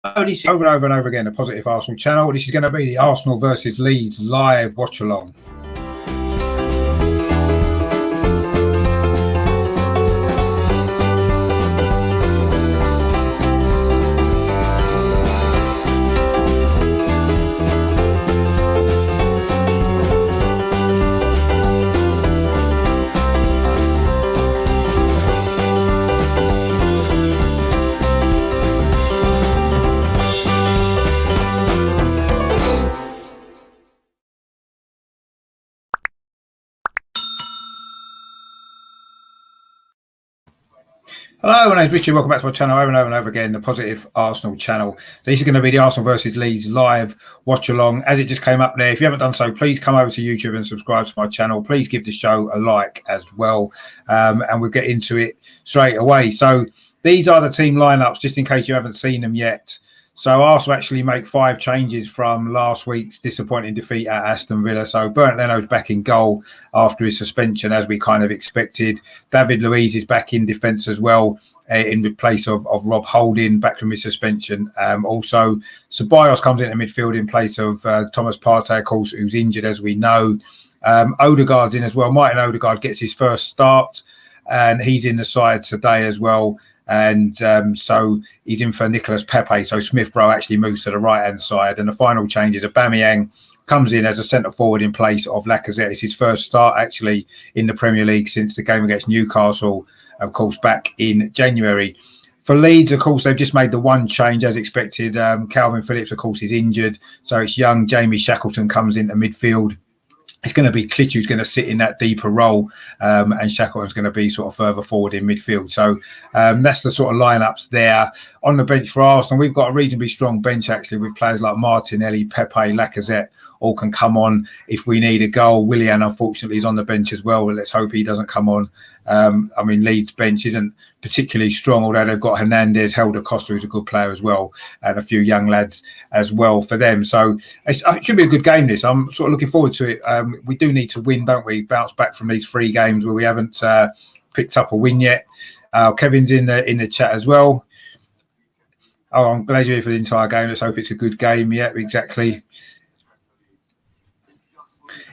This is over and over and over again, the Positive Arsenal channel. This is going to be the Arsenal versus Leeds live watch along. Hello, my name's Richard. Welcome back to my channel over and over and over again, the Positive Arsenal channel. So this is going to be the Arsenal versus Leeds live watch along. As it just came up there, if you haven't done so, please come over to YouTube and subscribe to my channel. Please give the show a like as well, and we'll get into it straight away. So these are the team lineups, just in case you haven't seen them yet. So Arsenal actually make 5 changes from last week's disappointing defeat at Aston Villa. So Bernd Leno's back in goal after his suspension, as we kind of expected. David Luiz is back in defence as well, in place of Rob Holding, back from his suspension. Also, Ceballos comes into midfield in place of Thomas Partey, of course, who's injured, as we know. Odegaard's in as well. Martin Odegaard gets his first start, and he's in the side today as well. And so he's in for Nicolas Pepe. So Smith Rowe actually moves to the right-hand side. And the final change is Aubameyang comes in as a centre-forward in place of Lacazette. It's his first start, actually, in the Premier League since the game against Newcastle, of course, back in January. For Leeds, of course, they've just made the one change as expected. Calvin Phillips, of course, is injured. So it's young Jamie Shackleton comes into midfield. It's going to be Klitsch who's going to sit in that deeper role, and Shackleton's going to be sort of further forward in midfield. So that's the sort of lineups there. On the bench for Arsenal, we've got a reasonably strong bench, actually, with players like Martinelli, Pepe, Lacazette, all can come on if we need a goal. Willian, unfortunately, is on the bench as well. Let's hope he doesn't come on. I mean, Leeds' bench isn't particularly strong, although they've got Hernandez, Helder Costa, who's a good player as well, and a few young lads as well for them. So it should be a good game, this. I'm sort of looking forward to it. We do need to win, don't we? Bounce back from these 3 games where we haven't picked up a win yet. Kevin's in the chat as well. Oh, I'm glad you're here for the entire game. Let's hope it's a good game. Yeah, exactly.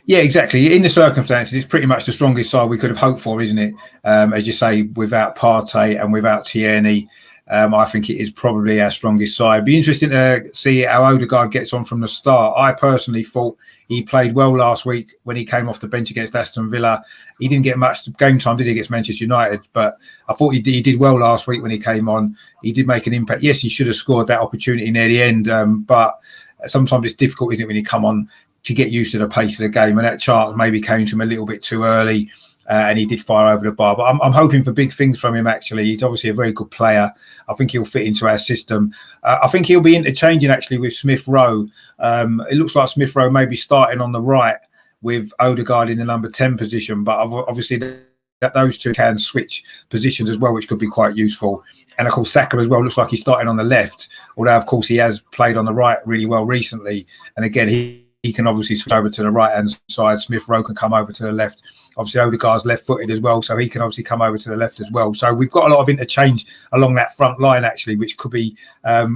Yeah, exactly. In the circumstances, it's pretty much the strongest side we could have hoped for, isn't it? As you say, without Partey and without Tierney, I think it is probably our strongest side. Be interesting to see how Odegaard gets on from the start. I personally thought he played well last week when he came off the bench against Aston Villa. He didn't get much game time, did he, against Manchester United? But I thought he did well last week when he came on. He did make an impact. Yes, he should have scored that opportunity near the end, but sometimes it's difficult, isn't it, when you come on to get used to the pace of the game, and that chance maybe came to him a little bit too early, and he did fire over the bar. But I'm hoping for big things from him, actually. He's obviously a very good player. I think he'll fit into our system. I think he'll be interchanging, actually, with Smith Rowe. It looks like Smith Rowe may be starting on the right with Odegaard in the number 10 position, but obviously that those two can switch positions as well, which could be quite useful. And of course, Saka as well looks like he's starting on the left, although of course he has played on the right really well recently. And again, he can obviously switch over to the right-hand side. Smith Rowe can come over to the left. Obviously, Odegaard's left-footed as well, so he can obviously come over to the left as well. So we've got a lot of interchange along that front line, actually, which could be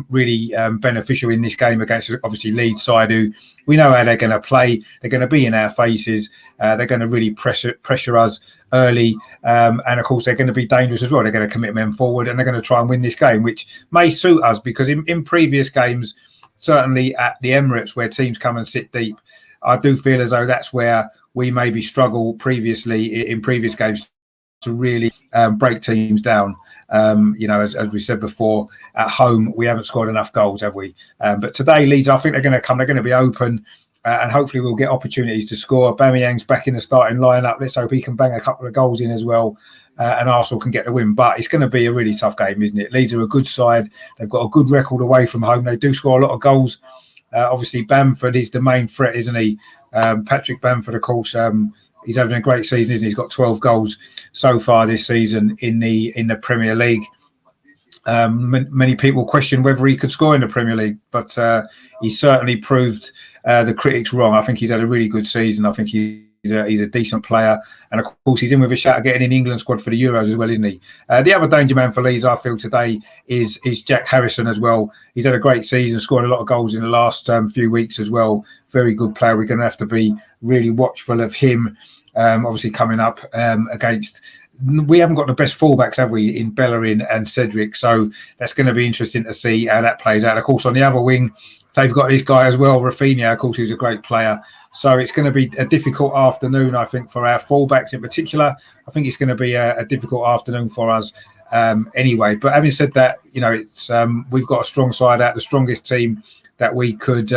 really beneficial in this game against, obviously, Leeds side, who we know how they're going to play. They're going to be in our faces. They're going to really pressure us early. And, of course, they're going to be dangerous as well. They're going to commit men forward, and they're going to try and win this game, which may suit us because in previous games, certainly at the Emirates, where teams come and sit deep, I do feel as though that's where we maybe struggle previously in previous games to really break teams down. As we said before, at home we haven't scored enough goals, have we? But today, Leeds, I think they're going to come. They're going to be open, and hopefully we'll get opportunities to score. Aubameyang's back in the starting lineup. Let's hope he can bang a couple of goals in as well. And Arsenal can get the win. But it's going to be a really tough game, isn't it? Leeds are a good side. They've got a good record away from home. They do score a lot of goals. Obviously, Bamford is the main threat, isn't he? Patrick Bamford, of course, he's having a great season, isn't he? He's got 12 goals so far this season in the Premier League. Many people question whether he could score in the Premier League, but he certainly proved the critics wrong. I think he's had a really good season. I think he's He's a decent player, and of course he's in with a shout of getting in the England squad for the Euros as well, isn't he? The other danger man for Leeds, I feel today, is Jack Harrison as well. He's had a great season, scored a lot of goals in the last few weeks as well. Very good player. We're going to have to be really watchful of him. Obviously coming up against. We haven't got the best fullbacks, have we, in Bellerin and Cedric? So that's going to be interesting to see how that plays out. Of course, on the other wing, they've got this guy as well, Rafinha, of course, who's a great player. So it's going to be a difficult afternoon, I think, for our fullbacks in particular. I think it's going to be a difficult afternoon for us anyway. But having said that, it's we've got a strong side out, the strongest team that we could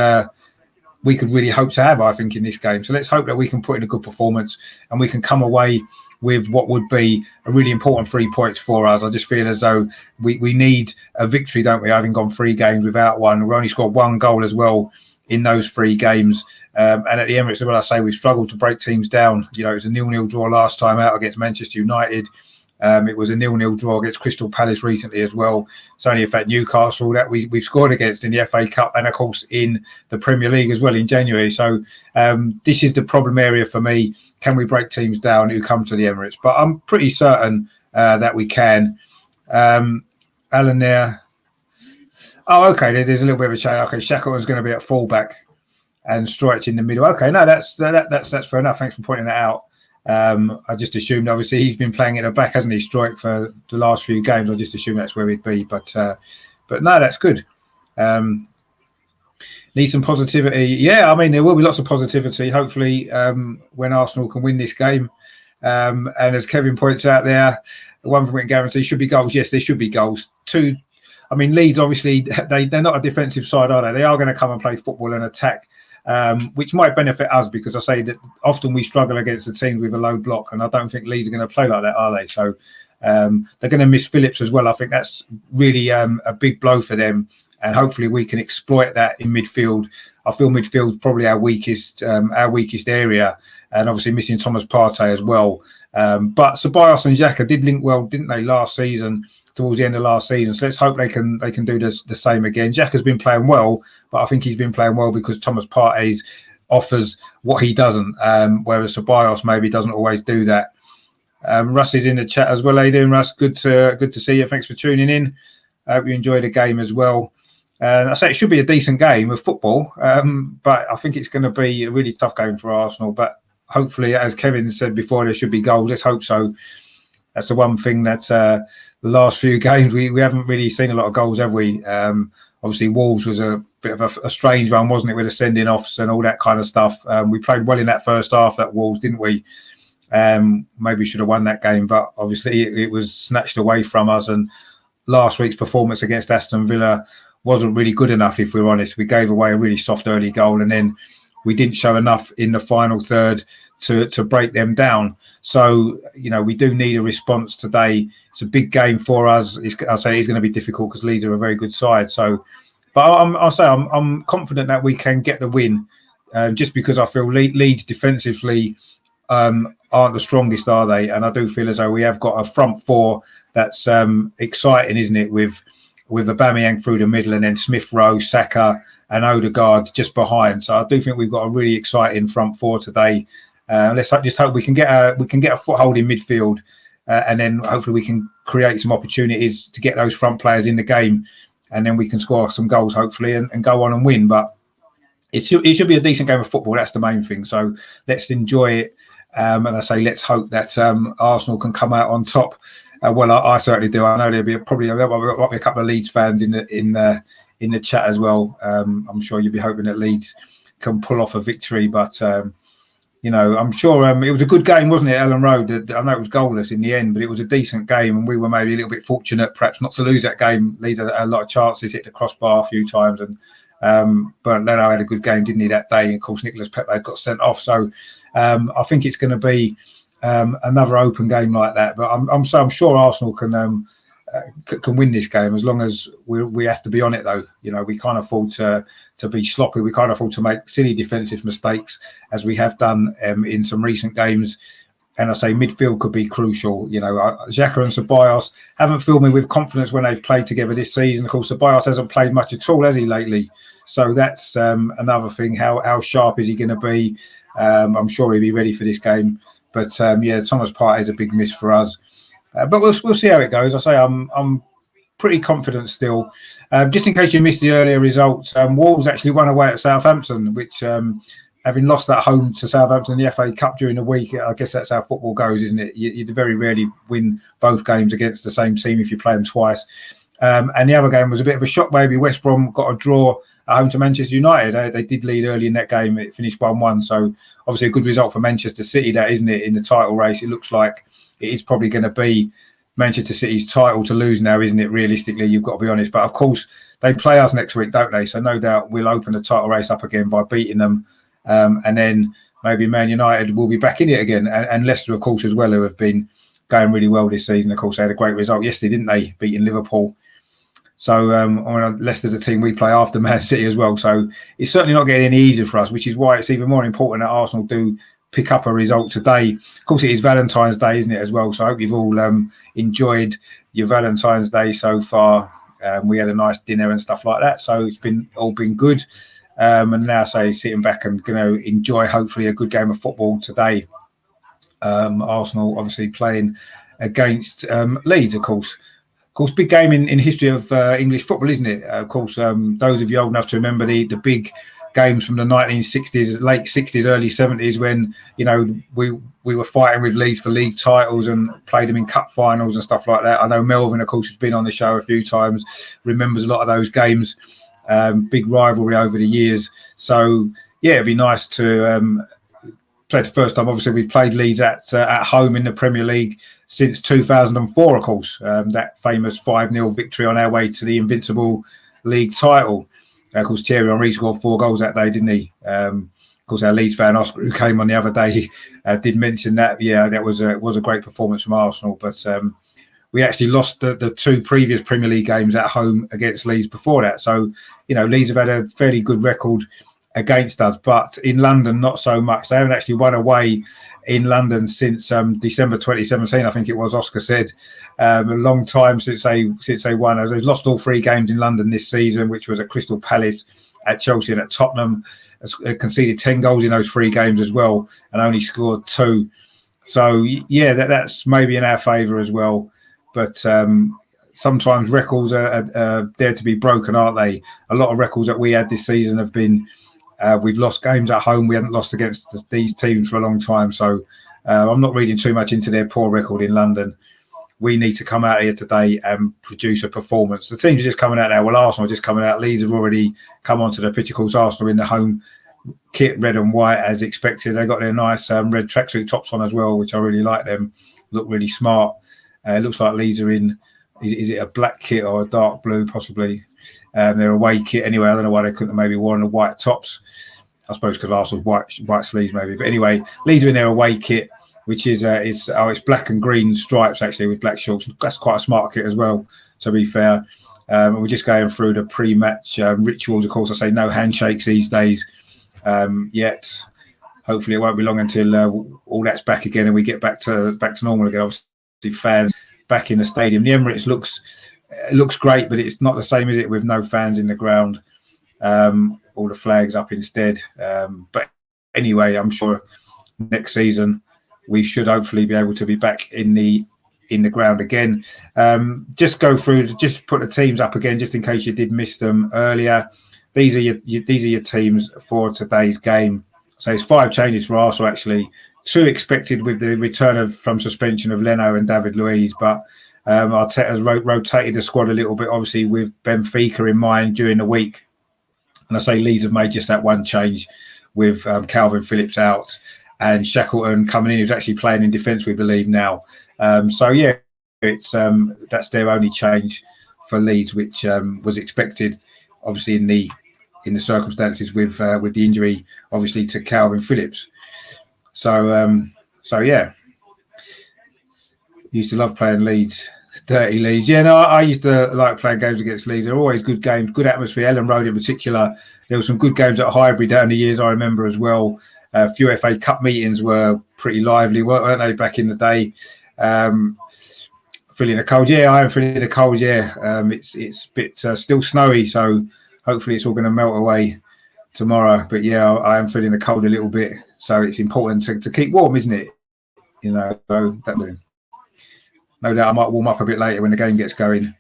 really hope to have, I think, in this game. So let's hope that we can put in a good performance and we can come away with what would be a really important 3 points for us. I just feel as though we need a victory, don't we? Having gone 3 games without one. We only scored 1 goal as well in those 3 games. And at the Emirates, as well, I say, we've struggled to break teams down. It was a 0-0 draw last time out against Manchester United. It was a 0-0 draw against Crystal Palace recently as well. It's only in fact Newcastle that we've scored against in the FA Cup and of course in the Premier League as well in January. So this is the problem area for me. Can we break teams down who come to the Emirates? But I'm pretty certain that we can. Alan there. Oh, okay. There's a little bit of a change. Okay, Shackleton's going to be at fullback and Strike in the middle. Okay, no, that's fair enough. Thanks for pointing that out. I just assumed, obviously, he's been playing at the back, hasn't he, Strike, for the last few games. I just assumed that's where he'd be. But no, that's good. Need some positivity. Yeah, I mean, there will be lots of positivity, hopefully, when Arsenal can win this game. And as Kevin points out there, one thing we can guarantee should be goals. Yes, there should be goals. 2, I mean, Leeds, obviously, they're not a defensive side, are they? They are going to come and play football and attack. Which might benefit us because I say that often we struggle against the team with a low block, and I don't think Leeds are going to play like that, are they? So they're going to miss Phillips as well. I think that's really a big blow for them, and hopefully we can exploit that in midfield. I feel midfield probably our weakest area, and obviously missing Thomas Partey as well. But Ceballos and Xhaka did link well, didn't they, last season? Towards the end of last season, so let's hope they can do the same again. Xhaka's been playing well, but I think he's been playing well because Thomas Partey offers what he doesn't, whereas Ceballos maybe doesn't always do that. Russ is in the chat as well. How you doing, Russ? Good to see you. Thanks for tuning in. I hope you enjoy the game as well. I say it should be a decent game of football, but I think it's going to be a really tough game for Arsenal. But hopefully, as Kevin said before, there should be goals. Let's hope so. That's the one thing that the last few games we haven't really seen a lot of goals, have we? Obviously, Wolves was a bit of a strange one, wasn't it, with the sending offs and all that kind of stuff. We played well in that first half, that Wolves, didn't we? Maybe we should have won that game, but obviously it was snatched away from us. And last week's performance against Aston Villa wasn't really good enough, if we're honest. We gave away a really soft early goal, and then we didn't show enough in the final third to break them down. So, we do need a response today. It's a big game for us. I'll say it's going to be difficult because Leeds are a very good side. So, but I'm confident that we can get the win, just because I feel Leeds defensively aren't the strongest, are they? And I do feel as though we have got a front 4 that's exciting, isn't it? With Aubameyang through the middle, and then Smith Rowe, Saka, and Odegaard just behind. So I do think we've got a really exciting front 4 today. Let's just hope we can get a foothold in midfield, and then hopefully we can create some opportunities to get those front players in the game, and then we can score some goals hopefully and go on and win. But it should be a decent game of football. That's the main thing. So let's enjoy it, and I say let's hope that Arsenal can come out on top. Well, I certainly do. I know there might be a couple of Leeds fans in the chat as well. I'm sure you'll be hoping that Leeds can pull off a victory, but. I'm sure it was a good game, wasn't it, Ellen Road? I know it was goalless in the end, but it was a decent game, and we were maybe a little bit fortunate, perhaps, not to lose that game. Leeds had a lot of chances, hit the crossbar a few times, and but Leno had a good game, didn't he, that day? And of course, Nicolas Pepe got sent off. So I think it's going to be another open game like that. But I'm sure Arsenal can win this game, as long as we have to be on it, though. We can't afford to be sloppy. We can't afford to make silly defensive mistakes, as we have done in some recent games. And I say midfield could be crucial. You know, Xhaka and Ceballos haven't filled me with confidence when they've played together this season. Of course, Ceballos hasn't played much at all, has he, lately? So that's another thing. How sharp is he going to be? I'm sure he'll be ready for this game. But yeah, Thomas Partey is a big miss for us. But we'll see how it goes. I say I'm pretty confident still. Just in case you missed the earlier results, Wolves actually won away at Southampton, which having lost at home to Southampton in the FA Cup during the week, I guess that's how football goes, isn't it? You very rarely win both games against the same team if you play them twice. And the other game was a bit of a shock, maybe. West Brom got a draw at home to Manchester United. They did lead early in that game. It finished 1-1. So obviously a good result for Manchester City, that, isn't it, in the title race? It looks like it is probably going to be Manchester City's title to lose now, isn't it? Realistically, you've got to be honest. But of course, they play us next week, don't they? So no doubt we'll open the title race up again by beating them. And then maybe Man United will be back in it again. And Leicester, of course, as well, who have been going really well this season. Of course, they had a great result yesterday, didn't they? Beating Liverpool. So Leicester's a team we play after Man City as well. So it's certainly not getting any easier for us, which is why it's even more important that Arsenal do pick up a result today. Of course, it is Valentine's Day, isn't it, as well? So I hope you've all enjoyed your Valentine's Day so far. We had a nice dinner and stuff like that. So it's all been good. And now, say, sitting back and going to enjoy, hopefully, a good game of football today. Arsenal, obviously, playing against Leeds, of course. Of course, big game in history of English football, isn't it? Of course, those of you old enough to remember the big games from the 1960s, late 60s, early 70s, when, you know, we were fighting with Leeds for league titles and played them in cup finals and stuff like that. I know Melvin, of course, has been on the show a few times, remembers a lot of those games. Big rivalry over the years. So yeah, it'd be nice to play the first time. Obviously, we've played Leeds at home in the Premier League since 2004, of course. That famous 5-0 victory on our way to the invincible league title. Of course, Thierry Henry scored 4 goals that day, didn't he? Of course, our Leeds fan Oscar, who came on the other day, did mention that. Yeah, that was a great performance from Arsenal, but we actually lost the 2 previous Premier League games at home against Leeds before that. So, you know, Leeds have had a fairly good record against us, but in London, not so much. They haven't actually won away in London since December 2017, I think it was, Oscar said. A long time since they won. They've lost all 3 games in London this season, which was at Crystal Palace, at Chelsea and at Tottenham. Conceded 10 goals in those 3 games as well, and only scored 2. So, yeah, that's maybe in our favour as well. But sometimes records are there to be broken, aren't they? A lot of records that we had this season have been, we've lost games at home. We haven't lost against these teams for a long time. So I'm not reading too much into their poor record in London. We need to come out here today and produce a performance. The teams are just coming out now. Well, Arsenal are just coming out. Leeds have already come onto the pitch. Of course, Arsenal in the home kit, red and white, as expected. They got their nice red tracksuit tops on as well, which I really like them. Look really smart. It looks like Leeds are in, is it a black kit or a dark blue, possibly? Their away kit anyway. I don't know why they couldn't have maybe worn the white tops. I suppose because Arsenal's white sleeves maybe. But anyway, Leeds are in their away kit, which is it's black and green stripes actually with black shorts. That's quite a smart kit as well, to be fair. We're just going through the pre-match rituals. Of course, I say no handshakes these days yet. Hopefully, it won't be long until all that's back again and we get back to normal again. Obviously, fans back in the stadium. The Emirates looks great, but it's not the same, is it, with no fans in the ground? All the flags up instead. But anyway, I'm sure next season we should hopefully be able to be back in the ground again. Just go through, just put the teams up again, just in case you did miss them earlier. These are your teams for today's game. So it's 5 changes for Arsenal actually. 2 expected with the return from suspension of Leno and David Luiz, but Arteta's rotated the squad a little bit, obviously with Benfica in mind during the week. And I say Leeds have made just that 1 change with Calvin Phillips out and Shackleton coming in, who's actually playing in defence, we believe now. So yeah, it's that's their only change for Leeds, which was expected, obviously in the circumstances with the injury, obviously to Calvin Phillips. So yeah, used to love playing Leeds Dirty Leeds. Yeah, no, I used to like playing games against Leeds. They're always good games, good atmosphere. Ellen Road in particular. There were some good games at Highbury down the years, I remember as well. A few FA Cup meetings were pretty lively, weren't they, back in the day? Feeling a cold, yeah. I am feeling a cold, yeah. It's a bit still snowy, so hopefully it's all going to melt away tomorrow. But yeah, I am feeling the cold a little bit, so it's important to keep warm, isn't it? You know, so no doubt I might warm up a bit later when the game gets going,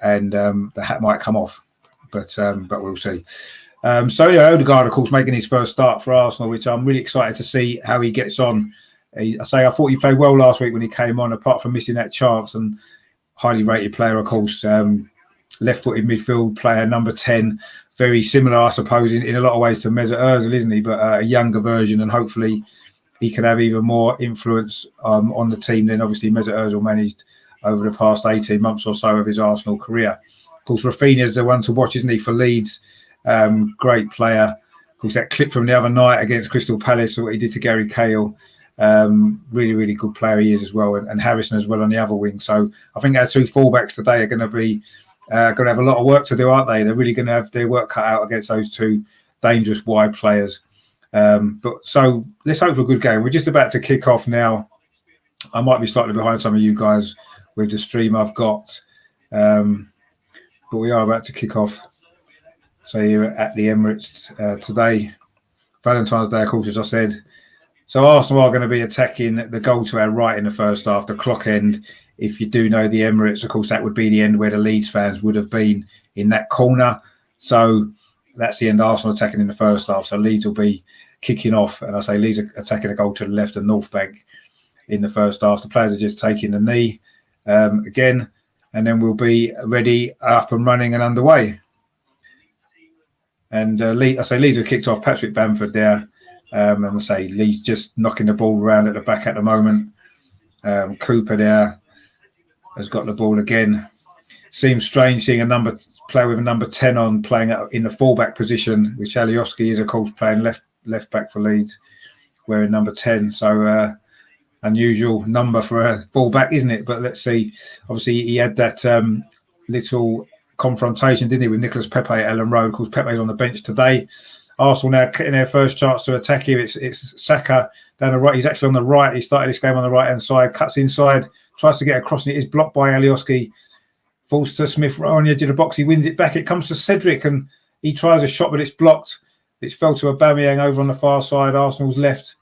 and the hat might come off, but we'll see. So yeah, Odegaard, of course, making his first start for Arsenal, which I'm really excited to see how he gets on. I thought he played well last week when he came on, apart from missing that chance, and highly rated player, of course, left-footed midfield player, number 10, very similar, I suppose, in a lot of ways to Mesut Ozil, isn't he? But a younger version, and hopefully he can have even more influence on the team than obviously Mesut Ozil managed over the past 18 months or so of his Arsenal career. Of course, Rafinha's the one to watch, isn't he, for Leeds? Great player. Of course, that clip from the other night against Crystal Palace, what he did to Gary Cahill, really, really good player he is as well, and Harrison as well on the other wing. So I think our two fullbacks today are going to be going to have a lot of work to do, aren't they? They're really going to have their work cut out against those two dangerous wide players. But so let's hope for a good game. We're just about to kick off now. I might be slightly behind some of you guys with the stream I've got, but we are about to kick off. So you're at the Emirates today, Valentine's Day, of course, as I said. So Arsenal are going to be attacking the goal to our right in the first half, the clock end. If you do know the Emirates, of course, that would be the end where the Leeds fans would have been in that corner. So that's the end. Arsenal attacking in the first half. So Leeds will be kicking off. And I say Leeds are attacking a goal to the left and North Bank in the first half. The players are just taking the knee again. And then we'll be ready, up and running and underway. And Leeds have kicked off. Patrick Bamford there. And I say Leeds just knocking the ball around at the back at the moment. Cooper there has got the ball again. Seems strange seeing a player with a number 10 on playing in the fullback position, which Alioski is, of course, playing left back for Leeds, wearing number 10. So unusual number for a fullback, isn't it? But let's see. Obviously, he had that little confrontation, didn't he, with Nicolas Pepe at Ellen Road. Of course, Pepe's on the bench today. Arsenal now getting their first chance to attack here. It's Saka down the right. He's actually on the right. He started this game on the right-hand side, cuts inside, tries to get across, and it is blocked by Alioski. Falls to Smith Rowe on the edge of the box. He wins it back. It comes to Cedric, and he tries a shot, but it's blocked. It's fell to Aubameyang over on the far side, Arsenal's left.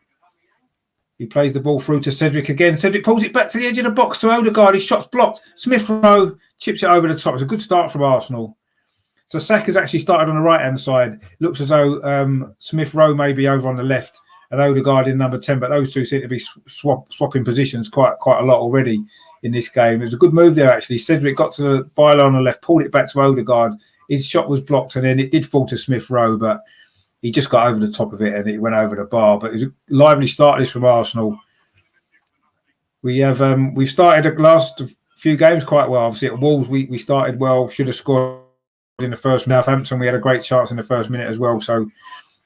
He plays the ball through to Cedric again. Cedric pulls it back to the edge of the box to Odegaard. His shot's blocked. Smith Rowe chips it over the top. It's a good start from Arsenal. So Saka's actually started on the right-hand side. Looks as though Smith Rowe may be over on the left and Odegaard in number 10, but those two seem to be swapping positions quite a lot already in this game. It was a good move there, actually. Cedric got to the byline on the left, pulled it back to Odegaard. His shot was blocked, and then it did fall to Smith Rowe, but he just got over the top of it and it went over the bar. But it was a lively start this from Arsenal. We've started the last few games quite well. Obviously at Wolves we started well, should have scored in the first minute. Southampton, we had a great chance in the first minute as well. So,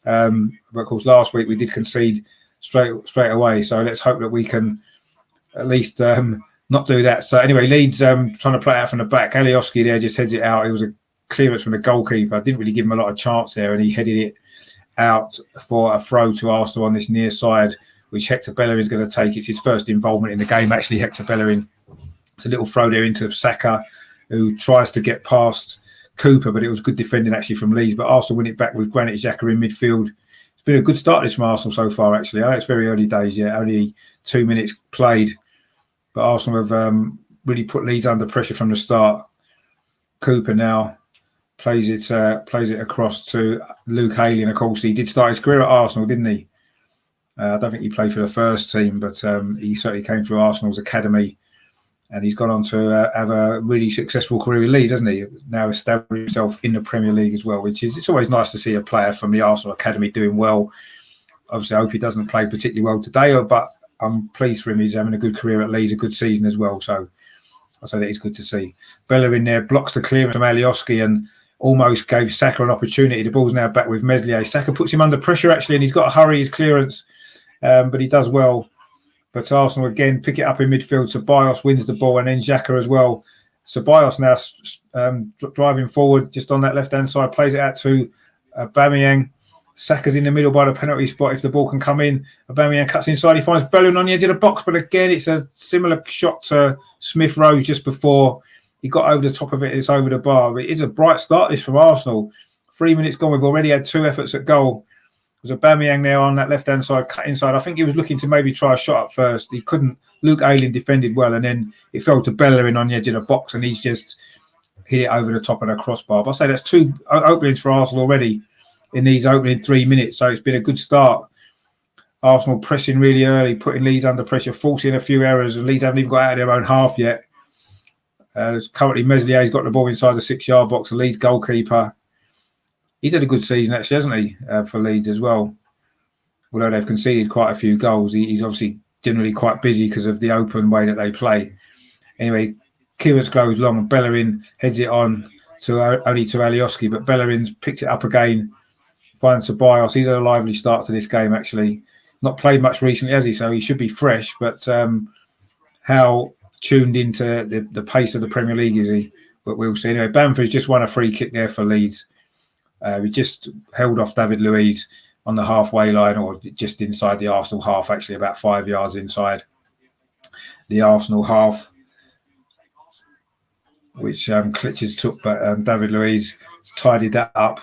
but of course, last week we did concede straight away. So let's hope that we can at least not do that. So anyway, Leeds trying to play out from the back. Alioski there just heads it out. It was a clearance from the goalkeeper. I didn't really give him a lot of chance there, and he headed it out for a throw to Arsenal on this near side, which Hector Bellerin is going to take. It's his first involvement in the game, actually, Hector Bellerin. It's a little throw there into Saka, who tries to get past Cooper, but it was good defending actually from Leeds. But Arsenal win it back with Granit Xhaka in midfield. It's been a good start this from Arsenal so far, actually. I know it's very early days yet, only 2 minutes played. But Arsenal have really put Leeds under pressure from the start. Cooper now plays it across to Luke Haley, and of course he did start his career at Arsenal, didn't he? I don't think he played for the first team, but he certainly came through Arsenal's academy, and he's gone on to have a really successful career with Leeds, hasn't he? Now established himself in the Premier League as well, which is, it's always nice to see a player from the Arsenal academy doing well. Obviously, I hope he doesn't play particularly well today, but I'm pleased for him. He's having a good career at Leeds, a good season as well. So I say that it's good to see. Bellerin there blocks the clearance from Alioski and almost gave Saka an opportunity. The ball's now back with Meslier. Saka puts him under pressure, actually, and he's got to hurry his clearance, but he does well. But Arsenal, again, pick it up in midfield. So Bios wins the ball, and then Xhaka as well Ceballos now driving forward just on that left-hand side, plays it out to Aubameyang. Saka's in the middle by the penalty spot. If the ball can come in, Aubameyang cuts inside. He finds Bellerin on the edge of the box, but again, it's a similar shot to Smith Rowe just before he got over the top of it. It's over the bar. It is a bright start this from Arsenal. 3 minutes gone. We've already had 2 efforts at goal. There's Aubameyang there on that left-hand side, cut inside. I think he was looking to maybe try a shot at first. He couldn't. Luke Ayling defended well, and then it fell to Bellerin on the edge of the box, and he's just hit it over the top of the crossbar. But I say that's 2 openings for Arsenal already in these opening 3 minutes, so it's been a good start. Arsenal pressing really early, putting Leeds under pressure, forcing a few errors, and Leeds haven't even got out of their own half yet. Currently, Meslier's got the ball inside the 6-yard box, the Leeds goalkeeper. He's had a good season, actually, hasn't he, for Leeds as well? Although they've conceded quite a few goals, he's obviously generally quite busy because of the open way that they play. Anyway, Kiewitz goes long and Bellerin heads it on only to Alioski, but Bellerin's picked it up again, finds Ceballos. He's had a lively start to this game, actually. Not played much recently, has he? So he should be fresh, but how tuned into the pace of the Premier League is he? But we'll see. Anyway, Bamford's just won a free kick there for Leeds. We just held off David Luiz on the halfway line, or just inside the Arsenal half, actually about 5 yards inside the Arsenal half, which Klitsch's took, but David Luiz tidied that up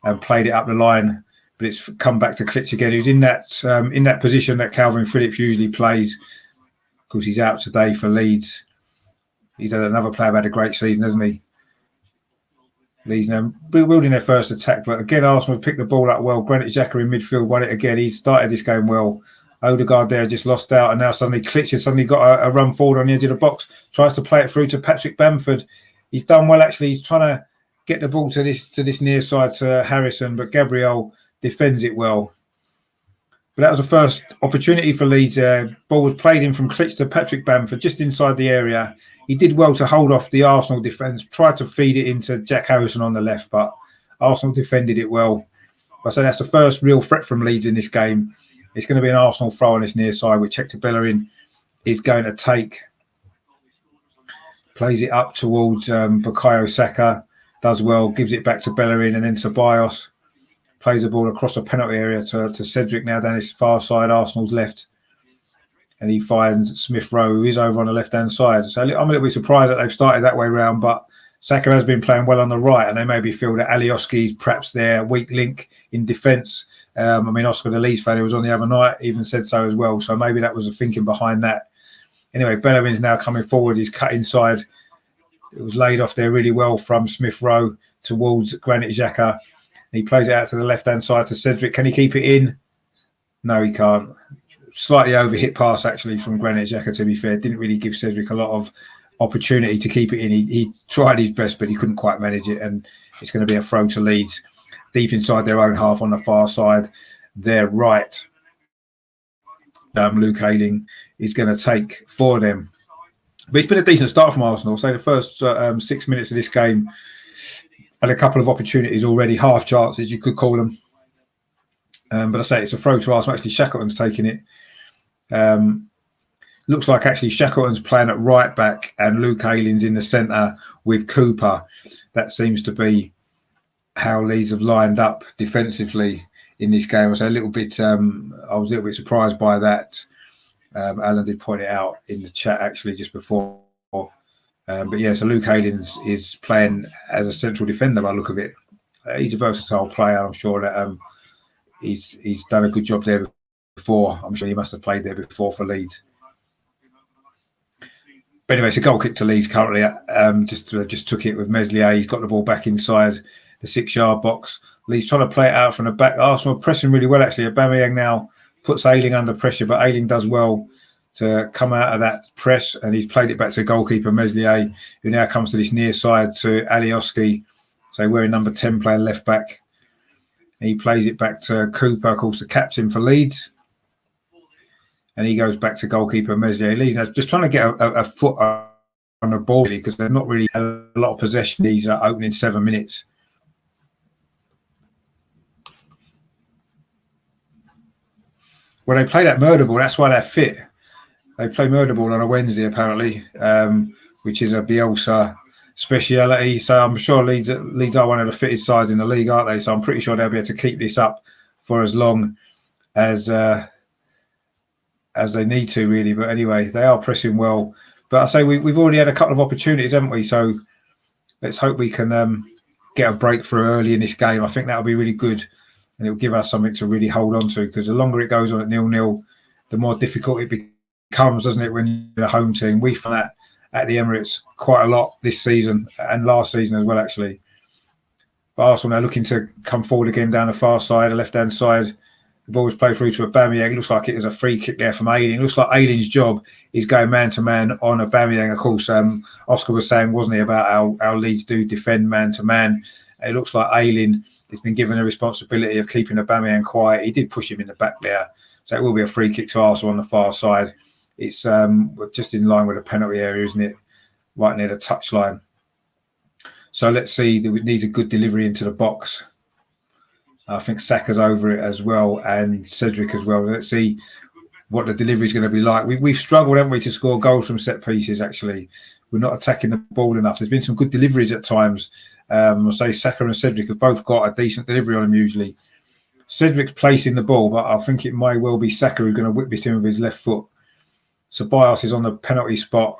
and played it up the line. But it's come back to Klitsch again. He was in that position that Calvin Phillips usually plays. Of course, he's out today for Leeds. He's had another player who had a great season, hasn't he? Leeds now building their first attack, but again, Arsenal have picked the ball up well. Granit Xhaka in midfield won it again. He started this game well. Odegaard there just lost out, and now suddenly Klitsch has suddenly got a run forward on the edge of the box. Tries to play it through to Patrick Bamford. He's done well, actually. He's trying to get the ball to this near side to Harrison, but Gabriel defends it well. But that was the first opportunity for Leeds. Ball was played in from Klitsch to Patrick Bamford, just inside the area. He did well to hold off the Arsenal defence, tried to feed it into Jack Harrison on the left, but Arsenal defended it well. So that's the first real threat from Leeds in this game. It's going to be an Arsenal throw on this near side, which Hector Bellerin is going to take. Plays it up towards Bukayo Saka, does well, gives it back to Bellerin, and then Ceballos plays the ball across the penalty area to Cedric now down his far side, Arsenal's left. And he finds Smith Rowe, who is over on the left-hand side. So I'm a little bit surprised that they've started that way round, but Saka has been playing well on the right, and they maybe feel that Alioski's perhaps their weak link in defence. Oscar, the Leeds fan who was on the other night, even said so as well. So maybe that was the thinking behind that. Anyway, Bellerin's now coming forward. He's cut inside. It was laid off there really well from Smith Rowe towards Granit Xhaka. He plays it out to the left-hand side to Cedric. Can he keep it in? No, he can't. Slightly overhit pass, actually, from Granit Xhaka, to be fair. Didn't really give Cedric a lot of opportunity to keep it in. He tried his best, but he couldn't quite manage it. And it's going to be a throw to Leeds, deep inside their own half on the far side. Their right. Luke Ayling is going to take for them. But it's been a decent start from Arsenal. So the first 6 minutes of this game had a couple of opportunities already, half chances you could call them. But I say it's a throw to Arsenal. Actually, Shackleton's taking it. Looks like actually Shackleton's playing at right back and Luke Ayling's in the centre with Cooper. That seems to be how Leeds have lined up defensively in this game. I was a little bit surprised by that. Alan did point it out in the chat actually just before. But yeah, so Luke Ayling is playing as a central defender by the look of it. He's a versatile player. I'm sure that he's done a good job there before. I'm sure he must have played there before for Leeds. But anyway, it's a goal kick to Leeds currently. Just took it with Meslier. He's got the ball back inside the 6-yard box. Leeds trying to play it out from the back. Arsenal pressing really well, actually. Aubameyang now puts Ayling under pressure, but Ayling does well to come out of that press, and he's played it back to goalkeeper Meslier, who now comes to this near side to Alioski. So wearing number 10 playing left back. And he plays it back to Cooper, of course, the captain for Leeds. And he goes back to goalkeeper Meslier. Leeds are just trying to get a foot on the ball, really, because they've not really had a lot of possession these opening 7 minutes. Well, they play that murder ball. That's why they're fit. They play murder ball on a Wednesday, apparently, which is a Bielsa speciality. So I'm sure Leeds are one of the fittest sides in the league, aren't they? So I'm pretty sure they'll be able to keep this up for as long as they need to, really. But anyway, they are pressing well. But I say we've already had a couple of opportunities, haven't we? So let's hope we can get a breakthrough early in this game. I think that'll be really good, and it'll give us something to really hold on to, because the longer it goes on at 0-0, the more difficult it becomes, doesn't it, when you're a home team? We found that at the Emirates quite a lot this season and last season as well, actually. But Arsenal now looking to come forward again down the far side, the left-hand side. The ball was played through to Aubameyang. It looks like it was a free kick there from Ayling. It looks like Ayling's job is going man-to-man on Aubameyang. Of course, Oscar was saying, wasn't he, about how Leeds do defend man-to-man. It looks like Ayling has been given the responsibility of keeping Aubameyang quiet. He did push him in the back there. So it will be a free kick to Arsenal on the far side. It's just in line with the penalty area, isn't it? Right near the touchline. So let's see. It needs a good delivery into the box. I think Saka's over it as well, and Cedric as well. Let's see what the delivery is going to be like. We've struggled, haven't we, to score goals from set pieces, actually. We're not attacking the ball enough. There's been some good deliveries at times. I'll say Saka and Cedric have both got a decent delivery on them usually. Cedric's placing the ball, but I think it may well be Saka who's going to whip this in with his left foot. Ceballos is on the penalty spot.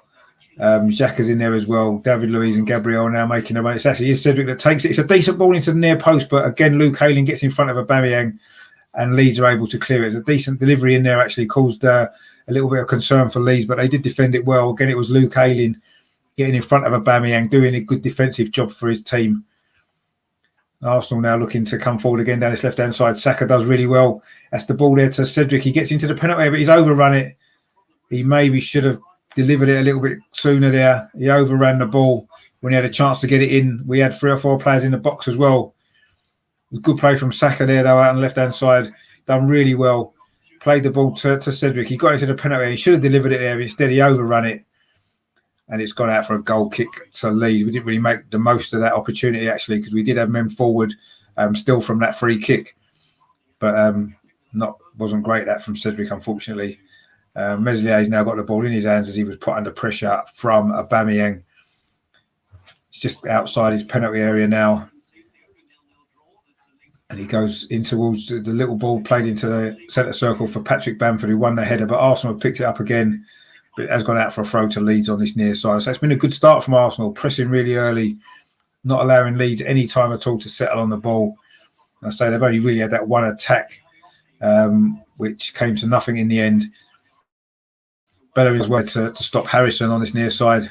Xhaka's in there as well. David Luiz and Gabriel are now making a run. It's actually Cedric that takes it. It's a decent ball into the near post, but again, Luke Ayling gets in front of Aubameyang and Leeds are able to clear it. It's a decent delivery in there, actually caused a little bit of concern for Leeds, but they did defend it well. Again, it was Luke Ayling getting in front of Aubameyang, doing a good defensive job for his team. Arsenal now looking to come forward again down this left-hand side. Saka does really well. That's the ball there to Cedric. He gets into the penalty area, but he's overrun it. He maybe should have delivered it a little bit sooner there. He overran the ball when he had a chance to get it in. We had 3 or 4 players in the box as well. Good play from Saka there, though, out on the left-hand side. Done really well. Played the ball to Cedric. He got into the penalty. He should have delivered it there. Instead, he overrun it. And it's gone out for a goal kick to Leeds. We didn't really make the most of that opportunity, actually, because we did have men forward still from that free kick. But wasn't great, that from Cedric, unfortunately. Meslier's now got the ball in his hands as he was put under pressure from Aubameyang. It's just outside his penalty area now. And he goes in towards the little ball played into the centre circle for Patrick Bamford, who won the header. But Arsenal have picked it up again. But it has gone out for a throw to Leeds on this near side. So it's been a good start from Arsenal, pressing really early, not allowing Leeds any time at all to settle on the ball. And I say they've only really had that one attack, which came to nothing in the end. Bellerin's way to stop Harrison on this near side.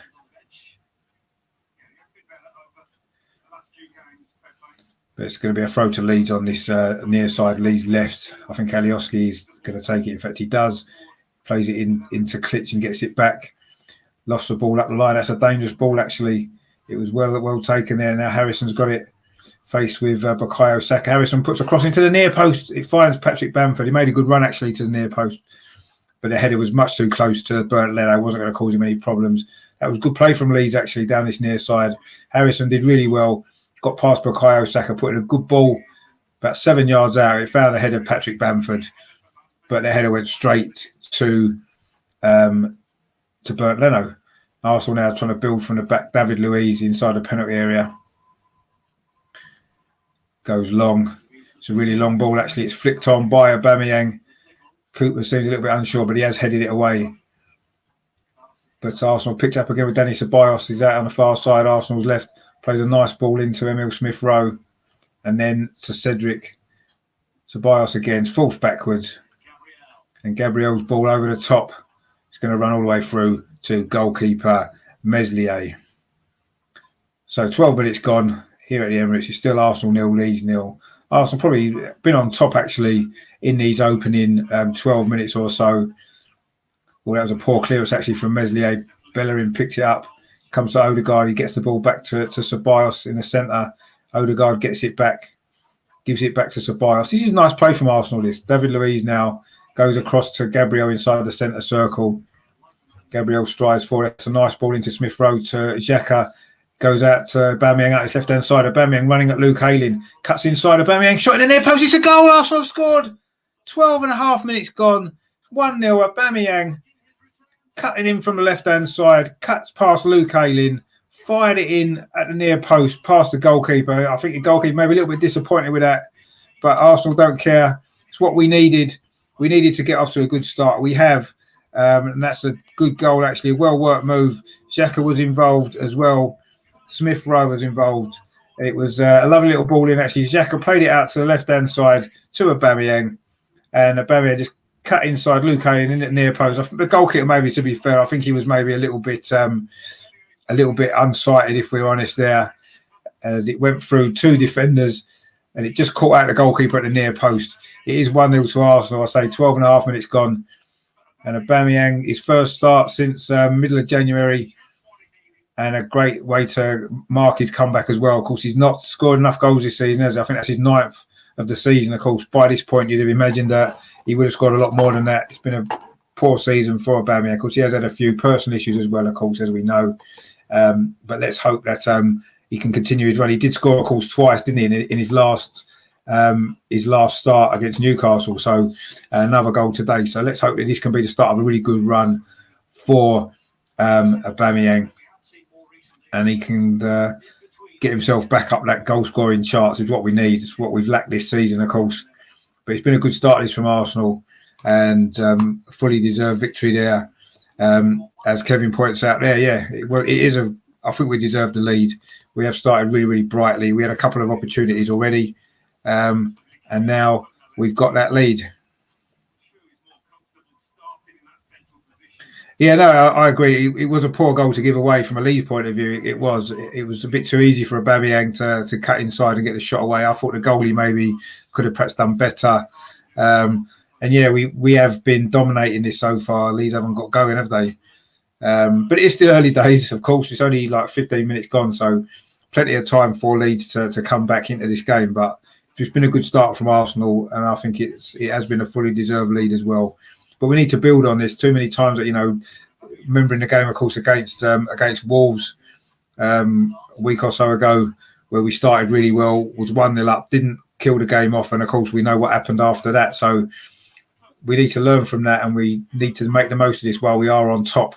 But it's going to be a throw to Leeds on this near side, Leeds left. I think Alioski is going to take it. In fact, he does. Plays it into Klitsch and gets it back. Lofts the ball up the line. That's a dangerous ball, actually. It was well taken there. Now Harrison's got it faced with Bukayo Saka. Harrison puts a cross into the near post. It finds Patrick Bamford. He made a good run, actually, to the near post. But the header was much too close to Bernd Leno. Wasn't going to cause him any problems. That was good play from Leeds, actually, down this near side. Harrison did really well. Got past Bukayo Saka, put in a good ball about 7 yards out. It found the head of Patrick Bamford. But the header went straight to Bernd Leno. Arsenal now trying to build from the back. David Luiz inside the penalty area. Goes long. It's a really long ball, actually. It's flicked on by Aubameyang. Cooper seems a little bit unsure, but he has headed it away. But Arsenal picked up again with Danny Ceballos. He's out on the far side. Arsenal's left. Plays a nice ball into Emil Smith-Rowe. And then to Cedric. Ceballos again. Falls backwards. And Gabriel's ball over the top. It's going to run all the way through to goalkeeper Meslier. So 12 minutes gone here at the Emirates. It's still Arsenal 0, Leeds 0. Arsenal probably been on top, actually, in these opening 12 minutes or so. Well, that was a poor clearance, actually, from Meslier. Bellerin picks it up. Comes to Odegaard. He gets the ball back to Ceballos in the centre. Odegaard gets it back. Gives it back to Ceballos. This is a nice play from Arsenal, this. David Luiz now goes across to Gabriel inside the centre circle. Gabriel strides forward. It's a nice ball into Smith-Rowe to Xhaka. Goes out to Aubameyang out his left-hand side. Aubameyang running at Luke Ayling. Cuts inside Aubameyang. Shot in the near post. It's a goal. Arsenal have scored. 12 and a half minutes gone. 1-0. Aubameyang cutting in from the left-hand side. Cuts past Luke Ayling. fired it in at the near post past the goalkeeper. I think the goalkeeper may be a little bit disappointed with that, but Arsenal don't care. It's what we needed. We needed to get off to a good start. We have, and that's a good goal, actually. A well-worked move. Xhaka was involved as well. Smith Rowe was involved. It was a lovely little ball in, actually. Xhaka played it out to the left-hand side to Aubameyang, and Aubameyang just cut inside Luke Ayling in at near post. The goalkeeper, maybe, to be fair, I think he was maybe a little bit unsighted, if we're honest there, as it went through two defenders and it just caught out the goalkeeper at the near post. It is 1-0 to Arsenal. I say 12 and a half minutes gone. And Aubameyang, his first start since middle of January, and a great way to mark his comeback as well. Of course, he's not scored enough goals this season, has he? I think that's his 9th of the season. Of course, by this point, you'd have imagined that he would have scored a lot more than that. It's been a poor season for Aubameyang. Of course, he has had a few personal issues as well, of course, as we know. But let's hope that he can continue his run. He did score, of course, twice, didn't he, in his last start against Newcastle? So another goal today. So let's hope that this can be the start of a really good run for Aubameyang, and he can get himself back up that goal-scoring charts. Is what we need. It's what we've lacked this season, of course. But it's been a good start this from Arsenal, and fully deserved victory there. As Kevin points out there, it is I think we deserve the lead. We have started really, really brightly. We had a couple of opportunities already, and now we've got that lead. Yeah, no, I agree. It was a poor goal to give away from a Leeds point of view. It was a bit too easy for Aubameyang to cut inside and get the shot away. I thought the goalie maybe could have perhaps done better. And yeah, we have been dominating this so far. Leeds haven't got going, have they? But it's still early days, of course. It's only like 15 minutes gone, so plenty of time for Leeds to come back into this game. But it's been a good start from Arsenal, and I think it has been a fully deserved lead as well. But we need to build on this. Too many times that, remembering the game, of course, against Wolves a week or so ago, where we started really well, was 1-0 up, didn't kill the game off, and of course we know what happened after that. So we need to learn from that, and we need to make the most of this while we are on top,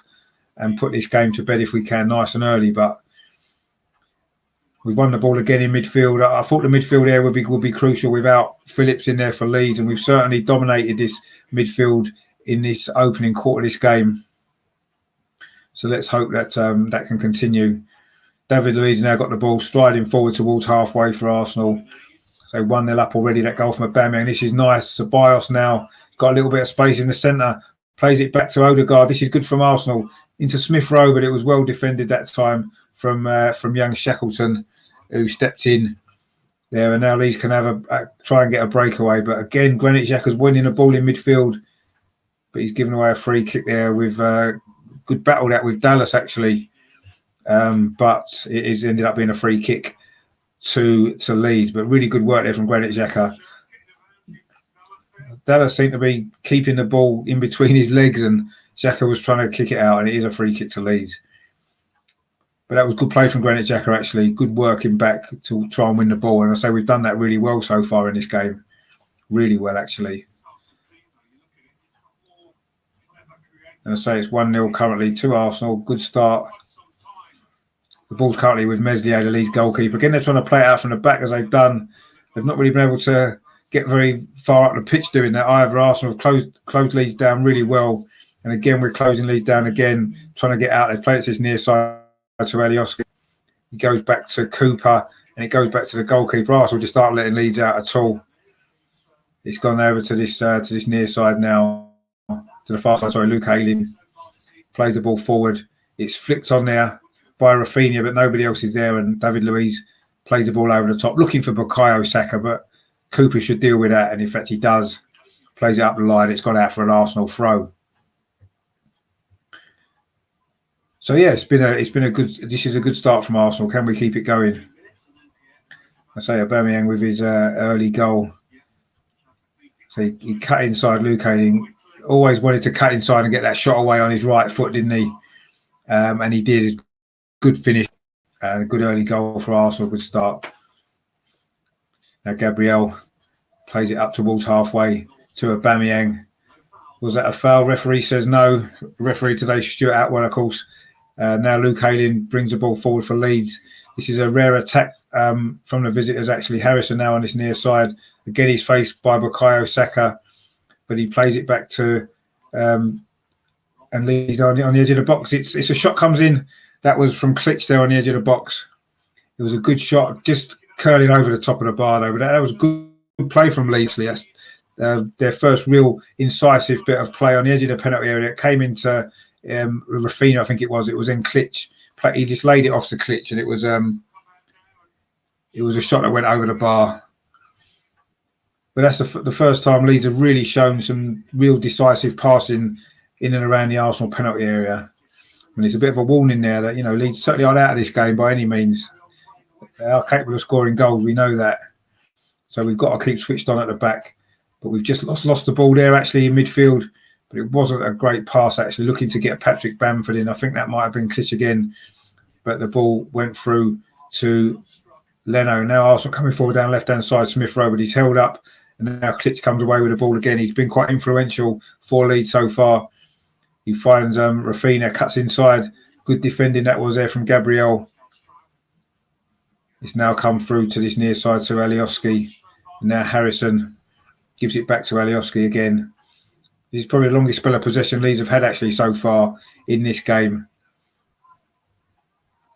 and put this game to bed if we can, nice and early. But we've won the ball again in midfield. I thought the midfield area would be crucial without Phillips in there for Leeds, and we've certainly dominated this midfield in this opening quarter of this game. So let's hope that that can continue. David Luiz now got the ball, striding forward towards halfway for Arsenal. So 1-0 up already. That goal from Aubameyang. This is nice. Ceballos now got a little bit of space in the centre. Plays it back to Odegaard. This is good from Arsenal. Into Smith Rowe, but it was well defended that time from young Shackleton, who stepped in there. And now Leeds can have try and get a breakaway. But again, Granit Xhaka's winning the ball in midfield. But he's given away a free kick there with good battle that with Dallas, actually. But it is ended up being a free kick to Leeds. But really good work there from Granit Xhaka. Dallas seemed to be keeping the ball in between his legs, and Xhaka was trying to kick it out, and it is a free kick to Leeds. But that was good play from Granit Xhaka, actually. Good working back to try and win the ball. And I say we've done that really well so far in this game. Really well, actually. And I say it's 1-0 currently to Arsenal. Good start. The ball's currently with Meslier, the Leeds goalkeeper. Again, they're trying to play it out from the back as they've done. They've not really been able to get very far up the pitch doing that either. Arsenal have closed Leeds down really well. And again, we're closing Leeds down again, trying to get out. They've played it to this near side to Alioski. He goes back to Cooper, and it goes back to the goalkeeper. Arsenal just aren't letting Leeds out at all. It's gone over to this near side now. To the far side, Luke Ayling plays the ball forward. It's flicked on there by Rafinha, but nobody else is there. And David Luiz plays the ball over the top, looking for Bukayo Saka, but Cooper should deal with that. And in fact, he does. Plays it up the line. It's gone out for an Arsenal throw. So yeah, it's been a good. This is a good start from Arsenal. Can we keep it going? I say Aubameyang with his early goal. So he cut inside Luke Ayling. Always wanted to cut inside and get that shot away on his right foot, didn't he? And he did. Good finish. A good early goal for Arsenal. Good start. Now Gabriel plays it up towards halfway to Aubameyang. Was that a foul? Referee says no. Referee today, Stuart Atwell, of course, Now Luke Ayling brings the ball forward for Leeds. This is a rare attack from the visitors. Actually, Harrison now on this near side. Again, he's faced by Bukayo Saka, but he plays it back to and Leeds on the edge of the box. It's a shot comes in. That was from Klitsch there on the edge of the box. It was a good shot, just curling over the top of the bar though. But that was good play from Leeds. That's their first real incisive bit of play on the edge of the penalty area. It came into Rafinha, I think it was. It was in Klitsch. He just laid it off to Klitsch, and it was a shot that went over the bar. But that's the first time Leeds have really shown some real decisive passing in and around the Arsenal penalty area. And it's a bit of a warning there that, Leeds certainly aren't out of this game by any means. They are capable of scoring goals, we know that. So we've got to keep switched on at the back. But we've just lost the ball there actually in midfield. But it wasn't a great pass actually, looking to get Patrick Bamford in. I think that might have been Klitsch again. But the ball went through to Leno. Now Arsenal coming forward down left-hand side, Smith Rowe, but he's held up. And now Klitsch comes away with the ball again. He's been quite influential for Leeds so far. He finds Rafinha, cuts inside. Good defending that was there from Gabriel. It's now come through to this near side to Alioski. Now Harrison gives it back to Alioski again. This is probably the longest spell of possession Leeds have had actually so far in this game.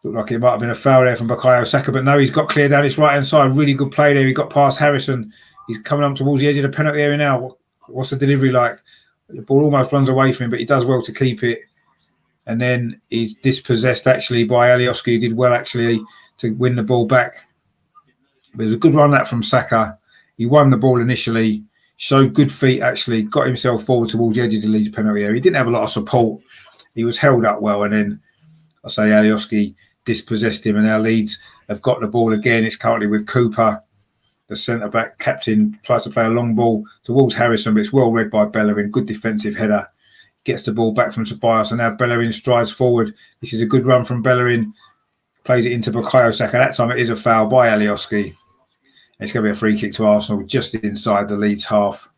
Looked like it might have been a foul there from Bukayo Saka, but no, he's got clear down his right-hand side. Really good play there. He got past Harrison. He's coming up towards the edge of the penalty area now. What's the delivery like? The ball almost runs away from him, but he does well to keep it. And then he's dispossessed actually by Alioski. He did well actually to win the ball back. But it was a good run that from Saka. He won the ball initially, showed good feet actually, got himself forward towards the edge of the Leeds penalty area. He didn't have a lot of support. He was held up well, and then I say Alioski dispossessed him, and now Leeds have got the ball again. It's currently with Cooper. The centre-back captain tries to play a long ball towards Harrison, but it's well read by Bellerin. Good defensive header. Gets the ball back from Ceballos, and now Bellerin strides forward. This is a good run from Bellerin. Plays it into Bukayo Saka. That time it is a foul by Alioski. It's going to be a free kick to Arsenal just inside the Leeds half.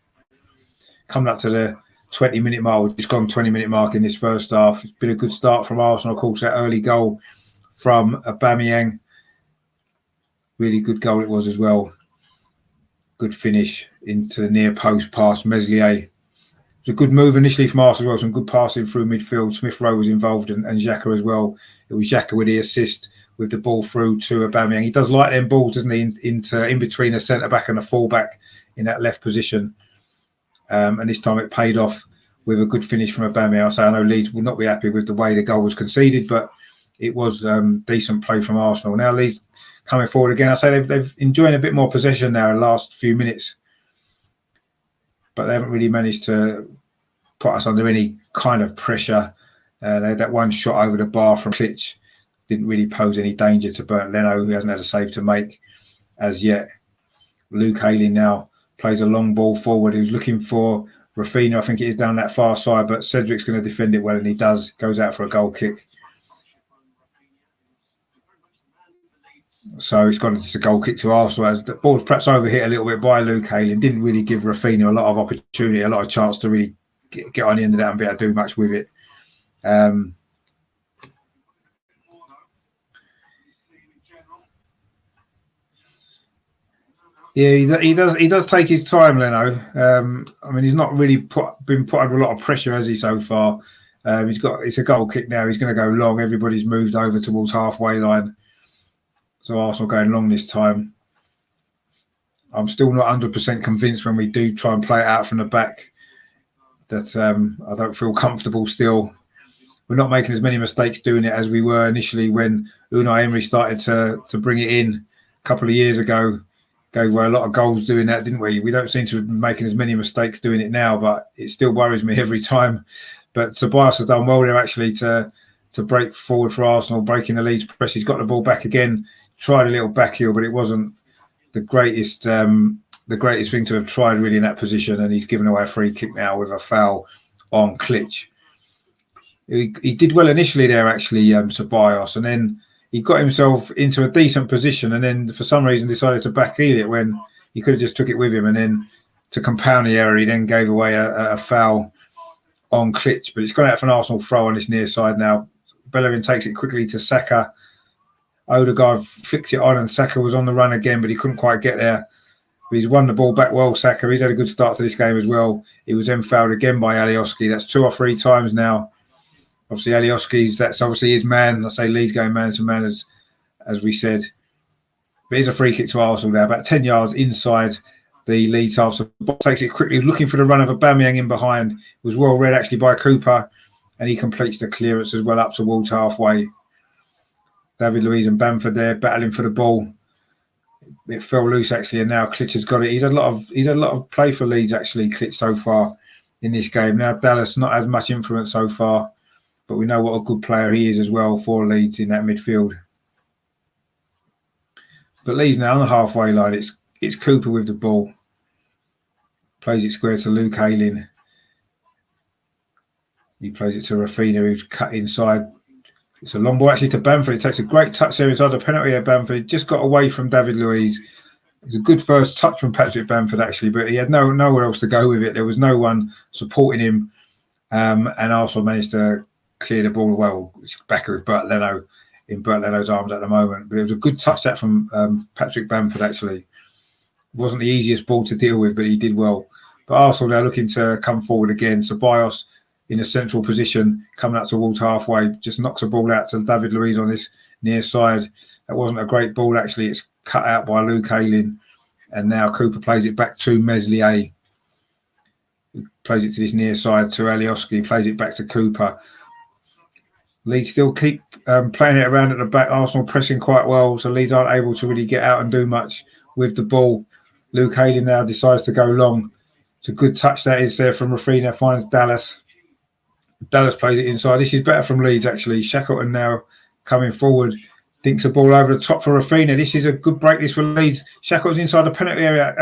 Coming up to the 20-minute mark. We've just gone 20-minute mark in this first half. It's been a good start from Arsenal. Of course, that early goal from Aubameyang. Really good goal it was as well. Good finish into the near post past Meslier. It was a good move initially from Arsenal as well. Some good passing through midfield. Smith Rowe was involved and Xhaka as well. It was Xhaka with the assist with the ball through to Aubameyang. He does like them balls, doesn't he, in between a centre-back and a full-back in that left position. And this time it paid off with a good finish from Aubameyang. I know Leeds will not be happy with the way the goal was conceded, but it was decent play from Arsenal. Now Leeds coming forward again. I say they've enjoying a bit more possession now in the last few minutes, but they haven't really managed to put us under any kind of pressure. They had that one shot over the bar from Klitsch. Didn't really pose any danger to Bernd Leno, who hasn't had a save to make as yet. Luke Ayling now plays a long ball forward. He was looking for Rafinha. I think it is down that far side, but Cedric's going to defend it well, and he does. Goes out for a goal kick. So it's gone into a goal kick to Arsenal. As the ball's perhaps overhit a little bit by Luke Ayling. Didn't really give Rafinha a lot of opportunity, a lot of chance to really get on the end of that and be able to do much with it. Yeah, he does take his time, Leno. I mean, he's not really been put under a lot of pressure, has he, so far? It's a goal kick now. He's going to go long. Everybody's moved over towards halfway line. So Arsenal going long this time. I'm still not 100% convinced when we do try and play it out from the back that I don't feel comfortable still. We're not making as many mistakes doing it as we were initially when Unai Emery started to bring it in a couple of years ago. Gave away a lot of goals doing that, didn't we? We don't seem to be making as many mistakes doing it now, but it still worries me every time. But Ceballos has done well there actually to break forward for Arsenal, breaking the Leeds press. He's got the ball back again. Tried a little back heel, but it wasn't the greatest thing to have tried really in that position. And he's given away a free kick now with a foul on Klitsch. He did well initially there actually, Ceballos, and then he got himself into a decent position, and then for some reason decided to back heel it when he could have just took it with him. And then to compound the error, he then gave away a foul on Klitsch. But it's gone out for an Arsenal throw on this near side now. Bellerin takes it quickly to Saka. Odegaard flicked it on, and Saka was on the run again, but he couldn't quite get there. But he's won the ball back well, Saka. He's had a good start to this game as well. He was then fouled again by Alioski. That's 2 or 3 times now. Obviously, Alioski's, that's obviously his man. I say Leeds going man to man, as we said. But it's a free kick to Arsenal now, about 10 yards inside the Leeds half. So Bob takes it quickly, looking for the run of Aubameyang in behind. It was well read actually by Cooper, and he completes the clearance as well up towards halfway. David Luiz and Bamford there battling for the ball. It fell loose actually, and now Klitsch has got it. He's had a lot of play for Leeds actually, Klitsch, so far in this game. Now Dallas not as much influence so far, but we know what a good player he is as well for Leeds in that midfield. But Leeds now on the halfway line. It's Cooper with the ball. Plays it square to Luke Ayling. He plays it to Rafinha, who's cut inside. It's a long ball actually to Bamford. It takes a great touch there inside the penalty area. Bamford, he just got away from David Luiz. It was a good first touch from Patrick Bamford actually, but he had nowhere else to go with it. There was no one supporting him, and Arsenal managed to clear the ball well. It's back with Bert Leno in Bert Leno's arms at the moment, but it was a good touch that from Patrick Bamford actually. It wasn't the easiest ball to deal with, but he did well. But Arsenal now looking to come forward again. Ceballos in a central position, coming up towards halfway, just knocks a ball out to David Luiz on this near side. That wasn't a great ball actually. It's cut out by Luke Ayling, and now Cooper plays it back to Meslier. He plays it to this near side to Alioski, plays it back to Cooper. Leeds still keep playing it around at the back. Arsenal pressing quite well, so Leeds aren't able to really get out and do much with the ball. Luke Ayling now decides to go long. It's a good touch that is there from Rafinha, finds Dallas. Dallas plays it inside. This is better from Leeds actually. Shackleton now coming forward. Dinks a ball over the top for Rafinha. This is a good break this for Leeds. Shackleton's inside the penalty area.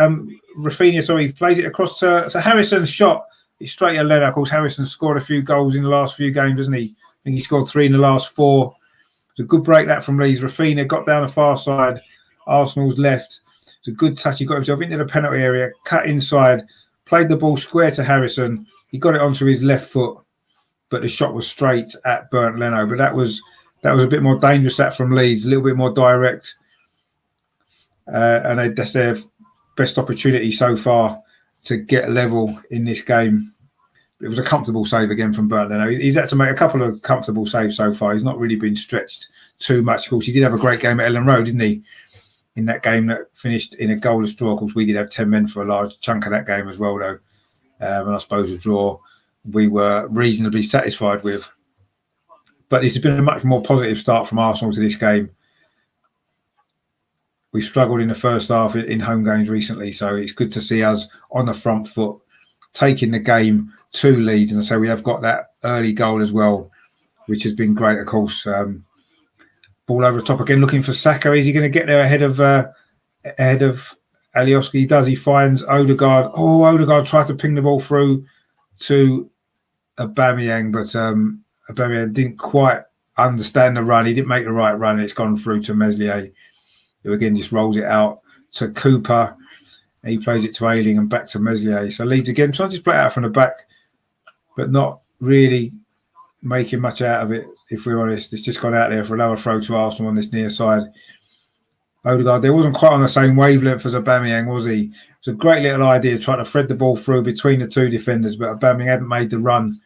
Rafinha, plays it across to Harrison's shot. It's straight at Leno. Of course, Harrison scored a few goals in the last few games, hasn't he? I think he scored 3 in the last 4. It's a good break that from Leeds. Rafinha got down the far side. Arsenal's left. It's a good touch. He got himself into the penalty area, cut inside, played the ball square to Harrison. He got it onto his left foot, but the shot was straight at Bernd Leno. But that was a bit more dangerous, that from Leeds, a little bit more direct. And that's their best opportunity so far to get level in this game. It was a comfortable save again from Bernd Leno. He's had to make a couple of comfortable saves so far. He's not really been stretched too much. Of course, he did have a great game at Ellen Road, didn't he? In that game that finished in a goalless draw. Of course, we did have 10 men for a large chunk of that game as well, though. And I suppose a draw we were reasonably satisfied with. But this has been a much more positive start from Arsenal to this game. We've struggled in the first half in home games recently, so it's good to see us on the front foot, taking the game to Leeds. And so we have got that early goal as well, which has been great, of course. Ball over the top again, looking for Saka. Is he going to get there ahead of Alioski? He does. He finds Odegaard. Oh, Odegaard tried to ping the ball through to Aubameyang, but Aubameyang didn't quite understand the run. He didn't make the right run. It's gone through to Meslier, who again just rolls it out to Cooper. And he plays it to Ayling and back to Meslier. So Leeds again trying to just play it out from the back, but not really making much out of it, if we're honest. It's just gone out there for a lower throw to Arsenal on this near side. Odegaard there wasn't quite on the same wavelength as Aubameyang, was he? It was a great little idea trying to thread the ball through between the two defenders, but Aubameyang hadn't made the run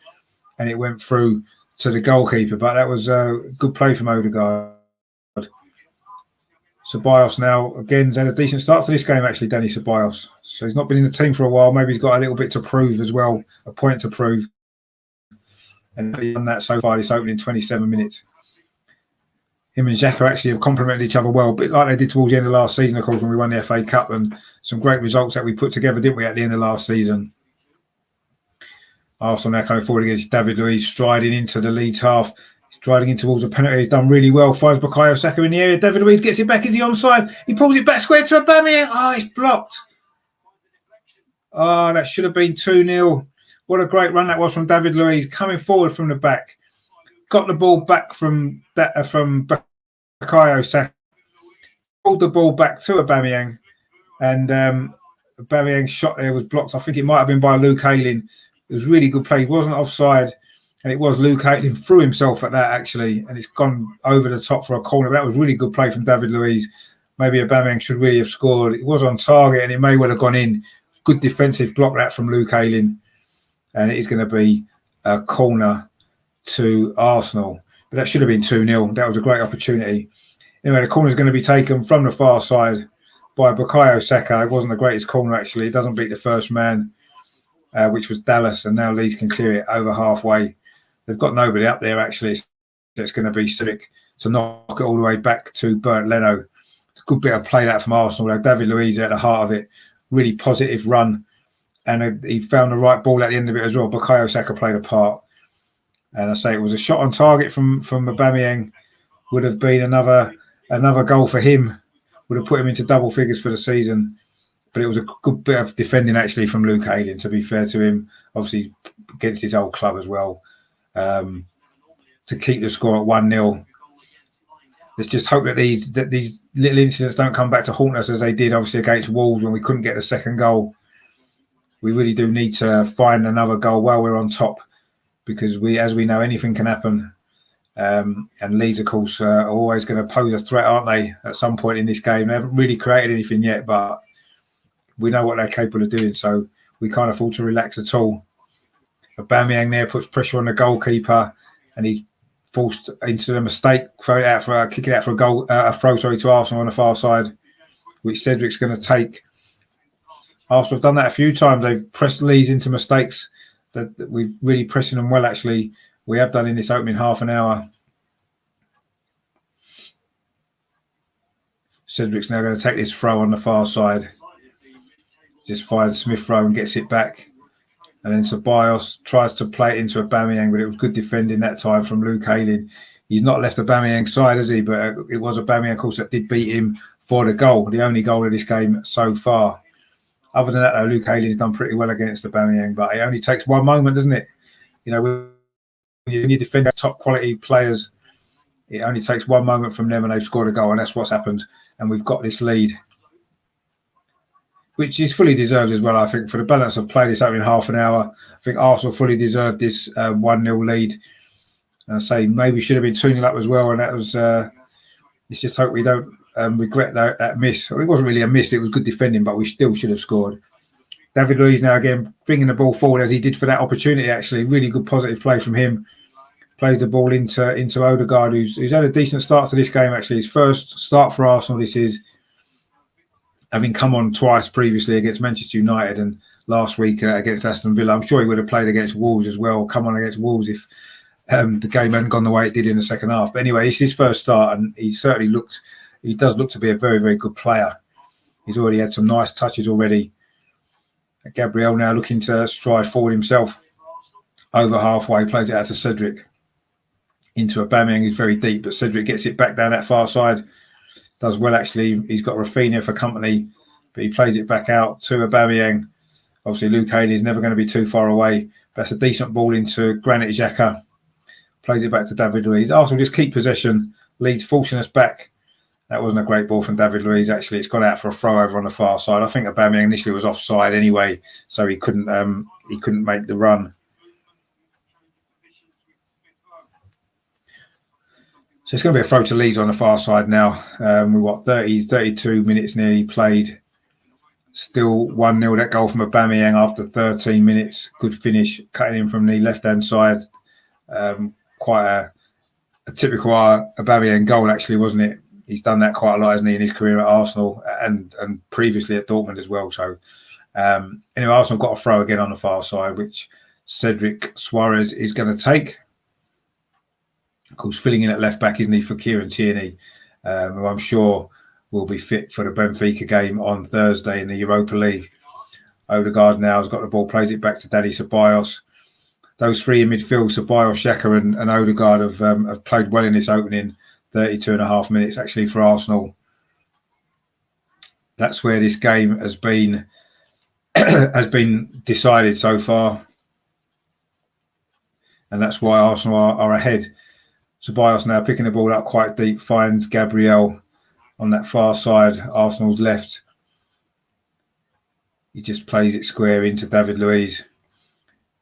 and it went through to the goalkeeper. But that was a good play from Odegaard. Ceballos now again has had a decent start to this game actually, Danny Ceballos. So he's not been in the team for a while. Maybe he's got a little bit to prove as well, a point to prove. And he's done that so far this opening 27 minutes. Him and Xhaka actually have complemented each other well, a bit like they did towards the end of last season, of course, when we won the FA Cup, and some great results that we put together, didn't we, at the end of last season. Arsenal now coming forward against David Luiz, striding into the Leeds half, striding in towards the penalty. He's done really well, finds Bukayo Saka in the area. David Luiz gets it back. Is he onside? He pulls it back square to Aubameyang. Oh, it's blocked. Oh, that should have been 2-0. What a great run that was from David Luiz, coming forward from the back. Got the ball back from Bukayo Saka. Pulled the ball back to Aubameyang. And Aubameyang's shot there was blocked. I think it might have been by Luke Ayling. It was really good play. He wasn't offside. and it was Luke Ayling threw himself at that actually, and it's gone over the top for a corner. That was really good play from David Luiz. Maybe Aubameyang should really have scored. It was on target, and it may well have gone in. Good defensive block that from Luke Ayling, and it is going to be a corner to Arsenal. But that should have been 2-0. That was a great opportunity. Anyway, the corner is going to be taken from the far side by Bukayo Saka. It wasn't the greatest corner, actually. It doesn't beat the first man, which was Dallas, and now Leeds can clear it over halfway. They've got nobody up there, actually. So it's going to be Civic to knock it all the way back to Bernd Leno. Good bit of play that from Arsenal. David Luiz at the heart of it. Really positive run. And he found the right ball at the end of it as well. Bukayo Saka played a part. And I say it was a shot on target from Aubameyang. Would have been another goal for him. Would have put him into double figures for the season. But it was a good bit of defending actually from Luke Ayling, to be fair to him. Obviously against his old club as well. To keep the score at 1-0. Let's just hope that these little incidents don't come back to haunt us as they did obviously against Wolves when we couldn't get the second goal. We really do need to find another goal while we're on top, because as we know, anything can happen. And Leeds, of course, are always going to pose a threat, aren't they, at some point in this game? They haven't really created anything yet, but we know what they're capable of doing, so we can't afford to relax at all. Aubameyang there puts pressure on the goalkeeper, and he's forced into a mistake, kicking out for a goal, a throw, to Arsenal on the far side, which Cedric's going to take. Arsenal have done that a few times. They've pressed Leeds into mistakes. That we're really pressing them well, actually. We have done in this opening half an hour. Cedric's now going to take this throw on the far side. Just finds Smith Rowe and gets it back. And then Ceballos tries to play it into Aubameyang, but it was good defending that time from Luke Ayling. He's not left Aubameyang's side, has he? But it was Aubameyang, of course, that did beat him for the goal, the only goal of this game so far. Other than that, though, Luke Ayling's done pretty well against Aubameyang, but it only takes one moment, doesn't it? You know, when you defend top quality players, it only takes one moment from them and they've scored a goal, and that's what's happened. And we've got this lead, which is fully deserved as well, I think, for the balance of play this opening half an hour. I think Arsenal fully deserved this 1-0 lead. And I say maybe should have been 2-0 up as well, and that was. Let's just hope we don't regret that miss. Well, it wasn't really a miss; it was good defending, but we still should have scored. David Luiz now again bringing the ball forward as he did for that opportunity. Actually, really good positive play from him. Plays the ball into Odegaard, who's had a decent start to this game. Actually, his first start for Arsenal. This is, having come on twice previously against Manchester United and last week against Aston Villa. I'm sure he would have played against Wolves as well. Come on against Wolves if the game hadn't gone the way it did in the second half. But anyway, it's his first start, and he does look to be a very, very good player. He's already had some nice touches already. Gabriel now looking to stride forward himself. Over halfway, plays it out to Cedric. Into Aubameyang, who's very deep, but Cedric gets it back down that far side. Does well, actually. He's got Rafinha for company, but he plays it back out to Aubameyang. Obviously, Luke Ayling is never going to be too far away. But that's a decent ball into Granit Xhaka. Plays it back to David Luiz. Arsenal just keep possession. Leeds forcing us back. That wasn't a great ball from David Luiz, actually. It's gone out for a throw over on the far side. I think Aubameyang initially was offside anyway, so he couldn't make the run. So it's going to be a throw to Leeds on the far side now. We've got 32 minutes nearly played. Still 1-0, that goal from Aubameyang after 13 minutes. Good finish, cutting in from the left-hand side. Quite a typical Aubameyang goal, actually, wasn't it? He's done that quite a lot, hasn't he, in his career at Arsenal and previously at Dortmund as well. So anyway, Arsenal got a throw again on the far side, which Cedric Suarez is going to take. Of course, filling in at left back, isn't he, for Kieran Tierney, who I'm sure will be fit for the Benfica game on Thursday in the Europa League. Odegaard now has got the ball, plays it back to Dani Ceballos. Those three in midfield, Ceballos, Xhaka and Odegaard have played well in this opening 32 and a half minutes actually for Arsenal. That's where this game has been decided so far. And that's why Arsenal are ahead. Ceballos now picking the ball up quite deep, finds Gabriel on that far side, Arsenal's left. He just plays it square into David Luiz.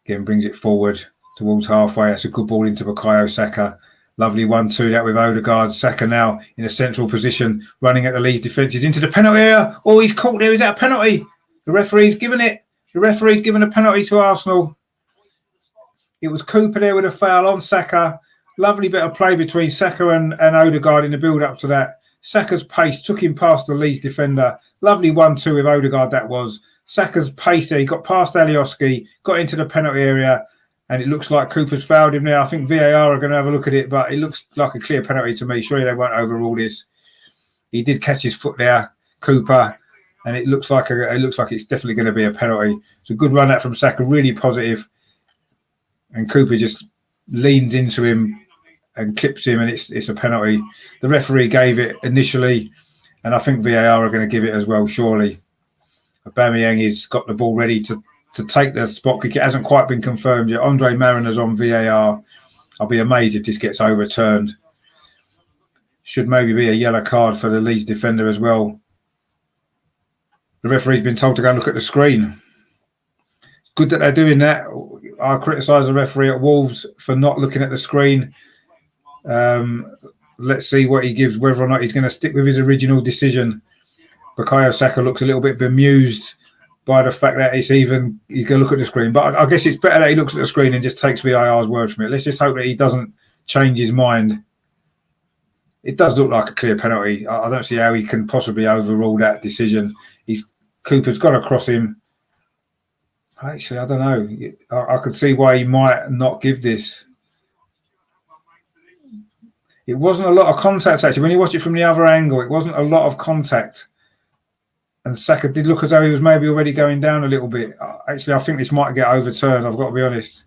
Again, brings it forward. towards halfway. That's a good ball into Bukayo Saka. Lovely 1-2 that with Odegaard. Saka now in a central position, running at the Leeds defence. He's into the penalty area. Oh, he's caught there. Is that a penalty? The referee's given it. The referee's given a penalty to Arsenal. It was Cooper there with a foul on Saka. Lovely bit of play between Saka and Odegaard in the build-up to that. Saka's pace took him past the Leeds defender. Lovely 1-2 with Odegaard that was. Saka's pace there. He got past Alioski, got into the penalty area, and it looks like Cooper's fouled him now. I think VAR are going to have a look at it, but it looks like a clear penalty to me. Surely they won't overrule this. He did catch his foot there, Cooper, and it looks like it's definitely going to be a penalty. It's a good run out from Saka, really positive, and Cooper just leans into him and clips him, and it's a penalty. The referee gave it initially, and I think VAR are going to give it as well, surely. Aubameyang has got the ball ready to take the spot kick. It hasn't quite been confirmed yet. Andre Mariner's on VAR. I'll be amazed if this gets overturned. Should maybe be a yellow card for the Leeds defender as well. The referee's been told to go and look at the screen. Good that they're doing that. I criticise the referee at Wolves for not looking at the screen. Let's see what he gives, whether or not he's going to stick with his original decision. Bukayo Saka looks a little bit bemused by the fact that it's even, you can look at the screen. But I guess it's better that he looks at the screen and just takes VAR's word from it. Let's just hope that he doesn't change his mind. It does look like a clear penalty. I don't see how he can possibly overrule that decision. Cooper's got to cross him. Actually, I don't know. I could see why he might not give this. It wasn't a lot of contact, actually. When you watch it from the other angle, it wasn't a lot of contact. And Saka did look as though he was maybe already going down a little bit. Actually, I think this might get overturned, I've got to be honest.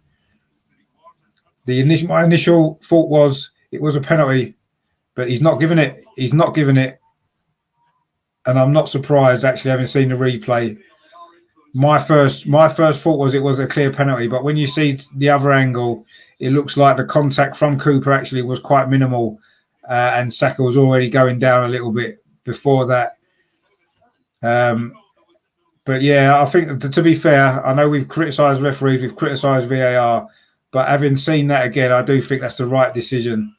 My initial thought was it was a penalty, but he's not given it. He's not given it. And I'm not surprised, actually, having seen the replay. My first thought was it was a clear penalty, but when you see the other angle, it looks like the contact from Cooper actually was quite minimal, and Saka was already going down a little bit before that. But yeah, I think to be fair, I know we've criticised referees, we've criticised VAR, but having seen that again, I do think that's the right decision.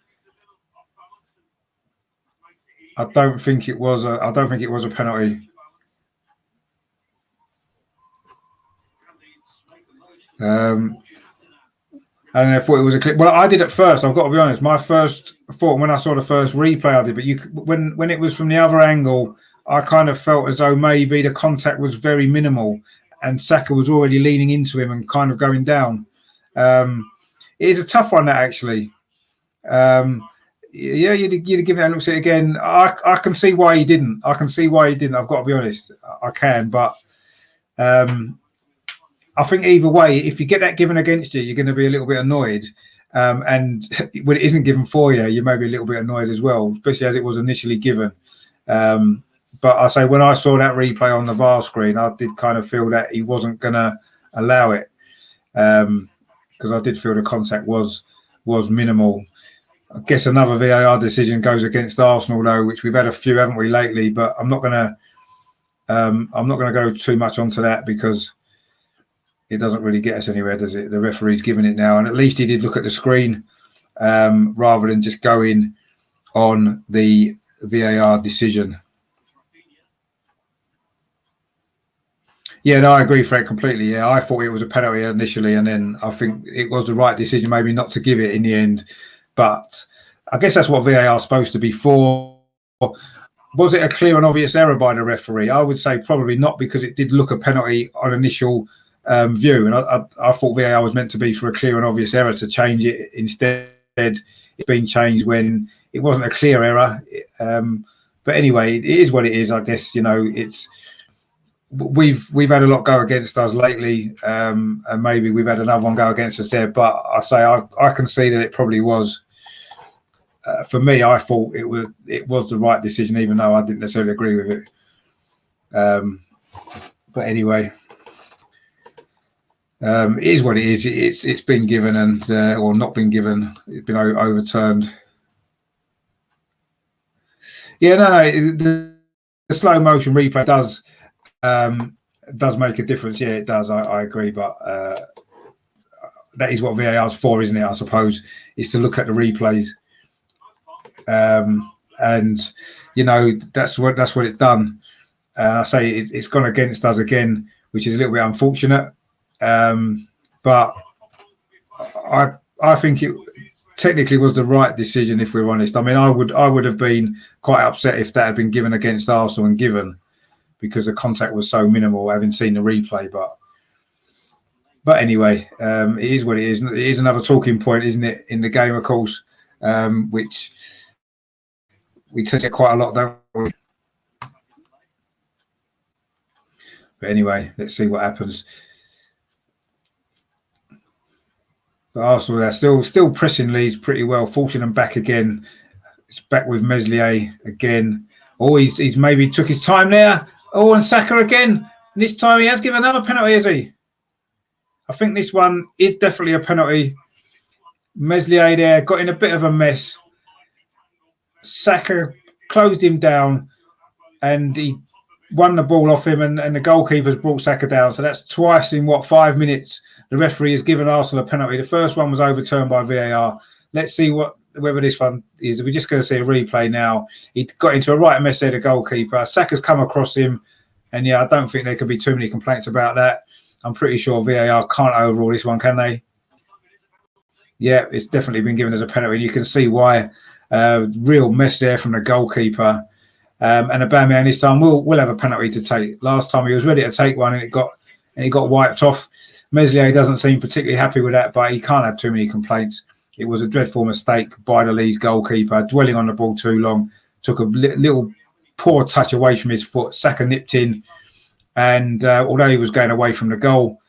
I don't think it was a penalty. And I thought it was a clip. Well, I did at first. I've got to be honest. My first thought when I saw the first replay, I did. But when it was from the other angle, I kind of felt as though maybe the contact was very minimal, and Saka was already leaning into him and kind of going down. It is a tough one, that actually. Yeah, you'd give it a look at it again. I can see why he didn't. I've got to be honest. I can, but. I think either way, if you get that given against you, you're going to be a little bit annoyed. And when it isn't given for you, you may be a little bit annoyed as well, especially as it was initially given. But I say when I saw that replay on the VAR screen, I did kind of feel that he wasn't going to allow it, because I did feel the contact was minimal. I guess another VAR decision goes against Arsenal, though, which we've had a few, haven't we, lately? But I'm not going to go too much onto that because it doesn't really get us anywhere, does it? The referee's given it now, and at least he did look at the screen rather than just going on the VAR decision. Yeah, no, I agree, Fred, completely. Yeah, I thought it was a penalty initially, and then I think it was the right decision maybe not to give it in the end. But I guess that's what VAR is supposed to be for. Was it a clear and obvious error by the referee? I would say probably not, because it did look a penalty on initial view, and I thought VAR was meant to be for a clear and obvious error to change it. Instead, it's been changed when it wasn't a clear error. But anyway, it is what it is. I guess, you know, it's we've had a lot go against us lately, and maybe we've had another one go against us there. But I say I can see that it probably was. For me, I thought it was the right decision, even though I didn't necessarily agree with it. But anyway. It is what it is. It's been given and or not been given. It's been overturned. Yeah, no. The slow motion replay does make a difference. Yeah, it does. I agree. But that is what VAR is for, isn't it? I suppose, is to look at the replays, and you know that's what it's done. I say it's gone against us again, which is a little bit unfortunate. But I think it technically was the right decision, if we're honest. I mean, I would have been quite upset if that had been given against Arsenal and given, because the contact was so minimal, having seen the replay. But anyway, it is what it is. It is another talking point, isn't it, in the game, of course, which we tend to get quite a lot, don't we? But anyway, let's see what happens. But Arsenal, they're still pressing Leeds pretty well, forcing them back again. It's back with Meslier again. Oh, he's maybe took his time there. Oh, and Saka again. And this time he has given another penalty, has he? I think this one is definitely a penalty. Meslier there got in a bit of a mess. Saka closed him down and he won the ball off him, and the goalkeeper's brought Saka down. So that's twice in 5 minutes the referee has given Arsenal a penalty. The first one was overturned by VAR. Let's see whether this one is. We're just going to see a replay now. He got into a right mess there, the goalkeeper. Saka's come across him, and yeah, I don't think there could be too many complaints about that. I'm pretty sure VAR can't overrule this one, can they? Yeah, it's definitely been given as a penalty. You can see why. Real mess there from the goalkeeper. And Aubameyang this time will have a penalty to take. Last time he was ready to take one and it got wiped off. Meslier doesn't seem particularly happy with that, but he can't have too many complaints. It was a dreadful mistake by the Leeds goalkeeper, dwelling on the ball too long. Took a little poor touch away from his foot. Saka nipped in, and although he was going away from the goal,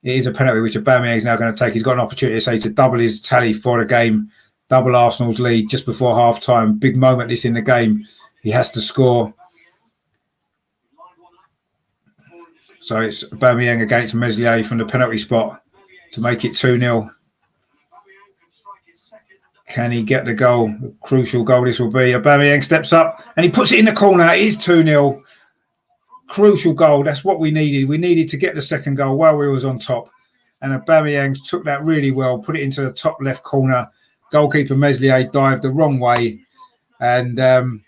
it is a penalty which Aubameyang is now going to take. He's got an opportunity to double his tally for the game, double Arsenal's lead just before half-time. Big moment this in the game. He has to score. So it's Aubameyang against Meslier from the penalty spot to make it 2-0. Can he get the goal? The crucial goal this will be. Aubameyang steps up and he puts it in the corner. It is 2-0. Crucial goal. That's what we needed. We needed to get the second goal while we was on top. And Aubameyang took that really well, put it into the top left corner. Goalkeeper Meslier dived the wrong way. And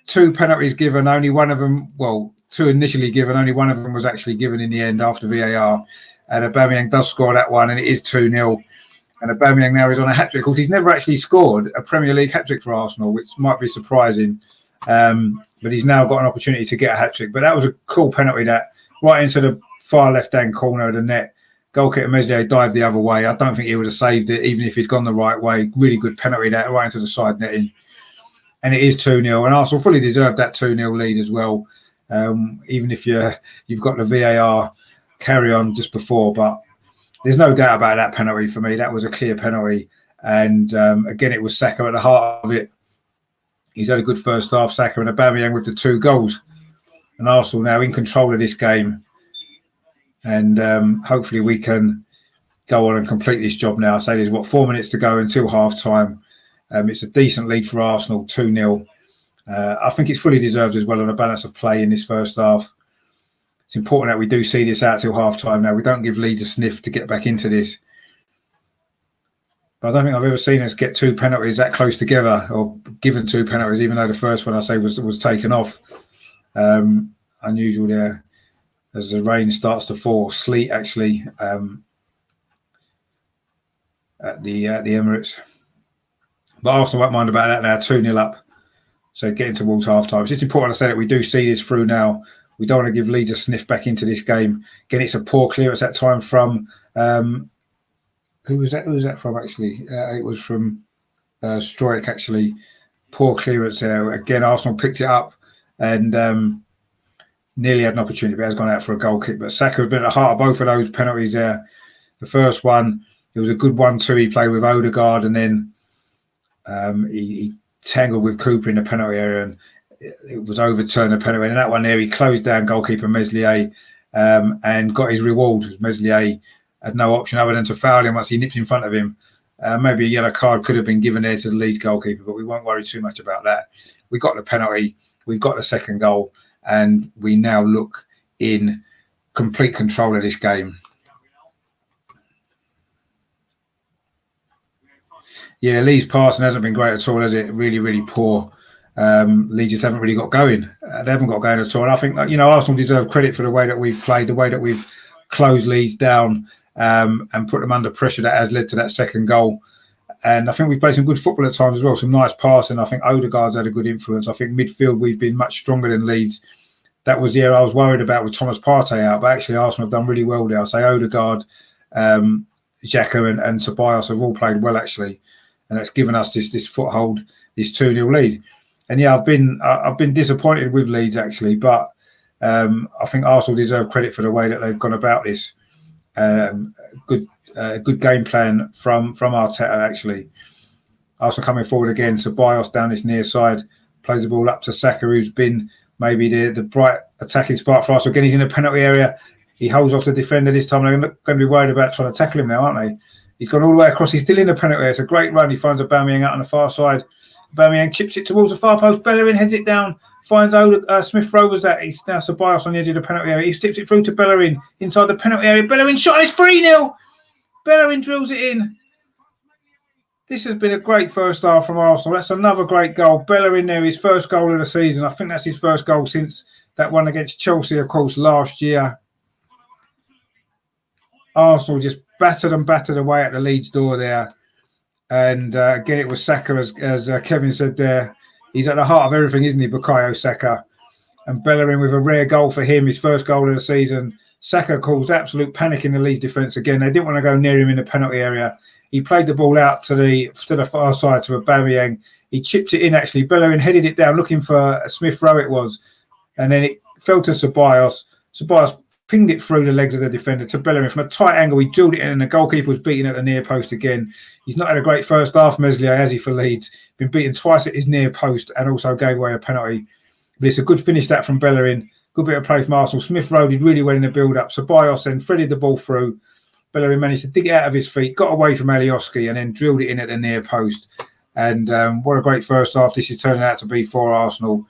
2 penalties given, only one of them, well, 2 initially given, only one of them was actually given in the end after VAR. And Aubameyang does score that one, and it is 2-0. And Aubameyang now is on a hat-trick. Of course, he's never actually scored a Premier League hat-trick for Arsenal, which might be surprising. But he's now got an opportunity to get a hat-trick. But that was a cool penalty, that right into the far left-hand corner of the net. Goalkeeper Meslier dived the other way. I don't think he would have saved it, even if he'd gone the right way. Really good penalty that right into the side netting. And it is 2-0. And Arsenal fully deserved that 2-0 lead as well. Even if you've got the VAR carry on just before. But there's no doubt about that penalty for me. That was a clear penalty. And again, it was Saka at the heart of it. He's had a good first half, Saka, and Aubameyang with the 2 goals. And Arsenal now in control of this game. And hopefully we can go on and complete this job now. I say there's 4 minutes to go until half-time. It's a decent lead for Arsenal, 2-0. I think it's fully deserved as well on a balance of play in this first half. It's important that we do see this out till half-time now. We don't give Leeds a sniff to get back into this. But I don't think I've ever seen us get 2 penalties that close together, or given 2 penalties, even though the first one I say was taken off. Unusual there as the rain starts to fall. Sleet actually at the Emirates. But Arsenal won't mind about that now, 2-0 up. So getting towards half-time. It's just important to say that we do see this through now. We don't want to give Leeds a sniff back into this game. Again, it's a poor clearance that time from... Who was that from, actually? It was from Stroik, actually. Poor clearance there. Again, Arsenal picked it up and nearly had an opportunity, but has gone out for a goal kick. But Saka has been at the heart of both of those penalties there. The first one, it was a good 1-2 he played with Odegaard, and then he tangled with Cooper in the penalty area, and it was overturned, the penalty. And that one there, he closed down goalkeeper Meslier and got his reward. Meslier had no option other than to foul him once he nipped in front of him. Maybe a yellow card could have been given there to the Leeds goalkeeper, but we won't worry too much about that. We got the penalty, we've got the second goal, and we now look in complete control of this game. Yeah, Leeds' passing hasn't been great at all, has it? Really, really poor. Leeds just haven't really got going. They haven't got going at all. And I think Arsenal deserve credit for the way that we've played, the way that we've closed Leeds down and put them under pressure. That has led to that second goal. And I think we've played some good football at times as well, some nice passing. I think Odegaard's had a good influence. I think midfield we've been much stronger than Leeds. That was the area I was worried about with Thomas Partey out, but actually Arsenal have done really well there. I say Odegaard, Xhaka and Ceballos have all played well actually, and that's given us this foothold, this 2-0 lead. And yeah, I've been disappointed with Leeds actually, but I think Arsenal deserve credit for the way that they've gone about this. Good game plan from Arteta actually. Arsenal coming forward again. Ceballos down this near side plays the ball up to Saka, who's been maybe the bright attacking spark for Arsenal. Again, he's in the penalty area. He holds off the defender this time. They're going to be worried about trying to tackle him now, aren't they? He's gone all the way across. He's still in the penalty area. It's a great run. He finds Aubameyang out on the far side. Aubameyang chips it towards the far post. Bellerin heads it down. Finds Smith Rowe was that. He's now Ceballos on the edge of the penalty area. He tips it through to Bellerin inside the penalty area. Bellerin shot. It's 3-0. Bellerin drills it in. This has been a great first half from Arsenal. That's another great goal. Bellerin there, his first goal of the season. I think that's his first goal since that one against Chelsea, of course, last year. Arsenal just battered away at the Leeds door there. And again, it was Saka, as Kevin said there. He's at the heart of everything, isn't he, Bukayo Saka? And Bellerin with a rare goal for him, his first goal of the season. Saka caused absolute panic in the Leeds defence again. They didn't want to go near him in the penalty area. He played the ball out to the far side to Aubameyang. He chipped it in, actually. Bellerin headed it down, looking for Smith Rowe it was. And then it fell to Ceballos. Ceballos pinged it through the legs of the defender to Bellerin. From a tight angle, he drilled it in, and the goalkeeper was beaten at the near post again. He's not had a great first half, Meslier, has he, for Leeds? Been beaten twice at his near post and also gave away a penalty. But it's a good finish that from Bellerin. Good bit of play from Arsenal. Smith Rowe did really well in the build-up. Ceballos then threaded the ball through. Bellerin managed to dig it out of his feet, got away from Alioski, and then drilled it in at the near post. And what a great first half this is turning out to be for Arsenal.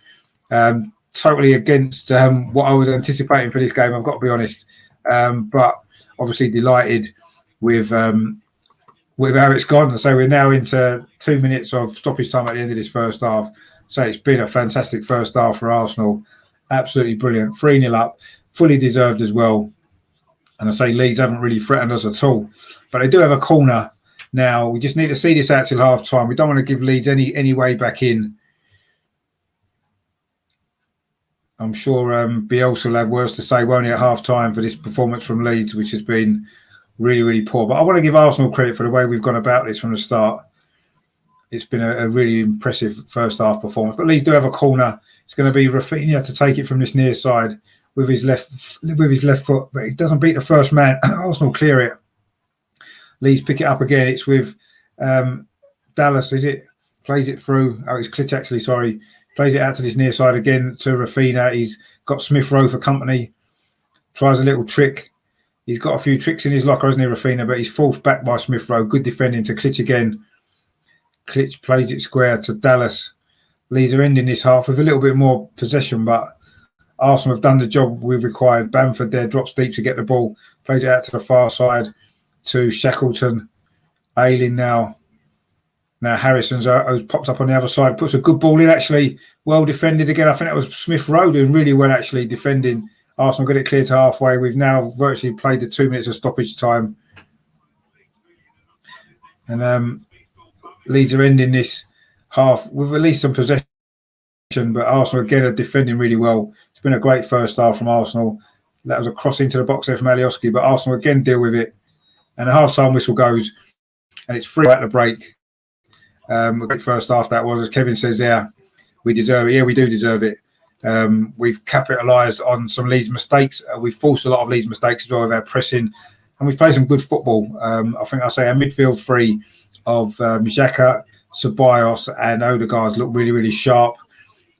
Totally against what I was anticipating for this game, I've got to be honest. But obviously delighted with how it's gone. So we're now into 2 minutes of stoppage time at the end of this first half. So it's been a fantastic first half for Arsenal. Absolutely brilliant. 3-0 up, fully deserved as well. And I say Leeds haven't really threatened us at all. But they do have a corner now. We just need to see this out till half time. We don't want to give Leeds any way back in. I'm sure Bielsa will have words to say, won't he, at half time for this performance from Leeds, which has been really, really poor. But I want to give Arsenal credit for the way we've gone about this from the start. It's been a really impressive first half performance. But Leeds do have a corner. It's going to be Rafinha to take it from this near side with his left foot, but he doesn't beat the first man. Arsenal clear it. Leeds pick it up again. It's with Dallas, is it? Plays it through. Oh, it's Klitsch actually, sorry. Plays it out to this near side again to Rafinha. He's got Smith Rowe for company. Tries a little trick. He's got a few tricks in his locker, hasn't he, Rafinha? But he's forced back by Smith Rowe. Good defending to Klitsch again. Klitsch plays it square to Dallas. Leeds are ending this half with a little bit more possession, but Arsenal have done the job we've required. Bamford there drops deep to get the ball. Plays it out to the far side to Shackleton. Ayling now. Now Harrison's popped up on the other side. Puts a good ball in, actually. Well defended again. I think that was Smith Rowe doing really well, actually, defending. Arsenal got it clear to halfway. We've now virtually played the 2 minutes of stoppage time. And Leeds are ending this half with at least some possession, but Arsenal again are defending really well. It's been a great first half from Arsenal. That was a cross into the box there from Alioski, but Arsenal again deal with it. And the half-time whistle goes, and it's 3 at the break. A great first half that was, as Kevin says there. We deserve it. Yeah, we do deserve it. We've capitalised on some Leeds mistakes. We've forced a lot of Leeds mistakes as well with our pressing, and we've played some good football. I think our midfield three of Xhaka, Ceballos and Odegaard's look really, really sharp.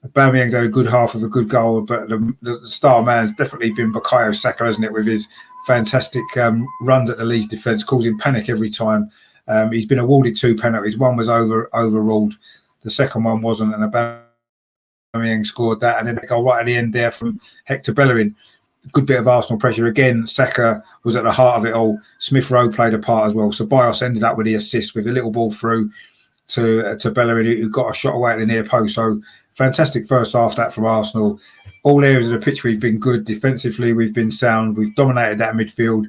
Aubameyang's had a good half of a good goal, but the star man's definitely been Bukayo Saka, hasn't it, with his fantastic runs at the Leeds defence, causing panic every time. He's been awarded 2 penalties. One was overruled. The second one wasn't, and Aubameyang scored that. And then they go right at the end there from Hector Bellerin. Good bit of Arsenal pressure again. Saka was at the heart of it all. Smith Rowe played a part as well. Ceballos ended up with the assist with a little ball through. to Bellerin, who got a shot away at the near post. So fantastic first half that from Arsenal. All areas of the pitch we've been good. Defensively, we've been sound. We've dominated that midfield.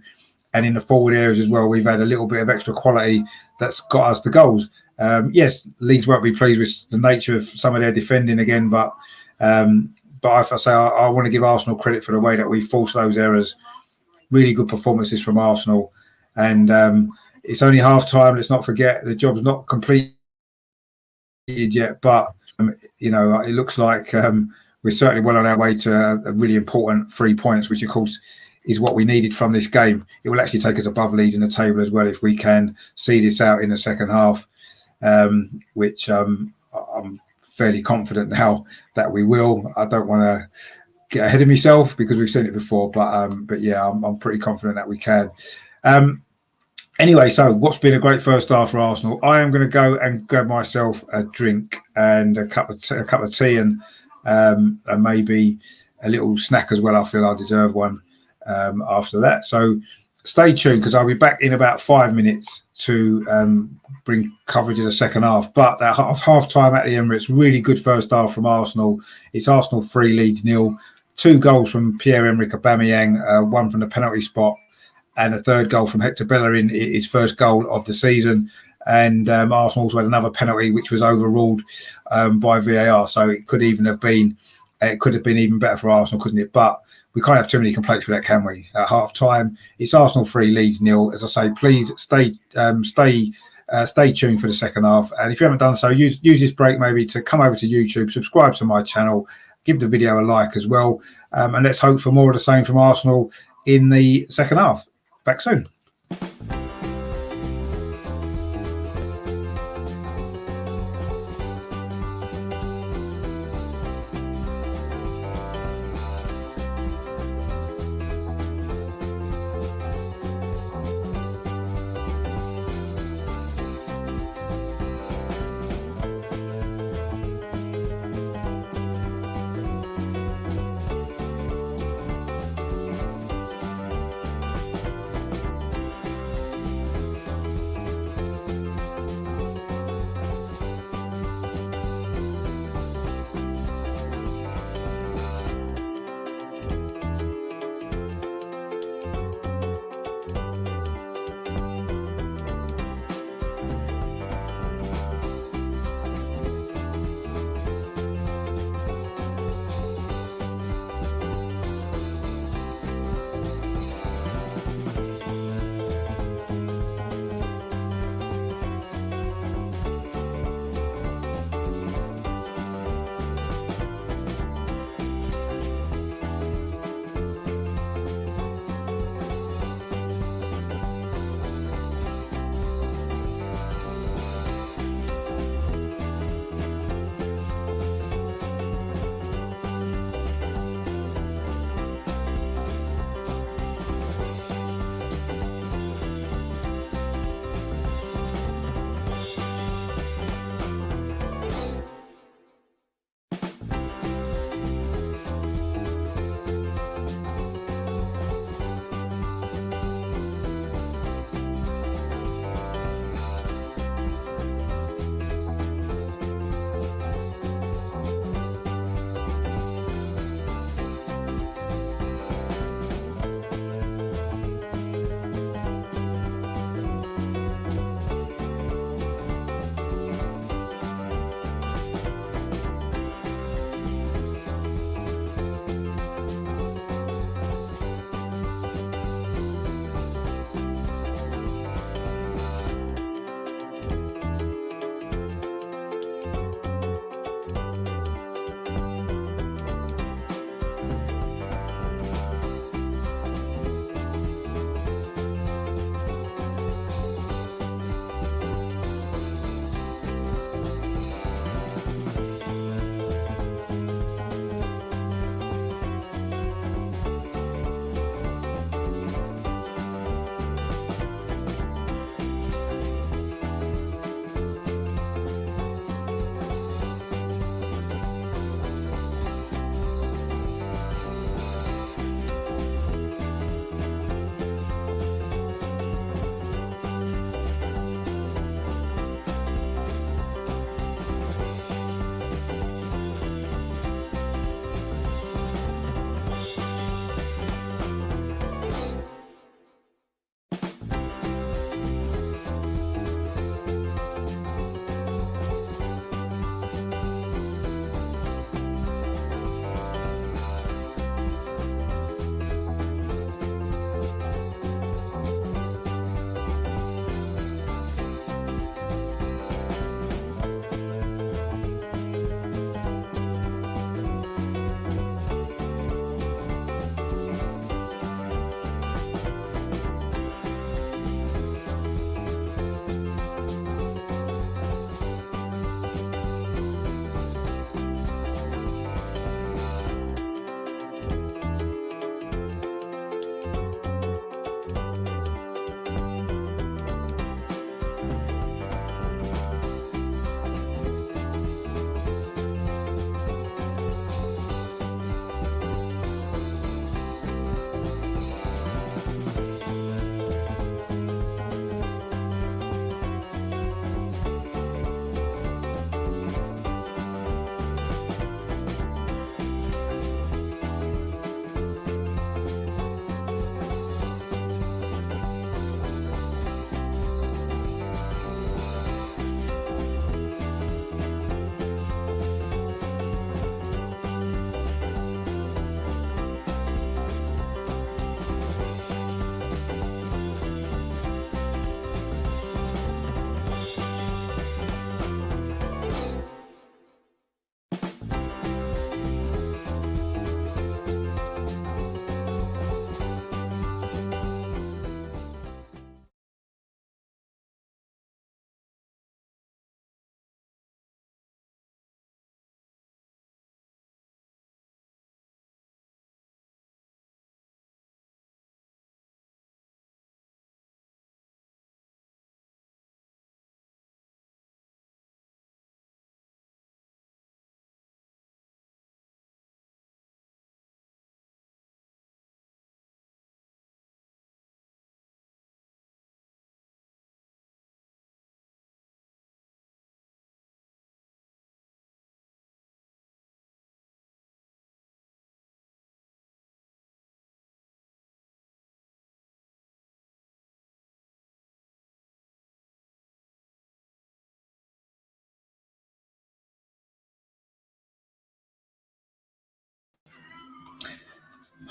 And in the forward areas as well, we've had a little bit of extra quality that's got us the goals. Yes, Leeds won't be pleased with the nature of some of their defending again, but if I say I want to give Arsenal credit for the way that we forced those errors. Really good performances from Arsenal. And it's only half time. Let's not forget the job's not completed yet, but it looks like we're certainly well on our way to a really important 3 points, which of course is what we needed from this game. It will actually take us above Leeds in the table as well if we can see this out in the second half, which I'm fairly confident now that we will. I don't want to get ahead of myself because we've seen it before, but yeah, I'm pretty confident that we can. Anyway, so what's been a great first half for Arsenal? I am going to go and grab myself a drink and a cup of tea and maybe a little snack as well. I feel I deserve one after that. So stay tuned because I'll be back in about 5 minutes to bring coverage of the second half. But at half time at the Emirates, really good first half from Arsenal. It's Arsenal 3, Leeds 0. 2 goals from Pierre-Emerick Aubameyang, 1 from the penalty spot, and a 3rd goal from Hector Bellerin, his first goal of the season. And Arsenal also had another penalty which was overruled by VAR. So it could have been even better for Arsenal, couldn't it? But we can't have too many complaints for that, can we? At half time, it's Arsenal 3, Leeds 0. As I say, please stay tuned for the second half. And if you haven't done so, use this break maybe to come over to YouTube, subscribe to my channel, give the video a like as well. And let's hope for more of the same from Arsenal in the second half. Back soon.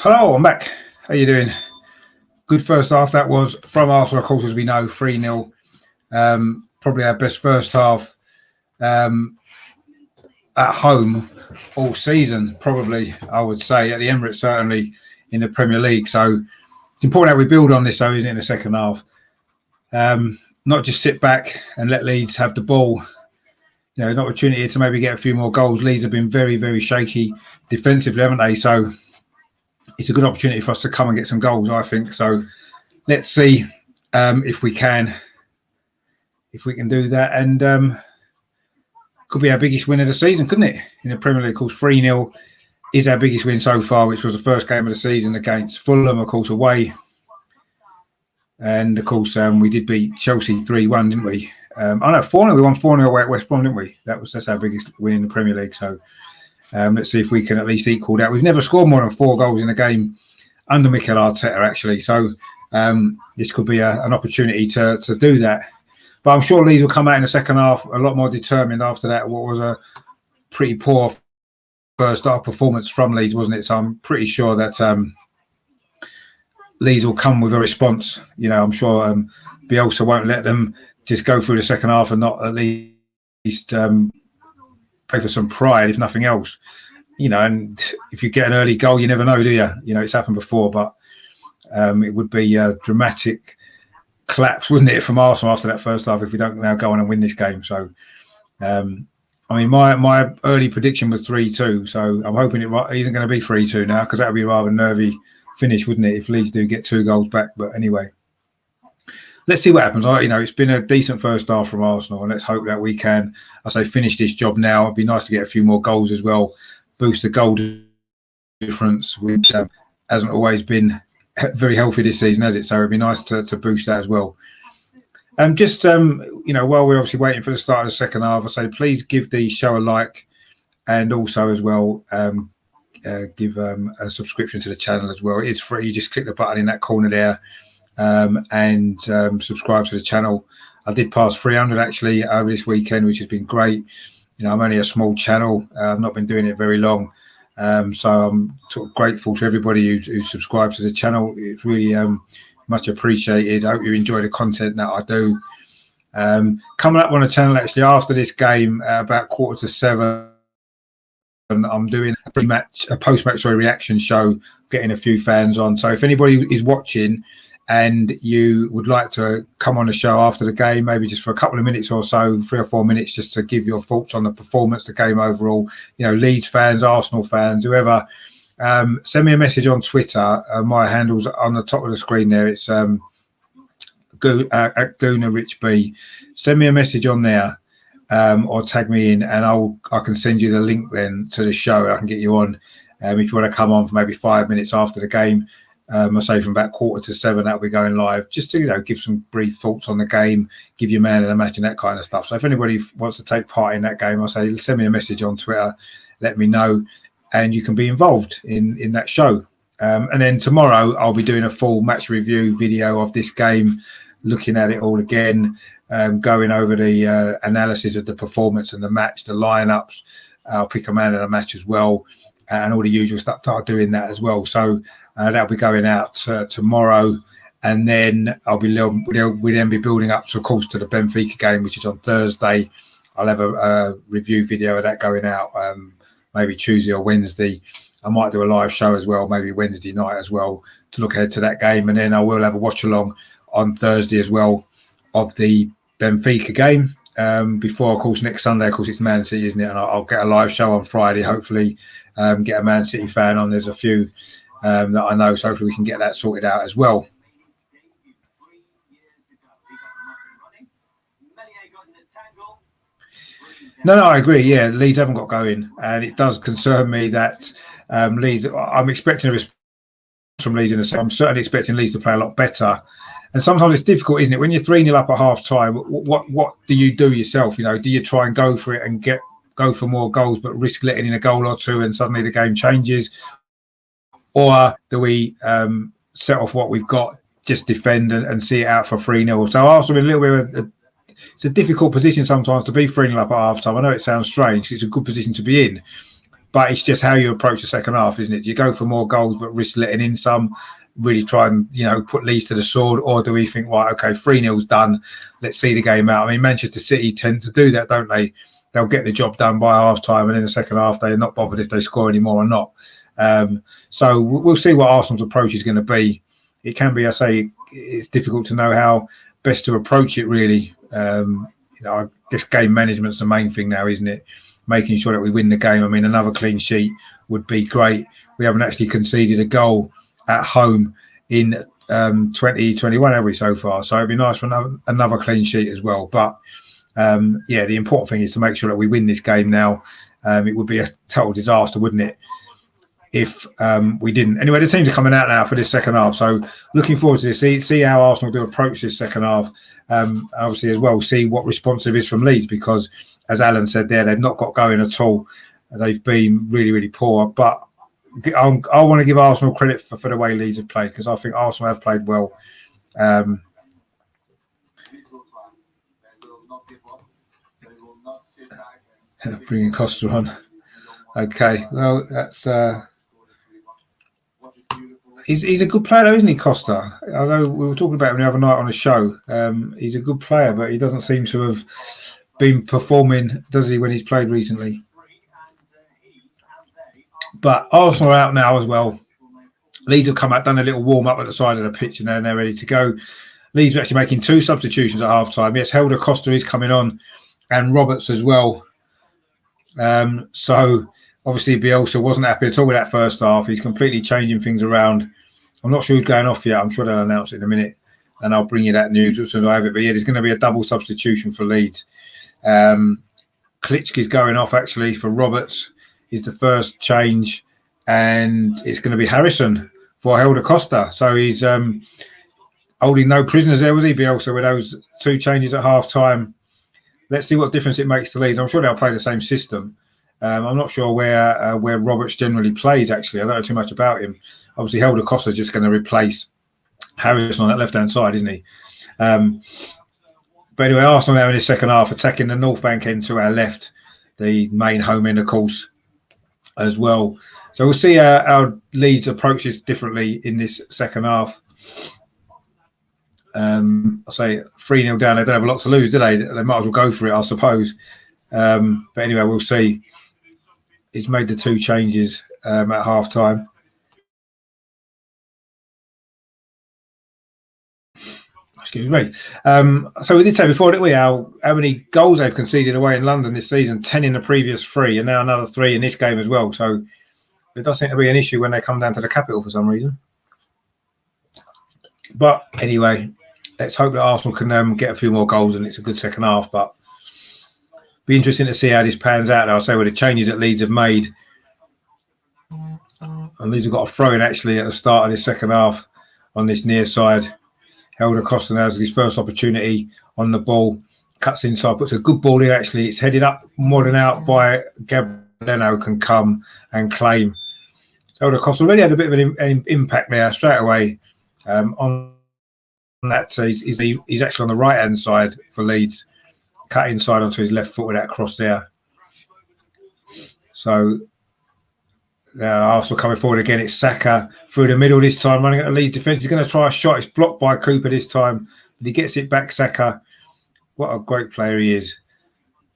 Hello, I'm back. How you doing? Good first half that was from Arsenal, of course, as we know, 3-0. Probably our best first half at home all season, probably, I would say, at the Emirates, certainly in the Premier League. So it's important that we build on this, though, isn't it, in the second half? Not just sit back and let Leeds have the ball. You know, an opportunity to maybe get a few more goals. Leeds have been very, very shaky defensively, haven't they? So it's a good opportunity for us to come and get some goals, I think. So let's see if we can do that. And could be our biggest win of the season, couldn't it? In the Premier League, of course, 3-0 is our biggest win so far, which was the first game of the season against Fulham, of course, away. And, of course, we did beat Chelsea 3-1, didn't we? 4-0. We won 4-0 away at West Brom, didn't we? That's our biggest win in the Premier League. So let's see if we can at least equal that. We've never scored more than 4 goals in a game under Mikel Arteta, actually. So this could be an opportunity to do that. But I'm sure Leeds will come out in the second half a lot more determined after that. What was a pretty poor first half performance from Leeds, wasn't it? So I'm pretty sure that Leeds will come with a response. You know, I'm sure Bielsa won't let them just go through the second half and not at least play for some pride, if nothing else. You know, and if you get an early goal, you never know, do you? You know, it's happened before, but it would be a dramatic collapse, wouldn't it, from Arsenal after that first half if we don't now go on and win this game. So, I mean, my early prediction was 3-2. So I'm hoping it isn't going to be 3-2 now, because that would be a rather nervy finish, wouldn't it, if Leeds do get 2 goals back. But anyway, let's see what happens. You know, it's been a decent first half from Arsenal, and let's hope that we can, finish this job now. It'd be nice to get a few more goals as well, boost the goal difference, which hasn't always been very healthy this season, has it? So it'd be nice to boost that as well. You know, while we're obviously waiting for the start of the second half, I say please give the show a like, and also as well give a subscription to the channel as well. It's free. You just click the button in that corner there and subscribe to the channel. I did pass 300 actually over this weekend, which has been great. You know, I'm only a small channel. I've not been doing it very long. So I'm sort of grateful to everybody who subscribed to the channel. It's really much appreciated. I hope you enjoy the content that I do. Coming up on the channel actually after this game, about 6:45, I'm doing a post-match reaction show, getting a few fans on. So if anybody is watching and you would like to come on the show after the game, maybe just for a couple of minutes or so, 3 or 4 minutes, just to give your thoughts on the performance, the game overall, you know, Leeds fans, Arsenal fans, whoever, send me a message on Twitter. My handle's on the top of the screen there. It's at GoonerRichB. Send me a message on there or tag me in, and I can send you the link then to the show. I can get you on if you want to come on for maybe 5 minutes after the game. I say from about 6:45, that'll be going live, just to, you know, give some brief thoughts on the game, give your man of the match and that kind of stuff. So if anybody wants to take part in that game, I say send me a message on Twitter, let me know, and you can be involved in that show. And then tomorrow I'll be doing a full match review video of this game, looking at it all again, going over the analysis of the performance and the match, the lineups. I'll pick a man of the match as well, and all the usual stuff. I'll do in that as well. So that'll be going out tomorrow, and then we'll then be building up to, of course, to the Benfica game, which is on Thursday. I'll have a review video of that going out maybe Tuesday or Wednesday. I might do a live show as well, maybe Wednesday night as well, to look ahead to that game, and then I will have a watch along on Thursday as well of the Benfica game. Before, of course, next Sunday, of course, it's Man City, isn't it? And I'll get a live show on Friday, hopefully, get a Man City fan on. There's a few that I know, so hopefully we can get that sorted out as well. No, I agree. Yeah, Leeds haven't got going, and it does concern me that Leeds. I'm expecting a response from Leeds in the second. I'm certainly expecting Leeds to play a lot better. And sometimes it's difficult, isn't it? When you're 3-0 up at half time, what do you do yourself? You know, do you try and go for it and go for more goals, but risk letting in a goal or two, and suddenly the game changes? Or do we set off what we've got, just defend and see it out for 3-0? So Arsenal, a little bit of it's a difficult position sometimes to be 3-0 up at half time. I know it sounds strange. It's a good position to be in, But it's just how you approach the second half, isn't it? Do you go for more goals but risk letting in some, really try and, put Leeds to the sword? Or do we think, right, okay, 3-0's done, let's see the game out? I mean, Manchester City tend to do that, don't they? They'll get the job done by half-time, and in the second half, they're not bothered if they score anymore or not. So we'll see what Arsenal's approach is going to be. It can be, I say, it's difficult to know how best to approach it, really. I guess game management's the main thing now, isn't it? Making sure that we win the game. I mean, another clean sheet would be great. We haven't actually conceded a goal at home in 2021, have we, so far? So it'd be nice for another clean sheet as well. But the important thing is to make sure that we win this game now. It would be a total disaster, wouldn't it, if we didn't? Anyway, the teams are coming out now for this second half. So looking forward to this. See how Arsenal do approach this second half. Obviously, as well, see what response there is from Leeds, because, as Alan said there, they've not got going at all. They've been really, really poor. But I want to give Arsenal credit for the way Leeds have played, because I think Arsenal have played well. Bringing Costa on. Okay, well, that's he's a good player, though, isn't he, Costa? I know we were talking about him the other night on the show. He's a good player, but he doesn't seem to have been performing, does he, when he's played recently? But Arsenal are out now as well. Leeds have come out, done a little warm-up at the side of the pitch, and they're ready to go. Leeds are actually making 2 substitutions at half-time. Yes, Helder Costa is coming on, and Roberts as well. So obviously Bielsa wasn't happy at all with that first half. He's completely changing things around. I'm not sure who's going off yet. I'm sure they'll announce it in a minute, and I'll bring you that news as soon as I have it. But yeah, there's going to be a double substitution for Leeds. Klitschko's going off actually for Roberts is the first change, and it's going to be Harrison for Helder Costa. So he's holding no prisoners there, was he, Bielsa, with those 2 changes at half time? Let's see what difference it makes to Leeds. I'm sure they'll play the same system. I'm not sure where Roberts generally plays, actually. I don't know too much about him. Obviously, Helder Costa is just going to replace Harrison on that left-hand side, isn't he? But anyway, Arsenal now in the second half, attacking the North Bank end to our left, the main home end, of course, as well. So we'll see how Leeds approaches differently in this second half. I'll say 3-0 down. They don't have a lot to lose, do they? They might as well go for it, I suppose. But anyway, we'll see. He's made the 2 changes at half time. Excuse me. So we did say before, didn't we, how many goals they've conceded away in London this season? 10 in the previous 3, and now another 3 in this game as well. So it does seem to be an issue when they come down to the capital for some reason. But anyway, let's hope that Arsenal can get a few more goals, and it's a good second half. But be interesting to see how this pans out. I'll say with the changes that Leeds have made, and Leeds have got a throw in actually at the start of this second half on this near side. Helder Costa has his first opportunity on the ball, cuts inside, puts a good ball in. Actually, it's headed up more than out by Gabriel, can come and claim. Helder Costa already had a bit of an impact there straight away. On that, so he's actually on the right hand side for Leeds, cut inside onto his left foot with that cross there. So Arsenal coming forward again. It's Saka through the middle this time, running at the Leeds defence. He's going to try a shot. It's blocked by Cooper this time, but he gets it back. Saka, what a great player he is.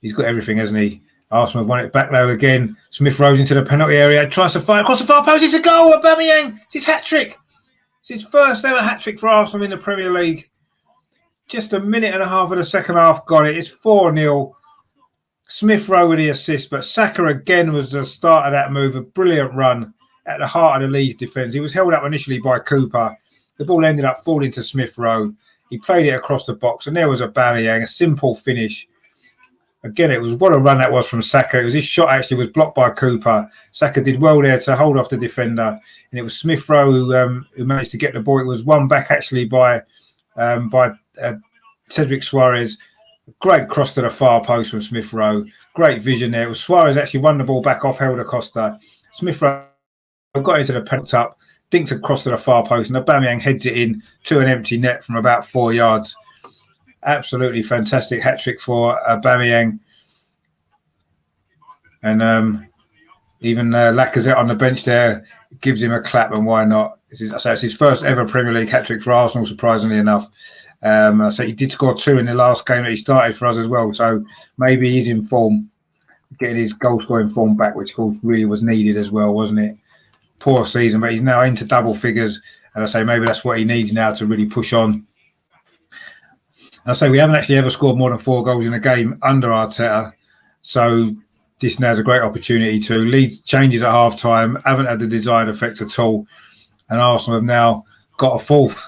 He's got everything, hasn't he? Arsenal have won it back though again. Smith Rowe into the penalty area, tries to fire across the far post. It's a goal. Aubameyang. It's his hat trick. It's his first ever hat-trick for Arsenal in the Premier League. Just a minute and a half of the second half got it. It's 4-0. Smith Rowe with the assist, but Saka again was the start of that move. A brilliant run at the heart of the Leeds defence. He was held up initially by Cooper. The ball ended up falling to Smith Rowe. He played it across the box, and there was Aubameyang, a simple finish. Again, it was what a run that was from Saka. It was his shot actually was blocked by Cooper. Saka did well there to hold off the defender, and it was Smith Rowe who managed to get the ball. It was won back actually by Cedric Suarez. Great cross to the far post from Smith Rowe. Great vision there. It was Suarez actually won the ball back off Helder Costa. Smith Rowe got into the penalty up, dinked across to the far post, and Aubameyang heads it in to an empty net from about 4 yards. Absolutely fantastic hat trick for Aubameyang, and Even Lacazette on the bench there gives him a clap, and why not? It's his first ever Premier League hat-trick for Arsenal, surprisingly enough. So he did score 2 in the last game that he started for us as well. So maybe he's in form, getting his goal-scoring form back, which of course really was needed as well, wasn't it? Poor season, but he's now into double figures. And I say maybe that's what he needs now to really push on. And I say we haven't actually ever scored more than 4 goals in a game under Arteta. So this now is a great opportunity to lead changes at half time, haven't had the desired effect at all. And Arsenal have now got a fourth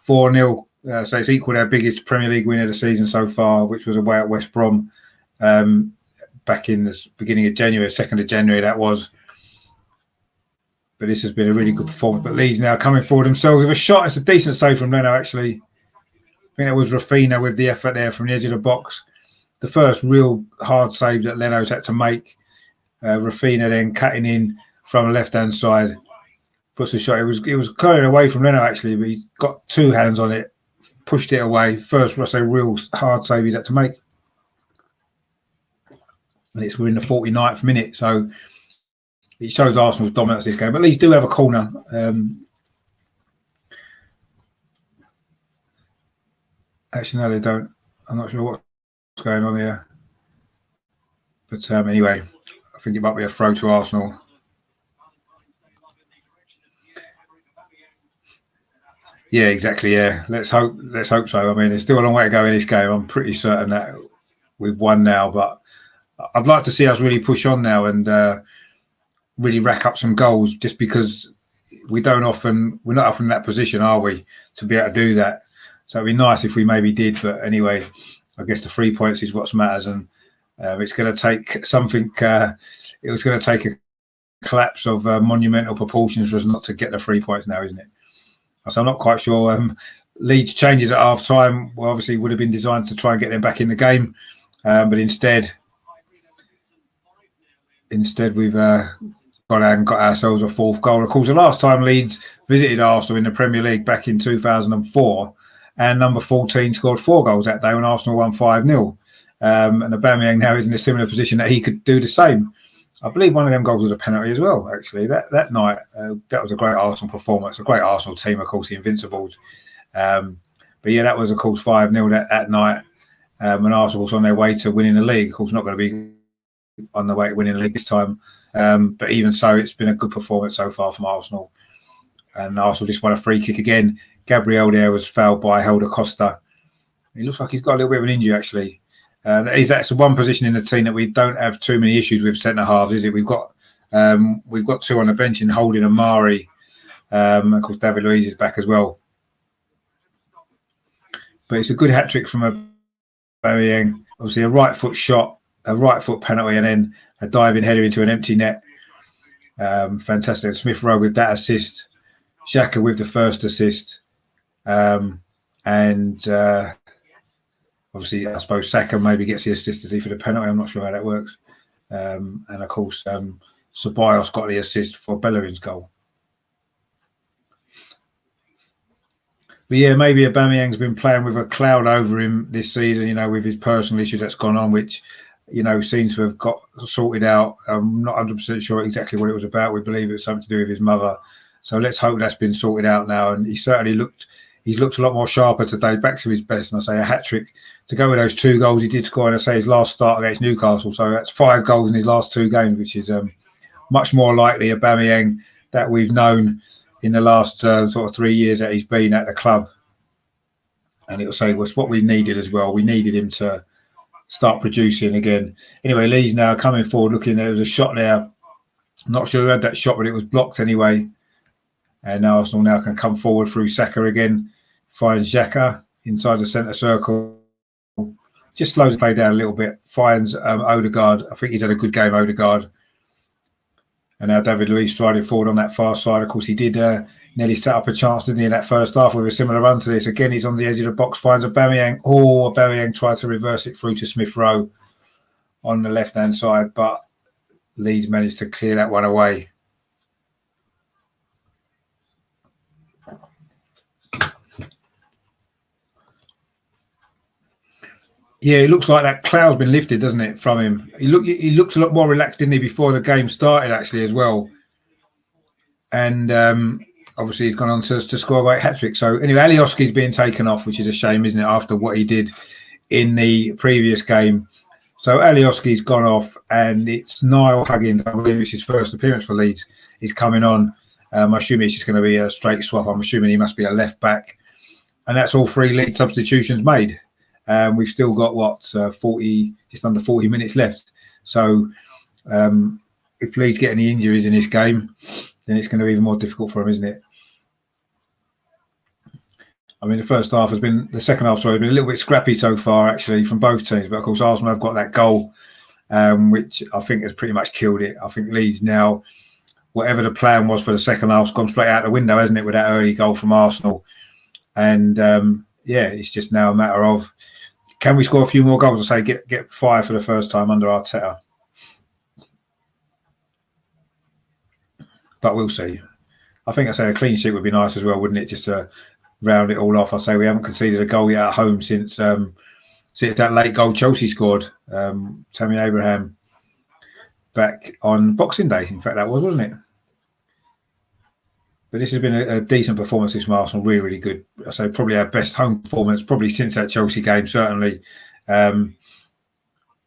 4-0. So it's equal their biggest Premier League win of the season so far, which was away at West Brom back in the beginning of January, 2nd of January that was. But this has been a really good performance. But Leeds now coming forward themselves with a shot. It's a decent save from Leno, actually. I think it was Rafinha with the effort there from the edge of the box. The first real hard save that Leno's had to make. Rafinha then cutting in from the left-hand side. Puts the shot. It was curling away from Leno, actually, but he's got 2 hands on it. Pushed it away. First, I say, real hard save he's had to make. And we're in the 49th minute, so it shows Arsenal's dominance this game. But Leeds do have a corner. Actually, no, they don't. I'm not sure what's going on here. But anyway, I think it might be a throw to Arsenal. Yeah, exactly. Yeah, let's hope so. I mean, there's still a long way to go in this game. I'm pretty certain that we've won now, but I'd like to see us really push on now and really rack up some goals. Just because we're not often in that position, are we, to be able to do that? So it'd be nice if we maybe did. But anyway, I guess the 3 points is what matters, and it's going to take something. It was going to take a collapse of monumental proportions for us not to get the 3 points now, isn't it? So I'm not quite sure. Leeds changes at half time. Well, obviously would have been designed to try and get them back in the game, but instead we've gone out and got ourselves a 4th goal. Of course, the last time Leeds visited Arsenal in the Premier League back in 2004, and number 14 scored 4 goals that day when Arsenal won 5-0. And Aubameyang now is in a similar position that he could do the same. I believe one of them goals was a penalty as well, actually. That night, that was a great Arsenal performance, a great Arsenal team, of course, the Invincibles. But yeah, that was, of course, 5-0 that night. And Arsenal was on their way to winning the league. Of course, not going to be on the way to winning the league this time. But even so, it's been a good performance so far from Arsenal. And Arsenal just won a free kick again. Gabriel there was fouled by Helder Costa. He looks like he's got a little bit of an injury, actually. That's the one position in the team that we don't have too many issues with centre halves, is it? We've got 2 on the bench in Holding and Mari. Of course, David Luiz is back as well. But it's a good hat trick from Aubameyang. Obviously, a right foot shot, a right foot penalty, and then a diving header into an empty net. Fantastic. Smith Rowe with that assist. Xhaka with the first assist. Obviously, I suppose Saka maybe gets the assist for the penalty. I'm not sure how that works. And of course, Ceballos got the assist for Bellerin's goal. But yeah, maybe Aubameyang's been playing with a cloud over him this season, with his personal issues that's gone on, which, seems to have got sorted out. I'm not 100% sure exactly what it was about. We believe it was something to do with his mother. So let's hope that's been sorted out now. And he's looked a lot more sharper today, back to his best. And I say a hat-trick to go with those 2 goals he did score. And I say his last start against Newcastle. So that's 5 goals in his last 2 games, which is much more likely Aubameyang that we've known in the last sort of 3 years that he's been at the club. And it'll say was what we needed as well. We needed him to start producing again. Anyway, Lee's now coming forward, looking. There was a shot there. I'm not sure who had that shot, but it was blocked anyway. And now Arsenal now can come forward through Saka again. Finds Xhaka inside the centre circle. Just slows the play down a little bit. Finds Odegaard. I think he's had a good game, Odegaard. And now David Luiz striding forward on that far side. Of course, he did nearly set up a chance, didn't he, in that first half with a similar run to this. Again, he's on the edge of the box, finds Aubameyang. Aubameyang tried to reverse it through to Smith Rowe on the left-hand side, but Leeds managed to clear that one away. Yeah, it looks like that cloud's been lifted, doesn't it, from him? He looked a lot more relaxed, didn't he, before the game started, actually, as well. And obviously he's gone on to score a great hat-trick. So anyway, Alioski's being taken off, which is a shame, isn't it, after what he did in the previous game. So Alioski's gone off, and it's Niall Huggins. I believe it's his first appearance for Leeds. He's coming on. I assume it's just going to be a straight swap. I'm assuming he must be a left back. And that's all 3 Leeds substitutions made. We've still got just under 40 minutes left. So if Leeds get any injuries in this game, then it's going to be even more difficult for them, isn't it? I mean, the second half has been a little bit scrappy so far, actually, from both teams. But of course, Arsenal have got that goal, which I think has pretty much killed it. I think Leeds now, whatever the plan was for the second half, has gone straight out the window, hasn't it, with that early goal from Arsenal? And it's just now a matter of, can we score a few more goals? I say get 5 for the first time under Arteta. But we'll see. I think a clean sheet would be nice as well, wouldn't it? Just to round it all off. I say we haven't conceded a goal yet at home since that late goal Chelsea scored. Tammy Abraham back on Boxing Day. In fact, that wasn't it? But this has been a decent performance from Arsenal, really, really good. I say probably our best home performance, probably since that Chelsea game, certainly.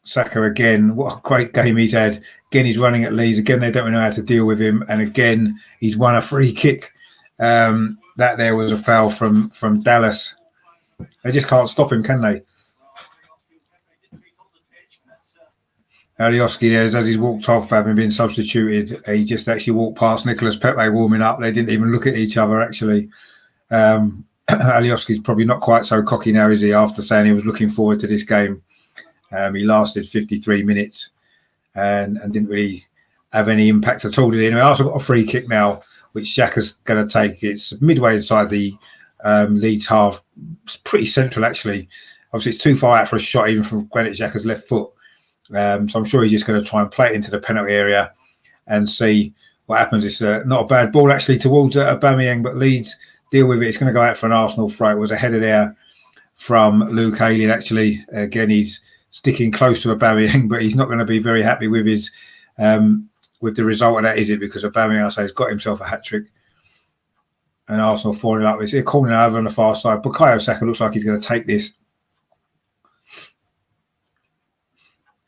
Saka again, what a great game he's had. Again, he's running at Leeds. Again, they don't know how to deal with him. And again, he's won a free kick. That there was a foul from Dallas. They just can't stop him, can they? Alioski there, as he's walked off, having been substituted, he just actually walked past Nicolas Pepe warming up. They didn't even look at each other, actually. Alioski's probably not quite so cocky now, is he, after saying he was looking forward to this game. He lasted 53 minutes and didn't really have any impact at all. Anyway, Arsenal got a free kick now, which Xhaka's going to take. It's midway inside the Leeds half. It's pretty central, actually. Obviously, it's too far out for a shot, even from Granit Xhaka's left foot. So I'm sure he's just going to try and play it into the penalty area and see what happens. It's not a bad ball, actually, towards Aubameyang, but Leeds deal with it. It's going to go out for an Arsenal throw. It was a header there from Luke Ayling, actually. Again, he's sticking close to Aubameyang, but he's not going to be very happy with his with the result of that, is it? Because Aubameyang, I say, has got himself a hat-trick. And Arsenal 4-0 up. It's a corner over on the far side. Bukayo Saka looks like he's going to take this.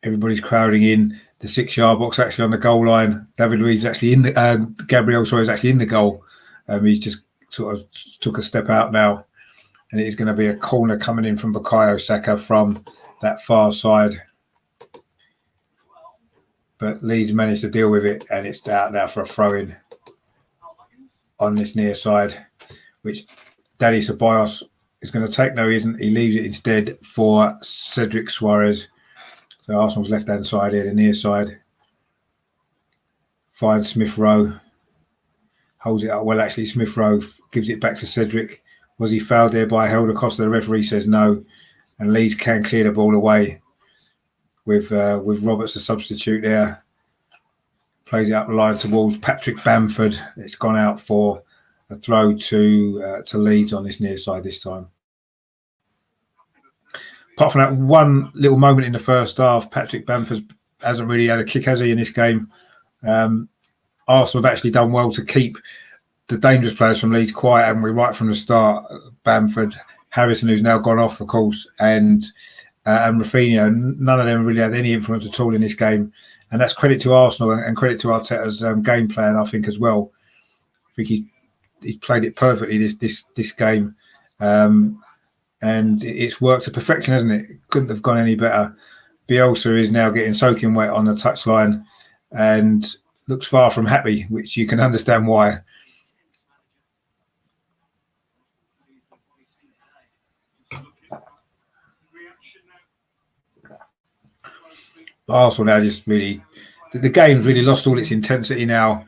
Everybody's crowding in the 6-yard box, actually on the goal line. David Luiz is actually in the Gabriel is actually in the goal. He's just sort of took a step out now, and it is going to be a corner coming in from Bukayo Saka from that far side. But Leeds managed to deal with it, and it's out now for a throw-in on this near side, which Daddy Ceballos is going to take. No, he isn't. He leaves it instead for Cedric Suarez. So Arsenal's left-hand side here, the near side. Finds Smith Rowe. Holds it up well, actually. Smith Rowe gives it back to Cedric. Was he fouled there by Helder Costa? The referee says no. And Leeds can clear the ball away with Roberts a substitute there. Plays it up the line towards Patrick Bamford. It's gone out for a throw to Leeds on this near side this time. Apart from that one little moment in the first half, Patrick Bamford hasn't really had a kick, has he, in this game? Arsenal have actually done well to keep the dangerous players from Leeds quiet, haven't we, right from the start? Bamford, Harrison, who's now gone off, of course, and Rafinha. None of them really had any influence at all in this game. And that's credit to Arsenal and credit to Arteta's game plan, I think, as well. I think he's played it perfectly this game. And it's worked to perfection, hasn't it? Couldn't have gone any better. Bielsa is now getting soaking wet on the touchline and looks far from happy, which you can understand why. Arsenal now just really, the game's really lost all its intensity now.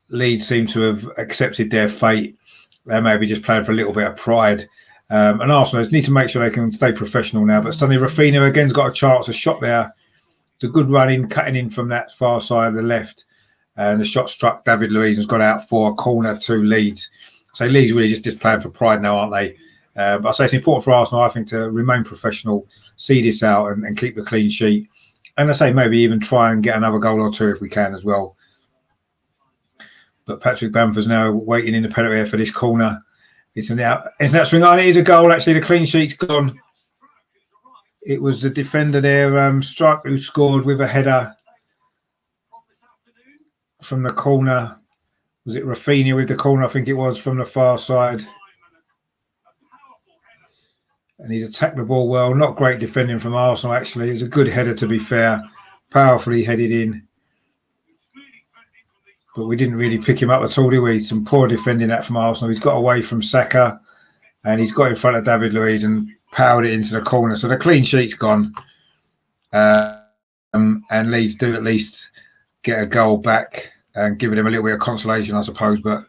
Leeds seem to have accepted their fate. They may be just playing for a little bit of pride. And Arsenal need to make sure they can stay professional now. But suddenly Rafinha again's got a chance, a shot there. It's a good run in, cutting in from that far side of the left. And the shot struck David Luiz and has gone out for a corner to Leeds. So Leeds really just playing for pride now, aren't they? But I say it's important for Arsenal, I think, to remain professional, see this out, and keep the clean sheet. And I say maybe even try and get another goal or two if we can as well. But Patrick Bamford's now waiting in the penalty area for this corner. It's an swing on. It is a goal. Actually, the clean sheet's gone. It was the defender there, Stripe, who scored with a header from the corner. Was it Rafinha with the corner? I think it was, from the far side. And he's attacked the ball well. Not great defending from Arsenal, actually. It was a good header, to be fair. Powerfully headed in. But we didn't really pick him up at all, did we? Some poor defending that from Arsenal. He's got away from Saka and he's got in front of David Luiz and powered it into the corner. So the clean sheet's gone. And Leeds do at least get a goal back and giving him a little bit of consolation, I suppose. But,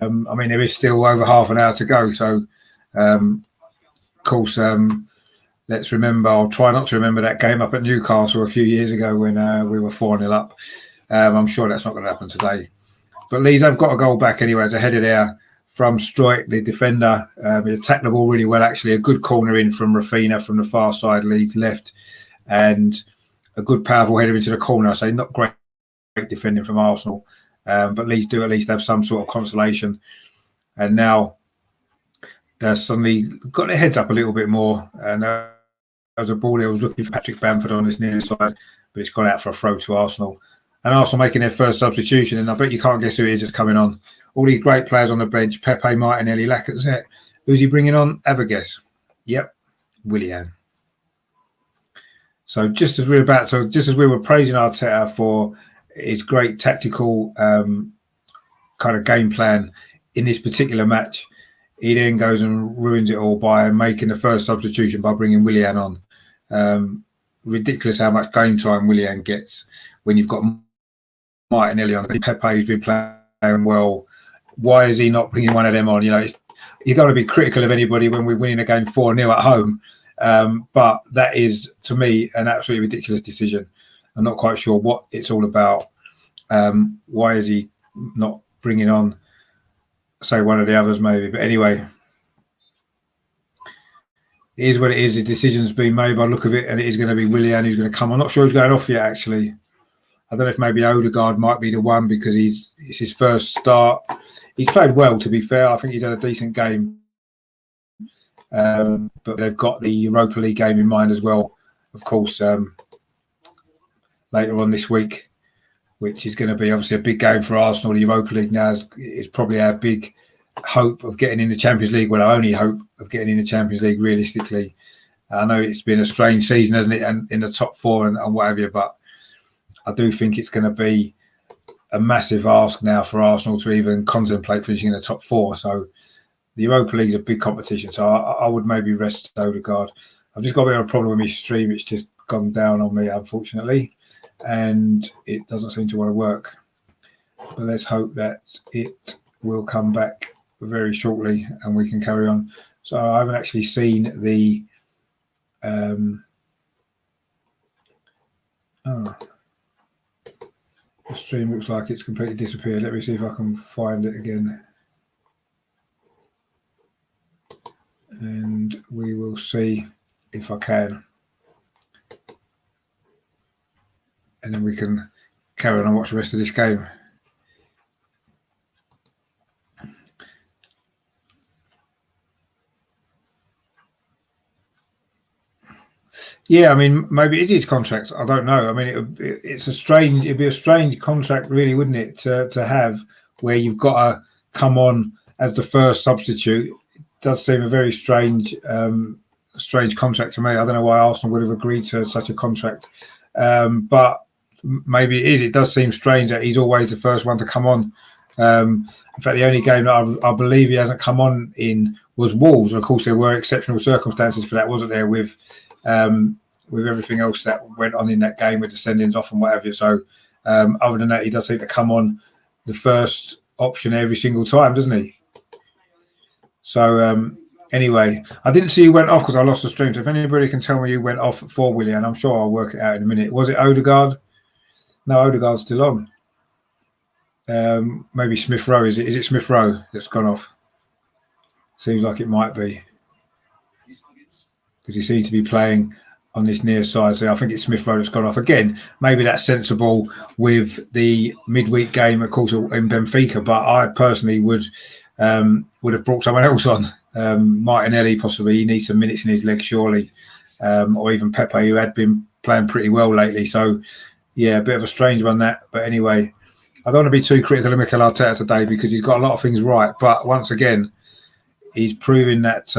I mean, there is still over half an hour to go. So, of course, let's remember, or try not to remember, that game up at Newcastle a few years ago when we were 4-0 up. I'm sure that's not going to happen today. But Leeds have got a goal back anyway. As a header there from Stroik, the defender. He attacked the ball really well, actually. A good corner in from Rafinha from the far side, Leeds left. And a good, powerful header into the corner. So not great defending from Arsenal. But Leeds do at least have some sort of consolation. And now they're suddenly got their heads up a little bit more. And there was a ball there. I was looking for Patrick Bamford on this near side, but it's gone out for a throw to Arsenal. And Arsenal making their first substitution, and I bet you can't guess who it is that's coming on. All these great players on the bench: Pepe, Martinelli, Lacazette. Who's he bringing on? Have a guess. Yep, Willian. So just as we were praising Arteta for his great tactical kind of game plan in this particular match, he then goes and ruins it all by making the first substitution by bringing Willian on. Ridiculous how much game time Willian gets when you've got Martinelli on. Pepe, who's been playing well. Why is he not bringing one of them on? You know, you don't want to be critical of anybody when we're winning a game 4-0 at home. But that is, to me, an absolutely ridiculous decision. I'm not quite sure what it's all about. Why is he not bringing on, say, one of the others maybe? But anyway, it is what it is. The decision's been made by the look of it, and it is going to be Willian who's going to come. I'm not sure who's going off yet, actually. I don't know if maybe Odegaard might be the one because it's his first start. He's played well, to be fair. I think he's had a decent game. But they've got the Europa League game in mind as well, of course, later on this week, which is going to be obviously a big game for Arsenal. The Europa League now is probably our big hope of getting in the Champions League. Well, our only hope of getting in the Champions League, realistically. I know it's been a strange season, hasn't it, and in the top four and what have you, but I do think it's going to be a massive ask now for Arsenal to even contemplate finishing in the top four. So the Europa League is a big competition. So I would maybe rest Odegaard. I've just got a bit of a problem with my stream. It's just gone down on me, unfortunately, and it doesn't seem to want to work. But let's hope that it will come back very shortly and we can carry on. So I haven't actually seen the the stream looks like it's completely disappeared. Let me see if I can find it again. And we will see if I can. And then we can carry on and watch the rest of this game. Yeah, I mean, maybe it is contract. I don't know. I mean, it'd be a strange contract, really, wouldn't it, to have where you've got to come on as the first substitute. It does seem a very strange contract to me. I don't know why Arsenal would have agreed to such a contract, but maybe it is. It does seem strange that he's always the first one to come on. In fact, the only game that I believe he hasn't come on in was Wolves. Of course, there were exceptional circumstances for that, wasn't there, with everything else that went on in that game with the send-ins off and what have you. So other than that, he does seem to come on the first option every single time, doesn't he? So anyway, I didn't see who went off because I lost the stream. So if anybody can tell me who went off for Willian, I'm sure I'll work it out in a minute. Was it Odegaard? No, Odegaard's still on. Maybe Smith Rowe. Is it Smith Rowe that's gone off? Seems like it might be, because he seems to be playing on this near side. So I think it's Smith Rowe that's gone off again. Maybe that's sensible with the midweek game, of course, in Benfica. But I personally would have brought someone else on. Martinelli possibly. He needs some minutes in his leg, surely, or even Pepe, who had been playing pretty well lately. So yeah, a bit of a strange one that. But anyway, I don't want to be too critical of Mikel Arteta today because he's got a lot of things right. But once again, he's proving that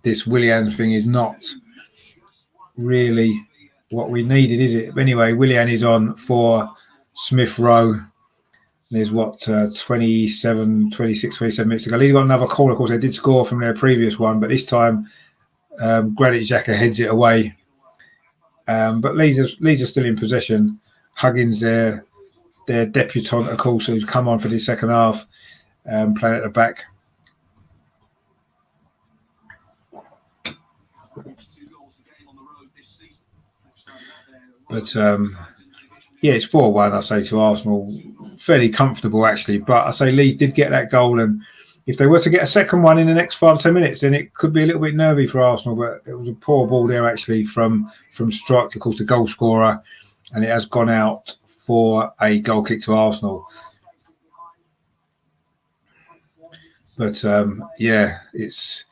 this Willian thing is not really what we needed, is it? But anyway, Willian is on for Smith Rowe. There's 27 minutes to go. Leeds got another call. Of course, they did score from their previous one, but this time Granit Xhaka heads it away. But Leeds are still in possession. Huggins, their debutant, of course, who's come on for the second half, playing at the back. But yeah, it's 4-1, I say, to Arsenal. Fairly comfortable, actually. But I say Leeds did get that goal, and if they were to get a second one in the next 5-10 minutes, then it could be a little bit nervy for Arsenal. But it was a poor ball there, actually, from Strike, of course, the goal scorer, and it has gone out for a goal kick to Arsenal. But yeah, it's.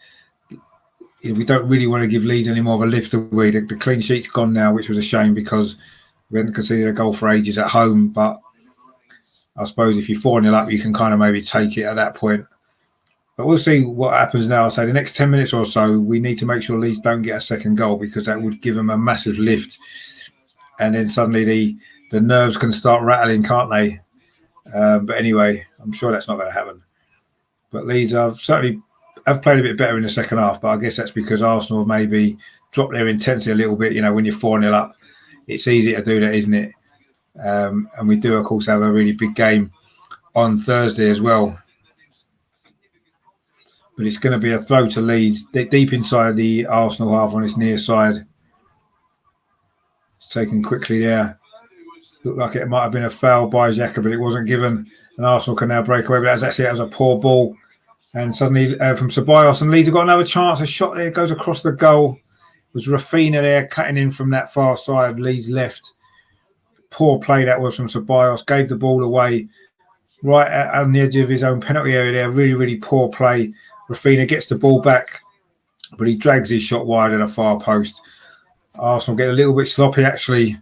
We don't really want to give Leeds any more of a lift, do we? The clean sheet's gone now, which was a shame because we hadn't conceded a goal for ages at home. But I suppose if you're 4-0 up, you can kind of maybe take it at that point. But we'll see what happens now. I say the next 10 minutes or so, we need to make sure Leeds don't get a second goal because that would give them a massive lift. And then suddenly the nerves can start rattling, can't they? But anyway, I'm sure that's not going to happen. But Leeds have played a bit better in the second half, but I guess that's because Arsenal maybe dropped their intensity a little bit. You know, when you're 4-0 up, it's easy to do that, isn't it? And we do, of course, have a really big game on Thursday as well. But it's going to be a throw to Leeds, deep inside the Arsenal half on its near side. It's taken quickly there. Looked like it might have been a foul by Xhaka, but it wasn't given. And Arsenal can now break away. But that was a poor ball. And suddenly from Ceballos, and Leeds have got another chance. A shot there goes across the goal. It was Rafinha there cutting in from that far side, Leeds left. Poor play that was from Ceballos. Gave the ball away right on the edge of his own penalty area there. Really, really poor play. Rafinha gets the ball back, but he drags his shot wide at a far post. Arsenal get a little bit sloppy, actually,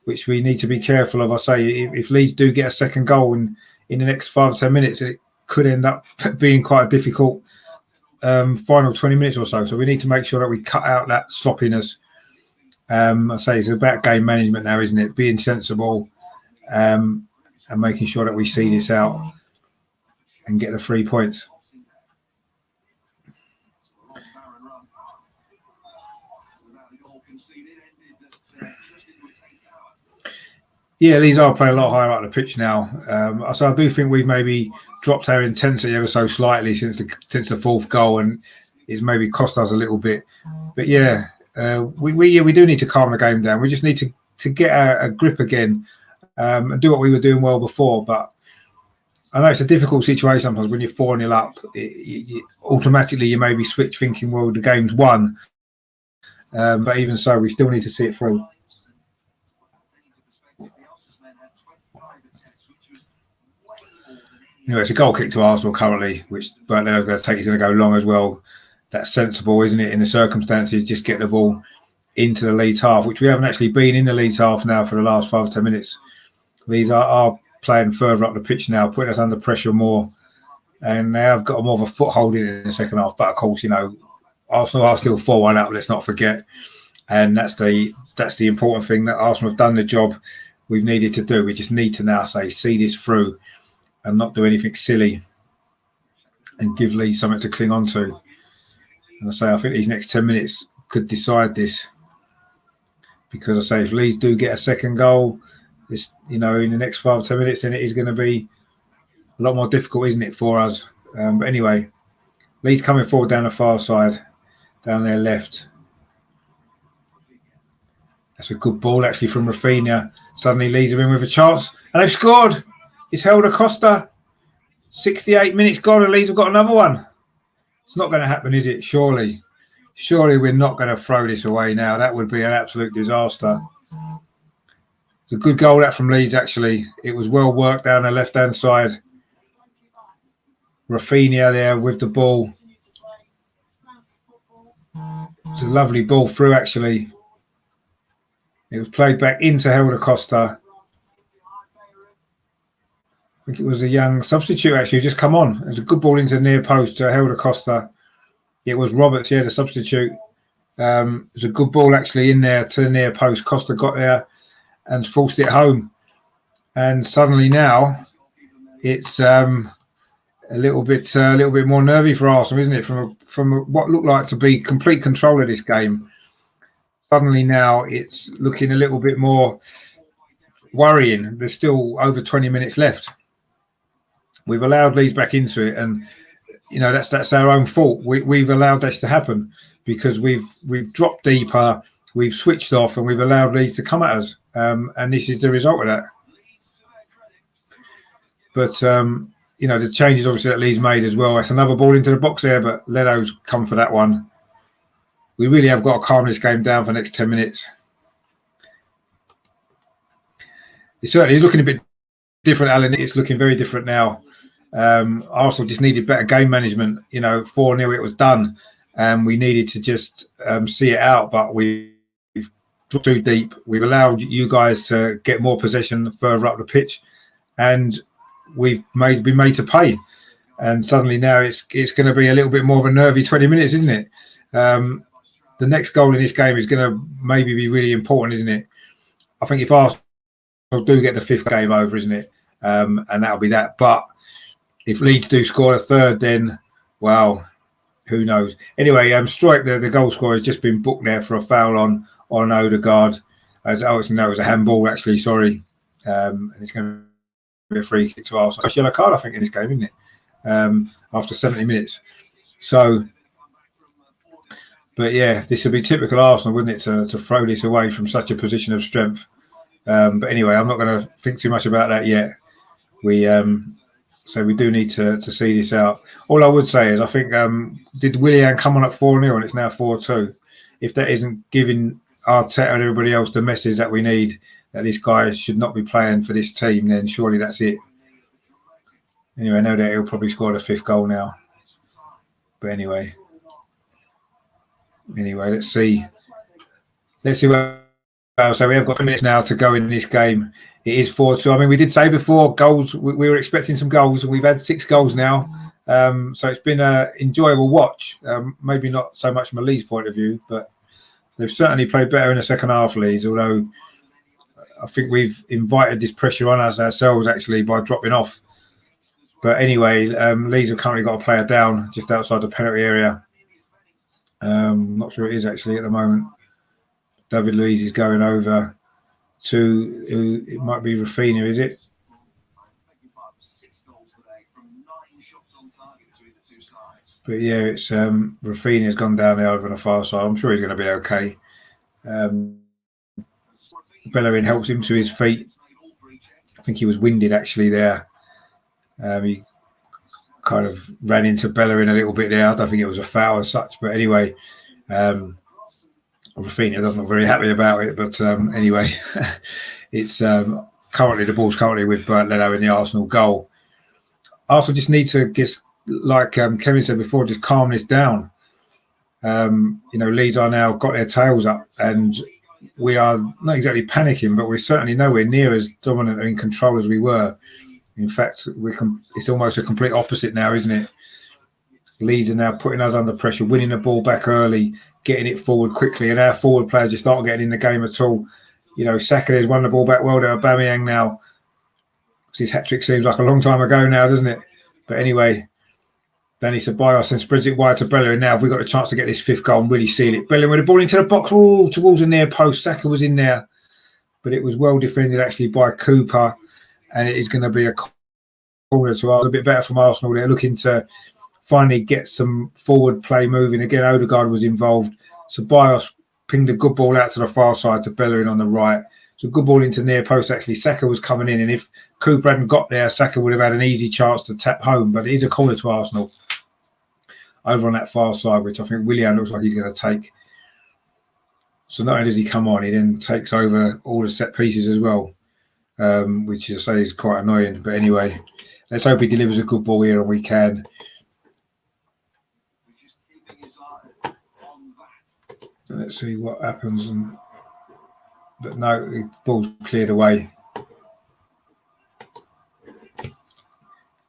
which we need to be careful of. I say, if Leeds do get a second goal in the next 5 or 10 minutes, it could end up being quite a difficult final 20 minutes or so. So we need to make sure that we cut out that sloppiness. I say it's about game management now, isn't it? Being sensible and making sure that we see this out and get the 3 points. Yeah, these are playing a lot higher up the pitch now. So I do think we've maybe dropped our intensity ever so slightly since the fourth goal, and it's maybe cost us a little bit. But yeah, we do need to calm the game down. We just need to get a grip again and do what we were doing well before. But I know it's a difficult situation sometimes when you're 4-0 up. Automatically, you maybe switch thinking, well, the game's won. But even so, we still need to see it through. Anyway, it's a goal kick to Arsenal currently, which but they're going to take. It's going to go long as well. That's sensible, isn't it? In the circumstances, just get the ball into the Leeds half, which we haven't actually been in the Leeds half now for the last 5 or 10 minutes. Leeds are playing further up the pitch now, putting us under pressure more, and they have got more of a foothold in the second half. But of course, Arsenal are still 4-1 up. Let's not forget, and that's the important thing, that Arsenal have done the job we've needed to do. We just need to now see this through and not do anything silly and give Leeds something to cling on to. And I think these next 10 minutes could decide this, because if Leeds do get a second goal, in the next 5 or 10 minutes, then it is going to be a lot more difficult, isn't it, for us? But anyway, Leeds coming forward down the far side, down their left. That's a good ball, actually, from Rafinha. Suddenly Leeds are in with a chance, and they've scored. It's Helder Costa. 68 minutes gone, and Leeds have got another one. It's not going to happen, is it? Surely we're not going to throw this away now. That would be an absolute disaster. It's a good goal that from Leeds, actually. It was well worked down the left-hand side. Rafinha there with the ball. It's a lovely ball through, actually. It was played back into Helder Costa. I think it was a young substitute, actually, who just come on. It was a good ball into the near post to Helder Costa. It was Roberts, yeah, the substitute. It was a good ball, actually, in there to the near post. Costa got there and forced it home. And suddenly now it's a little bit more nervy for Arsenal, isn't it? From what looked like to be complete control of this game. Suddenly now it's looking a little bit more worrying. There's still over 20 minutes left. We've allowed Leeds back into it, and that's our own fault. We've allowed this to happen because we've dropped deeper, we've switched off, and we've allowed Leeds to come at us. And this is the result of that. But the changes obviously that Leeds made as well. That's another ball into the box there, but Leno's come for that one. We really have got to calm this game down for the next 10 minutes. It certainly is looking a bit different, Alan. It's looking very different now. Arsenal just needed better game management. 4-0, it was done. We needed to just see it out, but we've dropped too deep. We've allowed you guys to get more possession further up the pitch, and we've been made to pay. And suddenly now it's going to be a little bit more of a nervy 20 minutes, isn't it? The next goal in this game is going to maybe be really important, isn't it? I think if Arsenal do get the 5th game over, isn't it? And that'll be that. But if Leeds do score a 3rd, then, well, who knows? Anyway, Struijk, the goal scorer, has just been booked there for a foul on Odegaard. It was a handball, actually, sorry. And it's going to be a free kick to Arsenal. It's a yellow card, I think, in this game, isn't it? After 70 minutes. So... But yeah, this would be typical Arsenal, wouldn't it, to throw this away from such a position of strength. But anyway, I'm not going to think too much about that yet. So we do need to see this out. All I would say is I think, did Willian come on at 4-0 and it's now 4-2? If that isn't giving Arteta and everybody else the message that we need, that this guy should not be playing for this team, then surely that's it. Anyway, no doubt he'll probably score the 5th goal now. But anyway, let's see what else. So we have got 2 minutes now to go in this game. It is 4-2. I mean, we did say before goals. We were expecting some goals, and we've had 6 goals now. So it's been an enjoyable watch. Maybe not so much from a Leeds point of view, but they've certainly played better in the second half, Leeds. Although I think we've invited this pressure on us ourselves actually by dropping off. But anyway, Leeds have currently got a player down just outside the penalty area. Not sure it is actually at the moment. David Luiz is going over to it might be Rafinha, is it? But yeah, it's Rafinha's gone down there over on the far side. I'm sure he's going to be okay. Bellerin helps him to his feet. I think he was winded actually there. He kind of ran into Bellerin a little bit there. I don't think it was a foul as such, but anyway, Rafinha doesn't look very happy about it. But anyway, it's currently the ball's with Bernd Leno in the Arsenal goal. Arsenal just need to like Kevin said before, just calm this down. Leeds are now got their tails up, and we are not exactly panicking, but we're certainly nowhere near as dominant and in control as we were. In fact, it's almost a complete opposite now, isn't it? Leeds are now putting us under pressure, winning the ball back early, getting it forward quickly, and our forward players just aren't getting in the game at all. Saka has won the ball back well to Aubameyang now. His hat-trick seems like a long time ago now, doesn't it? But anyway, Danny Ceballos and spreads it wide to Bellerin. Now we've got a chance to get this 5th goal and really seal it. Bellerin with the ball into the box, towards the near post. Saka was in there, but it was well defended actually by Cooper. And it is going to be a corner to us. A bit better from Arsenal. They're looking to finally get some forward play moving. Again, Odegaard was involved. Ceballos pinged a good ball out to the far side to Bellerin on the right. So good ball into near post actually. Saka was coming in, and if Cooper hadn't got there, Saka would have had an easy chance to tap home. But it is a corner to Arsenal. over on that far side, which I think Willian looks like he's going to take. So not only does he come on, he then takes over all the set pieces as well, which, as I say, is quite annoying. But anyway, let's hope he delivers a good ball here and we can. Let's see what happens. But no, the ball's cleared away.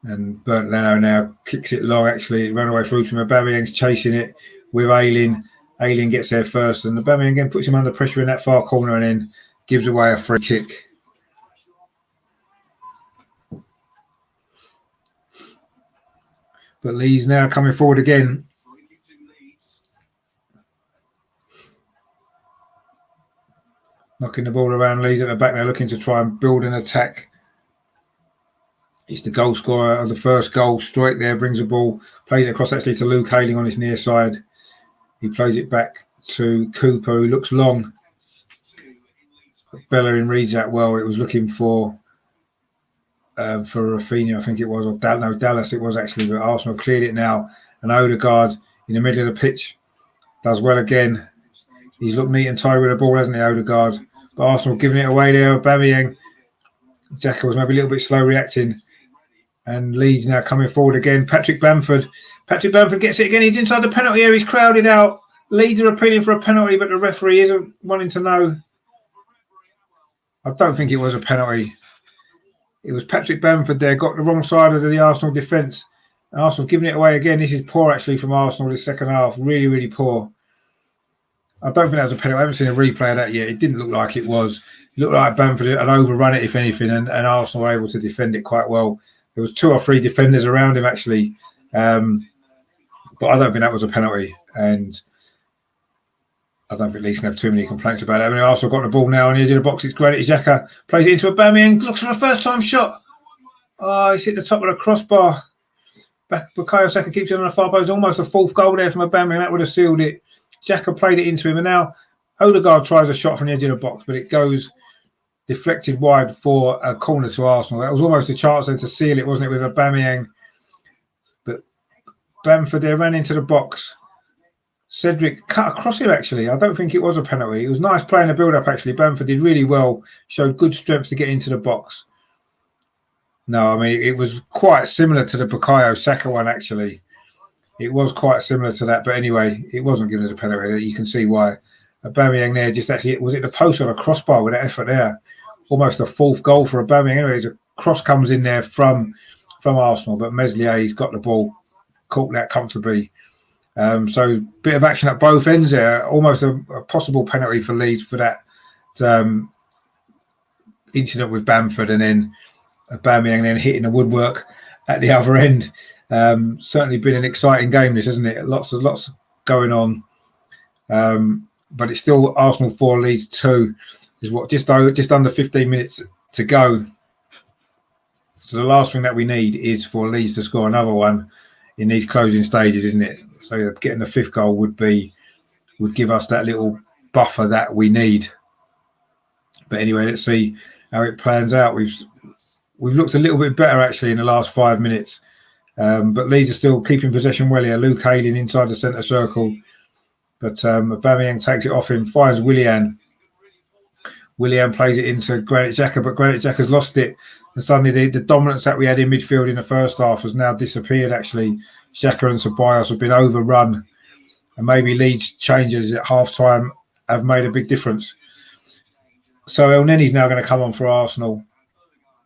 And Bernd Leno now kicks it long, actually. Ran away through from Aubameyang's chasing it with Ayling. Ayling gets there first, and Aubameyang again puts him under pressure in that far corner and then gives away a free kick. But Leeds now coming forward again. Knocking the ball around. Leeds at the back now, looking to try and build an attack. It's the goal scorer of the first goal. Strike there, brings the ball, plays it across actually to Luke Ayling on his near side. He plays it back to Cooper, who looks long. Bellerin reads that well. It was looking for Rafinha, I think it was, or Dallas it was actually, but Arsenal cleared it now. And Odegaard in the middle of the pitch does well again. He's looked neat and tidy with the ball, hasn't he, Odegaard? But Arsenal giving it away there. Aubameyang. Xhaka was maybe a little bit slow reacting. And Leeds now coming forward again. Patrick Bamford. Patrick Bamford gets it again. He's inside the penalty area. He's crowded out. Leeds are appealing for a penalty, but the referee isn't wanting to know. I don't think it was a penalty. It was Patrick Bamford there. Got the wrong side of the Arsenal defence. Arsenal giving it away again. This is poor actually from Arsenal this second half. Really, really poor. I don't think that was a penalty. I haven't seen a replay of that yet. It didn't look like it was. It looked like Bamford had overrun it, if anything, and Arsenal were able to defend it quite well. There was 2 or 3 defenders around him, actually. But I don't think that was a penalty. And I don't think Leeds can have too many complaints about it. I mean, Arsenal got the ball now on the edge of the box. It's great. Xhaka plays it into Aubameyang. Looks for a first-time shot. Oh, he's hit the top of the crossbar. Bukayo Saka keeps it on the far post. Almost a 4th goal there from Aubameyang. That would have sealed it. Xhaka played it into him. And now Odegaard tries a shot from the edge of the box, but it goes deflected wide for a corner to Arsenal. That was almost a chance then to seal it, wasn't it, with Aubameyang? But Bamford there ran into the box. Cedric cut across him, actually. I don't think it was a penalty. It was nice playing the build-up, actually. Bamford did really well, showed good strength to get into the box. No, I mean, it was quite similar to the Bukayo Saka one, actually. It was quite similar to that. But anyway, it wasn't given as a penalty. You can see why. Aubameyang there just actually, was it the post or the crossbar with that effort there? Almost a 4th goal for Aubameyang. Anyways, a cross comes in there from Arsenal, but Meslier's got the ball, caught that comfortably. So a bit of action at both ends there. Almost a possible penalty for Leeds for that incident with Bamford, and then Aubameyang then hitting the woodwork at the other end. Certainly been an exciting game, this, hasn't it? Lots going on. But it's still Arsenal 4, Leeds 2. Is what just under 15 minutes to go. So the last thing that we need is for Leeds to score another one in these closing stages, isn't it? So getting the 5th goal would give us that little buffer that we need. But anyway, let's see how it plans out. We've looked a little bit better actually in the last 5 minutes, but Leeds are still keeping possession well here. Luke Ayling inside the centre circle, but Aubameyang takes it off him, finds Willian. Willian plays it into Granit Xhaka, but Granit Xhaka's lost it. And suddenly the dominance that we had in midfield in the first half has now disappeared, actually. Xhaka and Ceballos have been overrun. And maybe Leeds' changes at half-time have made a big difference. So El Nenny's now going to come on for Arsenal.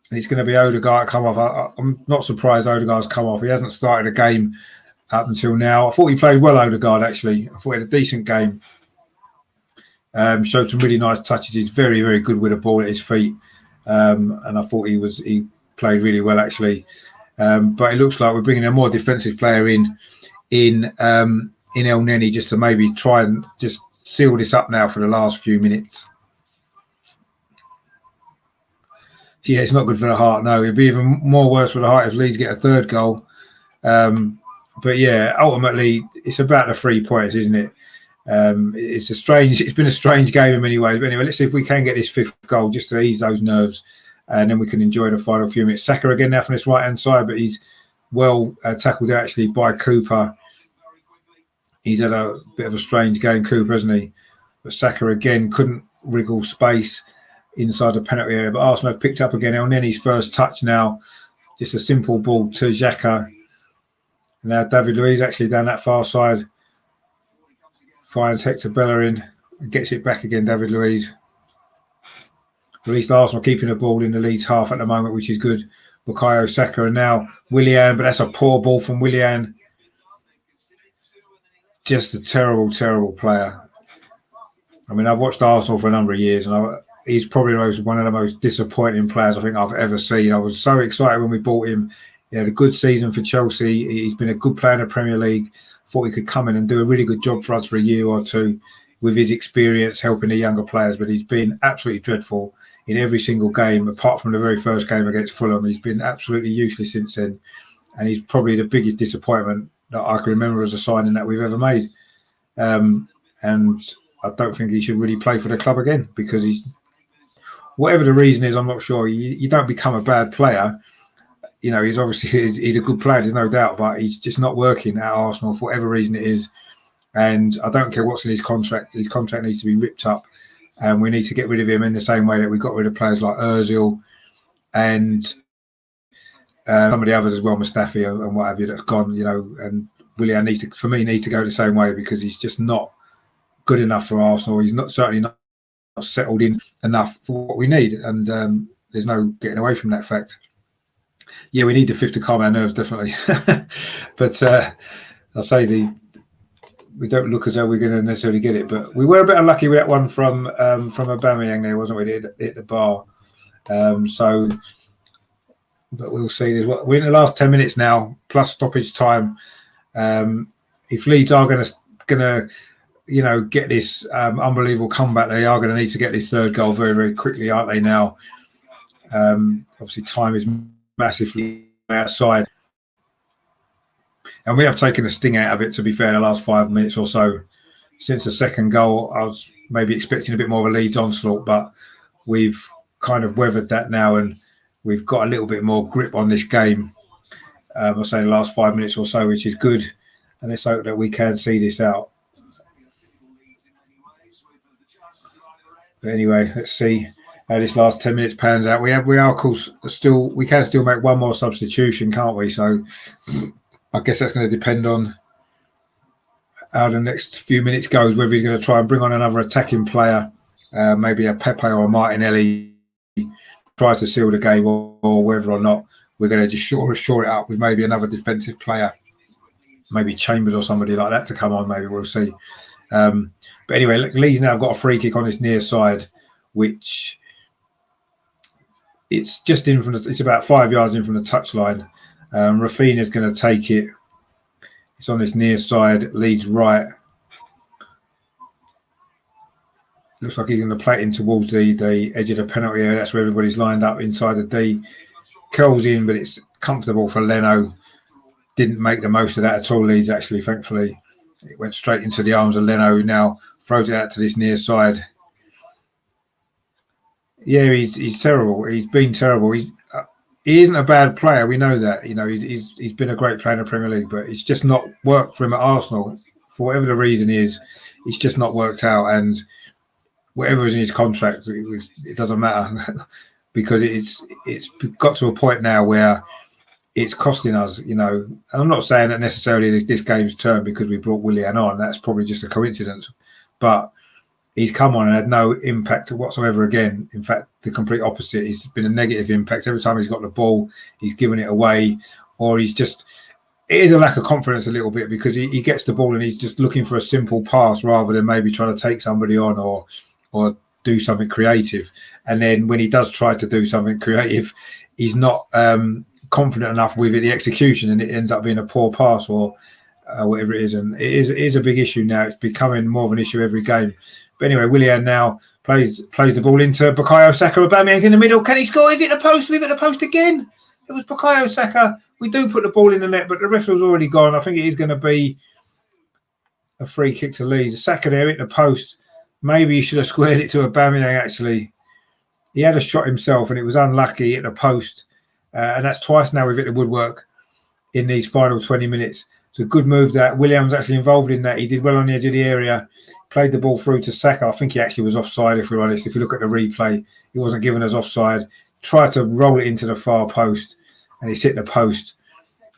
And it's going to be Odegaard come off. I'm not surprised Odegaard's come off. He hasn't started a game up until now. I thought he played well, Odegaard, actually. I thought he had a decent game. Showed some really nice touches. He's very, very good with the ball at his feet, and I thought he played really well actually. But it looks like we're bringing a more defensive player in El Nenny just to maybe try and just seal this up now for the last few minutes. Yeah, it's not good for the heart. No, it'd be even more worse for the heart if Leeds get a 3rd goal. But yeah, ultimately it's about the 3 points, isn't it? It's been a strange game in many ways. But anyway, let's see if we can get this 5th goal just to ease those nerves, and then we can enjoy the final few minutes. Saka again now from this right-hand side, but he's well tackled actually by Cooper. He's had a bit of a strange game, Cooper, hasn't he? But Saka again couldn't wriggle space inside the penalty area. But Arsenal have picked up again. El Nenny's first touch now. Just a simple ball to Xhaka. Now David Luiz actually down that far side. Finds Hector Bellerin and gets it back again, David Luiz. At least Arsenal keeping the ball in the Leeds half at the moment, which is good. Bukayo Saka and now Willian, but that's a poor ball from Willian. Just a terrible, terrible player. I mean, I've watched Arsenal for a number of years, and he's probably one of the most disappointing players I think I've ever seen. I was so excited when we bought him. He had a good season for Chelsea. He's been a good player in the Premier League. Thought he could come in and do a really good job for us for a year or two with his experience helping the younger players, but he's been absolutely dreadful in every single game, apart from the very first game against Fulham. He's been absolutely useless since then, and he's probably the biggest disappointment that I can remember as a signing that we've ever made. And I don't think he should really play for the club again, because he's, whatever the reason is, I'm not sure. You don't become a bad player. You know, he's obviously he's a good player, there's no doubt, but he's just not working at Arsenal for whatever reason it is. And I don't care what's in his contract. His contract needs to be ripped up, and we need to get rid of him in the same way that we got rid of players like Ozil and some of the others as well, Mustafi and what have you, that's gone. You know, and Willian needs to go the same way, because he's just not good enough for Arsenal. He's certainly not settled in enough for what we need, and there's no getting away from that fact. Yeah, we need the fifth to calm our nerves, definitely. But I'll say we don't look as though we're going to necessarily get it, but we were a bit unlucky with that one from Aubameyang there, wasn't we? Hit the bar. But we'll see. We're in the last 10 minutes now, plus stoppage time. If Leeds are going to get this unbelievable comeback, they are going to need to get this third goal very, very quickly, aren't they now? Obviously, time is massively outside. And we have taken the sting out of it, to be fair, the last 5 minutes or so. Since the second goal, I was maybe expecting a bit more of a Leeds onslaught, but we've kind of weathered that now, and we've got a little bit more grip on this game. I'll say the last 5 minutes or so, which is good. And let's hope that we can see this out. But anyway, let's see how this last 10 minutes pans out. We are, of course, we can still make one more substitution, can't we? So I guess that's going to depend on how the next few minutes goes, whether he's going to try and bring on another attacking player, maybe a Pepe or a Martinelli, try to seal the game, or whether or not we're going to just shore it up with maybe another defensive player, maybe Chambers or somebody like that to come on. Maybe we'll see. But anyway, Leeds now got a free kick on this near side, which it's just in from it's about 5 yards in from the touchline. Rafinha's going to take it. It's on this near side, Leeds right. Looks like he's going to play it in towards the edge of the penalty area. That's where everybody's lined up inside the D. Curls in, but it's comfortable for Leno. Didn't make the most of that at all, Leeds, actually, thankfully. It went straight into the arms of Leno, who now throws it out to this near side. Yeah, he's terrible. He's been terrible. He isn't a bad player. We know that. You know, he's been a great player in the Premier League, but it's just not worked for him at Arsenal. For whatever the reason is, it's just not worked out. And whatever is in his contract, it doesn't matter because it's got to a point now where it's costing us, you know. And I'm not saying that necessarily this game's turned because we brought Willian on. That's probably just a coincidence. But he's come on and had no impact whatsoever again. In fact, the complete opposite. He's been a negative impact. Every time he's got the ball, he's given it away, or he's just... It is a lack of confidence a little bit because he gets the ball and he's just looking for a simple pass rather than maybe trying to take somebody on or do something creative. And then when he does try to do something creative, he's not confident enough with the execution, and it ends up being a poor pass or whatever it is. And it is a big issue now. It's becoming more of an issue every game. But anyway, Willian now plays the ball into Bukayo Saka. Aubameyang's in the middle. Can he score? Is it the post? We've hit the post again. It was Bukayo Saka. We do put the ball in the net, but the referee's already gone. I think it is going to be a free kick to Leeds. Saka there hit the post. Maybe he should have squared it to Aubameyang, actually. He had a shot himself, and it was unlucky at the post. And that's twice now we've hit the woodwork in these final 20 minutes. It's a good move that William's actually involved in that. He did well on the edge of the area, played the ball through to Saka. I think he actually was offside, if we're honest. If you look at the replay, he wasn't given as offside. Tried to roll it into the far post, and he's hit the post.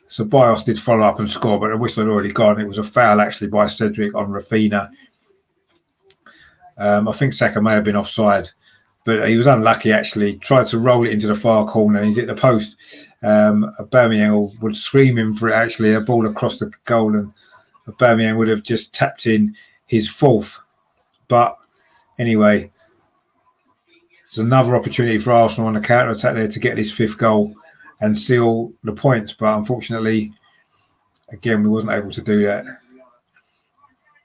So Bios did follow up and score, but the whistle had already gone. It was a foul actually by Cedric on Rafinha. I think Saka may have been offside, but he was unlucky actually. Tried to roll it into the far corner and he's hit the post. Aubameyang would scream him for it actually, a ball across the goal, and Aubameyang would have just tapped in his fourth. But anyway, there's another opportunity for Arsenal on the counter-attack there to get this fifth goal and seal the points. But unfortunately, again, we wasn't able to do that.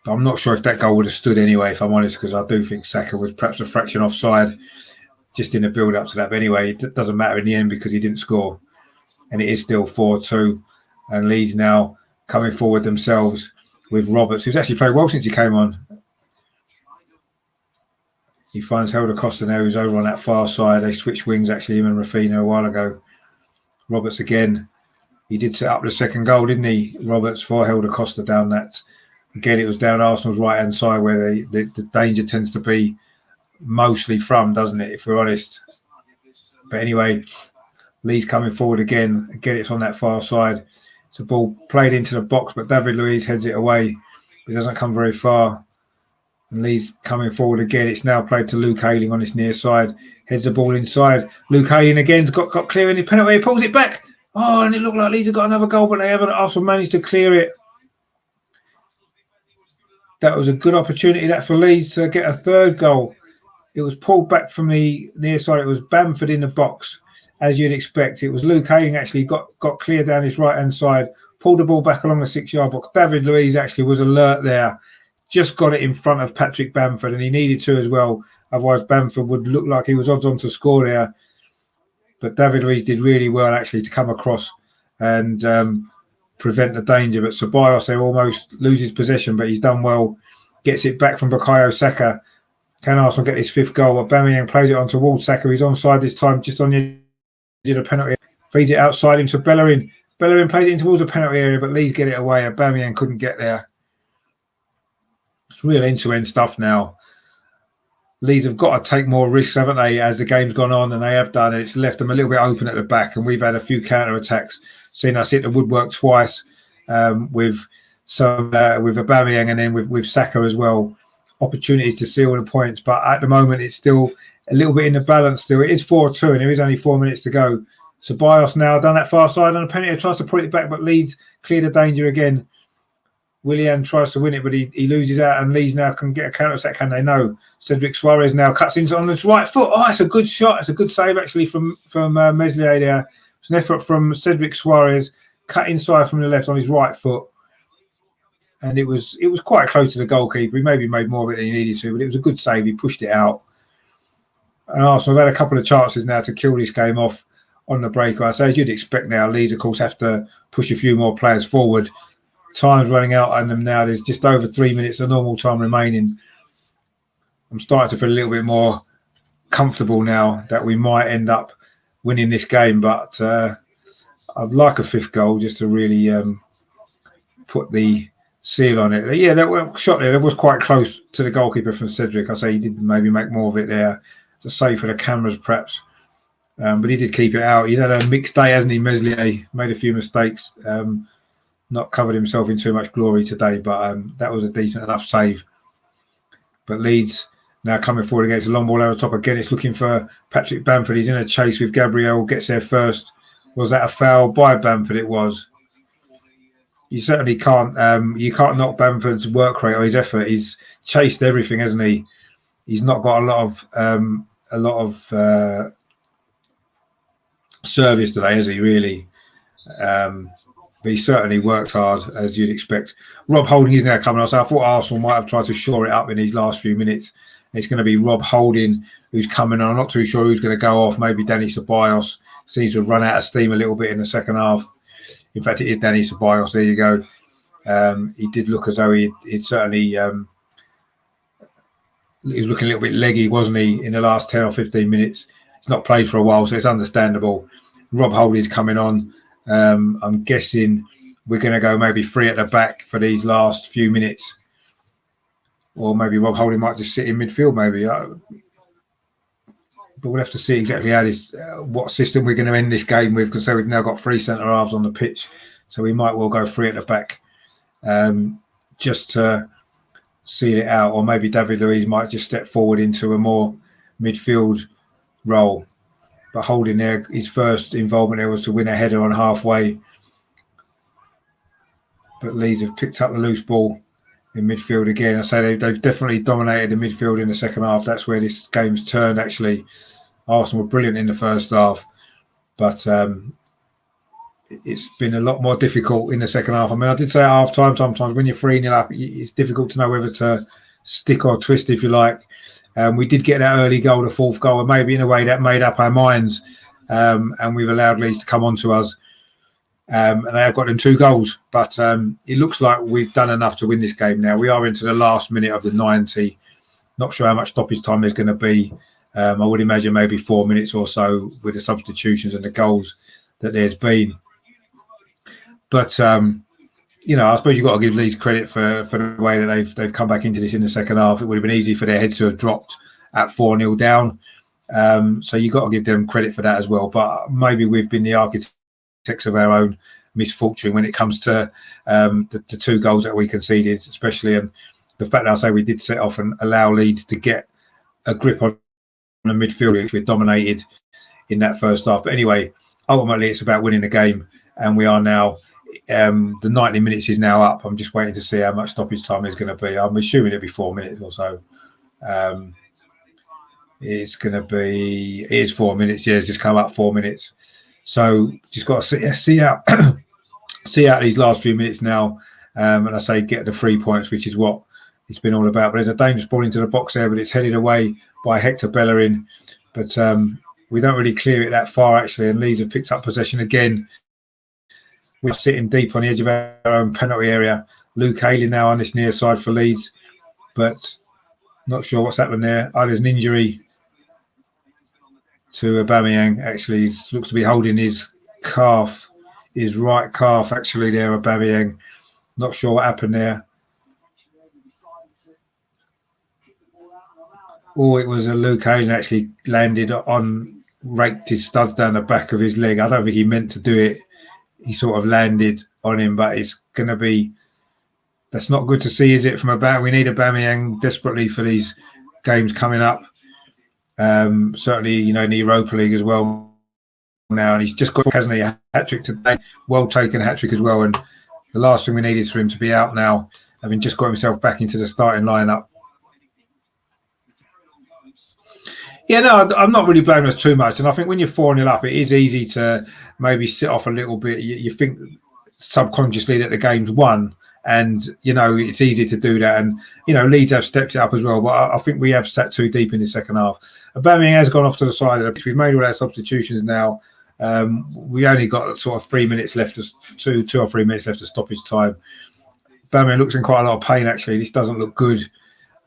I'm not sure if that goal would have stood anyway, if I'm honest, because I do think Saka was perhaps a fraction offside just in the build-up to that. But anyway, it doesn't matter in the end because he didn't score. And it is still 4-2. And Leeds now coming forward themselves with Roberts, who's actually played well since he came on. He finds Helder Costa now, who's over on that far side. They switched wings, actually, him and Rafinha a while ago. Roberts again. He did set up the second goal, didn't he, Roberts, for Helder Costa down that. Again, it was down Arsenal's right-hand side where the danger tends to be mostly from, doesn't it, if we're honest. But anyway, Lee's coming forward again. Again, it's on that far side. It's a ball played into the box, but David Luiz heads it away. It doesn't come very far. And Lee's coming forward again. It's now played to Luke Ayling on this near side. Heads the ball inside. Luke Ayling again's got clear in the penalty. He pulls it back. Oh, and it looked like Leeds have got another goal, but they haven't. Arsenal managed to clear it. That was a good opportunity that for Leeds to get a third goal. It was pulled back from the near side. It was Bamford in the box, as you'd expect. It was Luke Ayling actually got clear down his right-hand side, pulled the ball back along the 6-yard box. David Luiz actually was alert there, just got it in front of Patrick Bamford, and he needed to as well. Otherwise, Bamford would look like he was odds on to score there. But David Luiz did really well actually to come across and prevent the danger. But Ceballos there almost loses possession, but he's done well. Gets it back from Bukayo Saka. Can Arsenal get his fifth goal? Aubameyang plays it on towards Saka. He's onside this time, just on the edge of the penalty. Feeds it outside him to Bellerin. Bellerin plays it in towards the penalty area, but Leeds get it away. Aubameyang couldn't get there. It's real end-to-end stuff now. Leeds have got to take more risks, haven't they, as the game's gone on, and they have done. It's left them a little bit open at the back, and we've had a few counter-attacks. Seen us hit the woodwork twice with Aubameyang and then with Saka as well. Opportunities to seal the points, but at the moment it's still a little bit in the balance still. It is 4-2 and there is only 4 minutes to go. So Bios now done that far side on a penalty, tries to put it back, but Leeds clear the danger again. Willian tries to win it, but he loses out, and Leeds now can get a counter-attack, can they? No. Cedric Suarez now cuts into on his right foot. Oh, it's a good shot. It's a good save actually from Meslier there. It's an effort from Cedric Suarez, cut inside from the left on his right foot. And it was quite close to the goalkeeper. He maybe made more of it than he needed to, but it was a good save. He pushed it out. And Arsenal have had a couple of chances now to kill this game off on the break. I say, as you'd expect now, Leeds, of course, have to push a few more players forward. Time's running out on them now. There's just over 3 minutes of normal time remaining. I'm starting to feel a little bit more comfortable now that we might end up winning this game. But I'd like a fifth goal just to really put the seal on it. Yeah, that shot there, that was quite close to the goalkeeper from Cedric. I say he did maybe make more of it there. It's a save for the cameras, perhaps. But he did keep it out. He's had a mixed day, hasn't he, Meslier? Made a few mistakes. Not covered himself in too much glory today, but that was a decent enough save. But Leeds now coming forward against a long ball over the top. Again, it's looking for Patrick Bamford. He's in a chase with Gabriel, gets there first. Was that a foul by Bamford? It was. You certainly can't knock Bamford's work rate or his effort. He's chased everything, hasn't he? He's not got a lot of service today, has he? Really, but he certainly worked hard, as you'd expect. Rob Holding is now coming on. So I thought Arsenal might have tried to shore it up in these last few minutes. It's going to be Rob Holding who's coming on. I'm not too sure who's going to go off. Maybe Danny Ceballos seems to have run out of steam a little bit in the second half. In fact, it is Danny Ceballos. There you go. He did look as though he'd certainly he was looking a little bit leggy, wasn't he, in the last 10 or 15 minutes? He's not played for a while, so it's understandable. Rob Holding's coming on. I'm guessing we're going to go maybe 3 at the back for these last few minutes. Or maybe Rob Holding might just sit in midfield, maybe. But we'll have to see exactly how what system we're going to end this game with, because we've now got 3 centre halves on the pitch, so we might well go 3 at the back, just to seal it out. Or maybe David Luiz might just step forward into a more midfield role. But Holding there, his first involvement there was to win a header on halfway. But Leeds have picked up the loose ball in midfield again. I say they've definitely dominated the midfield in the second half. That's where this game's turned, actually. Arsenal were brilliant in the first half, but it's been a lot more difficult in the second half. I mean, I did say at half time, sometimes when you're 3-0 up, it's difficult to know whether to stick or twist, if you like. We did get that early goal, the 4th goal, and maybe in a way that made up our minds, and we've allowed Leeds to come on to us. And they have got them 2 goals, but it looks like we've done enough to win this game now. We are into the last minute of the 90. Not sure how much stoppage time there's going to be. I would imagine maybe 4 minutes or so with the substitutions and the goals that there's been. But, I suppose you've got to give Leeds credit for the way that they've come back into this in the second half. It would have been easy for their heads to have dropped at 4-0 down. So you've got to give them credit for that as well. But maybe we've been the architects of our own misfortune when it comes to the 2 goals that we conceded, especially, and the fact that I say we did set off and allow Leeds to get a grip on the midfield, which we dominated in that first half. But anyway, ultimately it's about winning the game, and we are now the 90 minutes is now up. I'm just waiting to see how much stoppage time is going to be. I'm assuming it'll be 4 minutes or so. It's going to be, it is 4 minutes. Yeah, it's just come up 4 minutes. So just got to see out see out these last few minutes now, and I say get the 3 points, which is what it's been all about. But there's a dangerous ball into the box there, but it's headed away by Hector Bellerin. But we don't really clear it that far, actually, and Leeds have picked up possession again. We're sitting deep on the edge of our own penalty area. Luke Haley now on this near side for Leeds, but not sure what's happened there. Oh, there's an injury to Aubameyang. Actually, he looks to be holding his calf, his right calf, actually, there, Aubameyang. Not sure what happened there. Oh, it was a Luke Hayden actually landed on, raked his studs down the back of his leg. I don't think he meant to do it. He sort of landed on him, but it's going to be, that's not good to see, is it, from Aubameyang? We need Aubameyang desperately for these games coming up. Certainly, in the Europa League as well now. And he's just got, hasn't he, a hat-trick today. Well taken hat-trick as well. And the last thing we need is for him to be out now, having just got himself back into the starting lineup. Yeah, no, I'm not really blaming us too much. And I think when you're 4-0 up, it is easy to maybe sit off a little bit. You think subconsciously that the game's won. And, it's easy to do that. And, Leeds have stepped it up as well. But I think we have sat too deep in the second half. Aubameyang has gone off to the side of the pitch. We've made all our substitutions now. We only got sort of 3 minutes left, two or 3 minutes left of stoppage time. Aubameyang looks in quite a lot of pain, actually. This doesn't look good.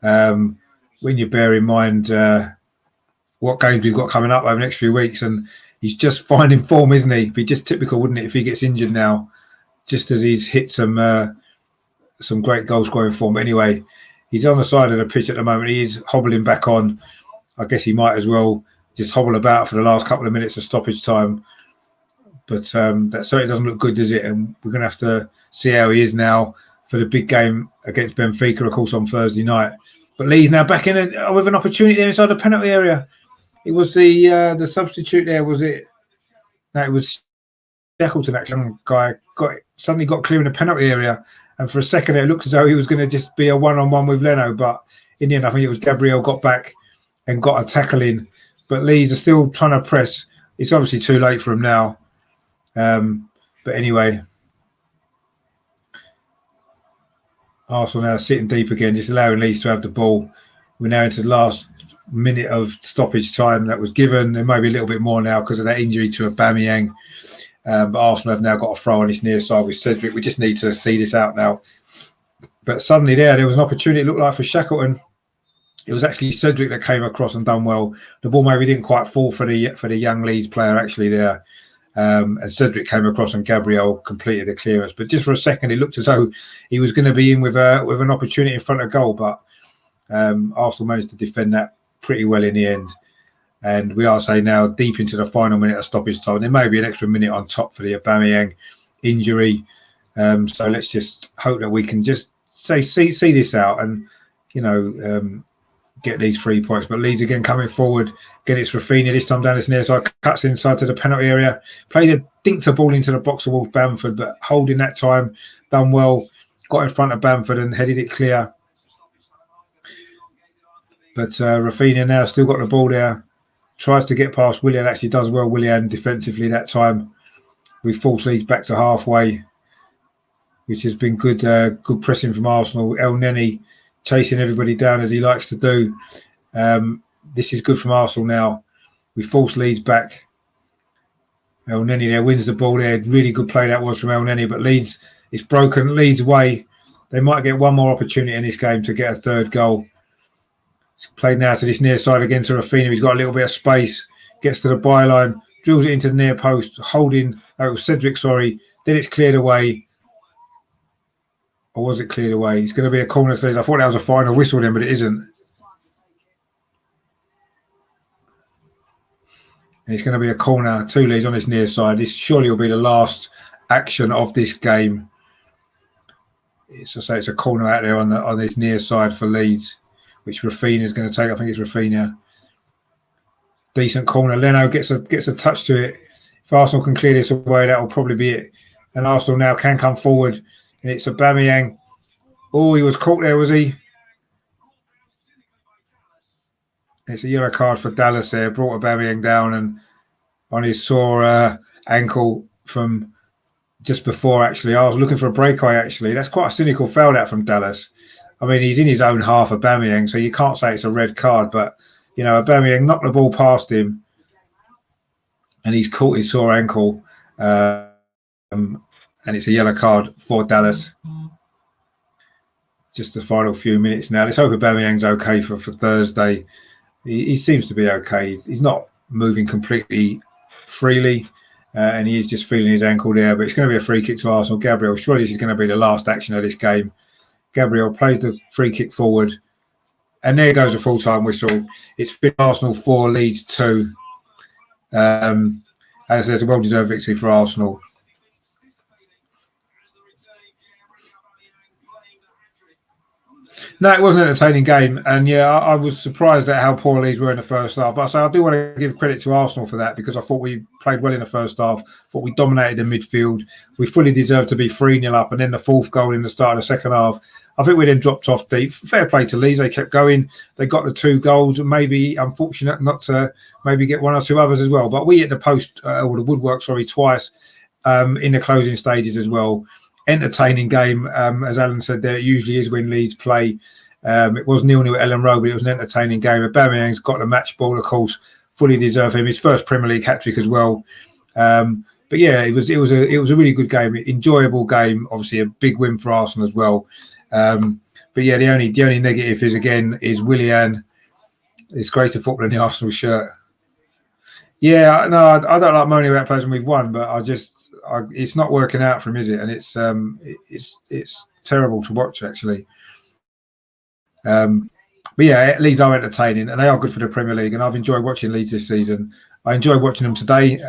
When you bear in mind what games we've got coming up over the next few weeks. And he's just finding form, isn't he? It'd be just typical, wouldn't it, if he gets injured now, just as he's hit some great goal-scoring form. But anyway, he's on the side of the pitch at the moment. He is hobbling back on. I guess he might as well just hobble about for the last couple of minutes of stoppage time. But that certainly doesn't look good, does it? And we're going to have to see how he is now for the big game against Benfica, of course, on Thursday night. But Lee's now back in with an opportunity there inside the penalty area. It was the substitute there, was it? No, it was Shackleton, that young guy, suddenly got clear in the penalty area. And for a second, it looked as though he was going to just be a one-on-one with Leno. But in the end, I think it was Gabriel got back and got a tackle in. But Leeds are still trying to press. It's obviously too late for him now. But anyway, Arsenal now sitting deep again, just allowing Leeds to have the ball. We're now into the last minute of stoppage time that was given. There may be a little bit more now because of that injury to Aubameyang. But Arsenal have now got a throw on this near side with Cedric. We just need to see this out now. But suddenly there was an opportunity, it looked like, for Shackleton. It was actually Cedric that came across and done well. The ball maybe didn't quite fall for the young Leeds player actually there. and Cedric came across and Gabriel completed the clearance. But just for a second, it looked as though he was going to be in with an opportunity in front of goal, but Arsenal managed to defend that pretty well in the end. And we are saying now deep into the final minute of stoppage time. There may be an extra minute on top for the Aubameyang injury. So let's just hope that we can just see this out and, get these 3 points. But Leeds again coming forward. Again, it's Rafinha this time down this near side, cuts inside to the penalty area, dinks a ball into the box of Wolf Bamford, but holding that time, done well, got in front of Bamford and headed it clear. But Rafinha now still got the ball there, tries to get past Willian, actually does well, Willian, defensively that time. We forced Leeds back to halfway, which has been good pressing from Arsenal. El Neni chasing everybody down as he likes to do. This is good from Arsenal now. We force Leeds back. El Neni there wins the ball there. Really good play that was from El Neni, but Leeds, it's broken Leeds' way. They might get one more opportunity in this game to get a third goal. It's played now to this near side again to Rafinha. He's got a little bit of space, gets to the byline, drills it into the near post, holding, it was Cedric, sorry. Then it's cleared away. Or was it cleared away? It's going to be a corner, says. I thought that was a final whistle then, but it isn't. And it's going to be a corner, 2 Leeds on this near side. This surely will be the last action of this game. It's a corner out there on this near side for Leeds, which Rafinha is going to take. I think it's Rafinha. Decent corner. Leno gets a touch to it. If Arsenal can clear this away, that will probably be it. And Arsenal now can come forward. And it's Aubameyang. Oh, he was caught there, was he? It's a yellow card for Dallas there. Brought Aubameyang down and on his sore ankle from just before, actually. I was looking for a breakaway, actually. That's quite a cynical foul out from Dallas. I mean, he's in his own half, Aubameyang, so you can't say it's a red card. But, Aubameyang knocked the ball past him and he's caught his sore ankle. And it's a yellow card for Dallas. Just the final few minutes now. Let's hope Aubameyang's okay for Thursday. He seems to be okay. He's not moving completely freely, and he is just feeling his ankle there. But it's going to be a free kick to Arsenal. Gabriel, surely this is going to be the last action of this game. Gabriel plays the free kick forward, and there goes a full-time whistle. It's been Arsenal 4, Leeds 2. As there's a well-deserved victory for Arsenal. No, it was an entertaining game, and I was surprised at how poor Leeds were in the first half. But I do want to give credit to Arsenal for that, because I thought we played well in the first half. Thought we dominated the midfield. We fully deserved to be 3-0 up, and then the 4th goal in the start of the second half. I think we then dropped off deep. Fair play to Leeds; they kept going. They got the 2 goals. Maybe unfortunate not to maybe get 1 or 2 others as well. But we hit the post or the woodwork, twice in the closing stages as well. Entertaining game, as Alan said there, it usually is when Leeds play. It was 0-0 at Ellen Road, but it was an entertaining game. Aubameyang's got the match ball, of course, fully deserved him. His first Premier League hat-trick as well. But yeah, it was a really good game, enjoyable game. Obviously, a big win for Arsenal as well. But yeah, the only negative is Willian. It's great to football in the Arsenal shirt. Yeah, no, I don't like moaning about players when we've won, but it's not working out for him, is it? And it's terrible to watch, actually. But yeah, Leeds are entertaining and they are good for the Premier League. And I've enjoyed watching Leeds this season. I enjoyed watching them today.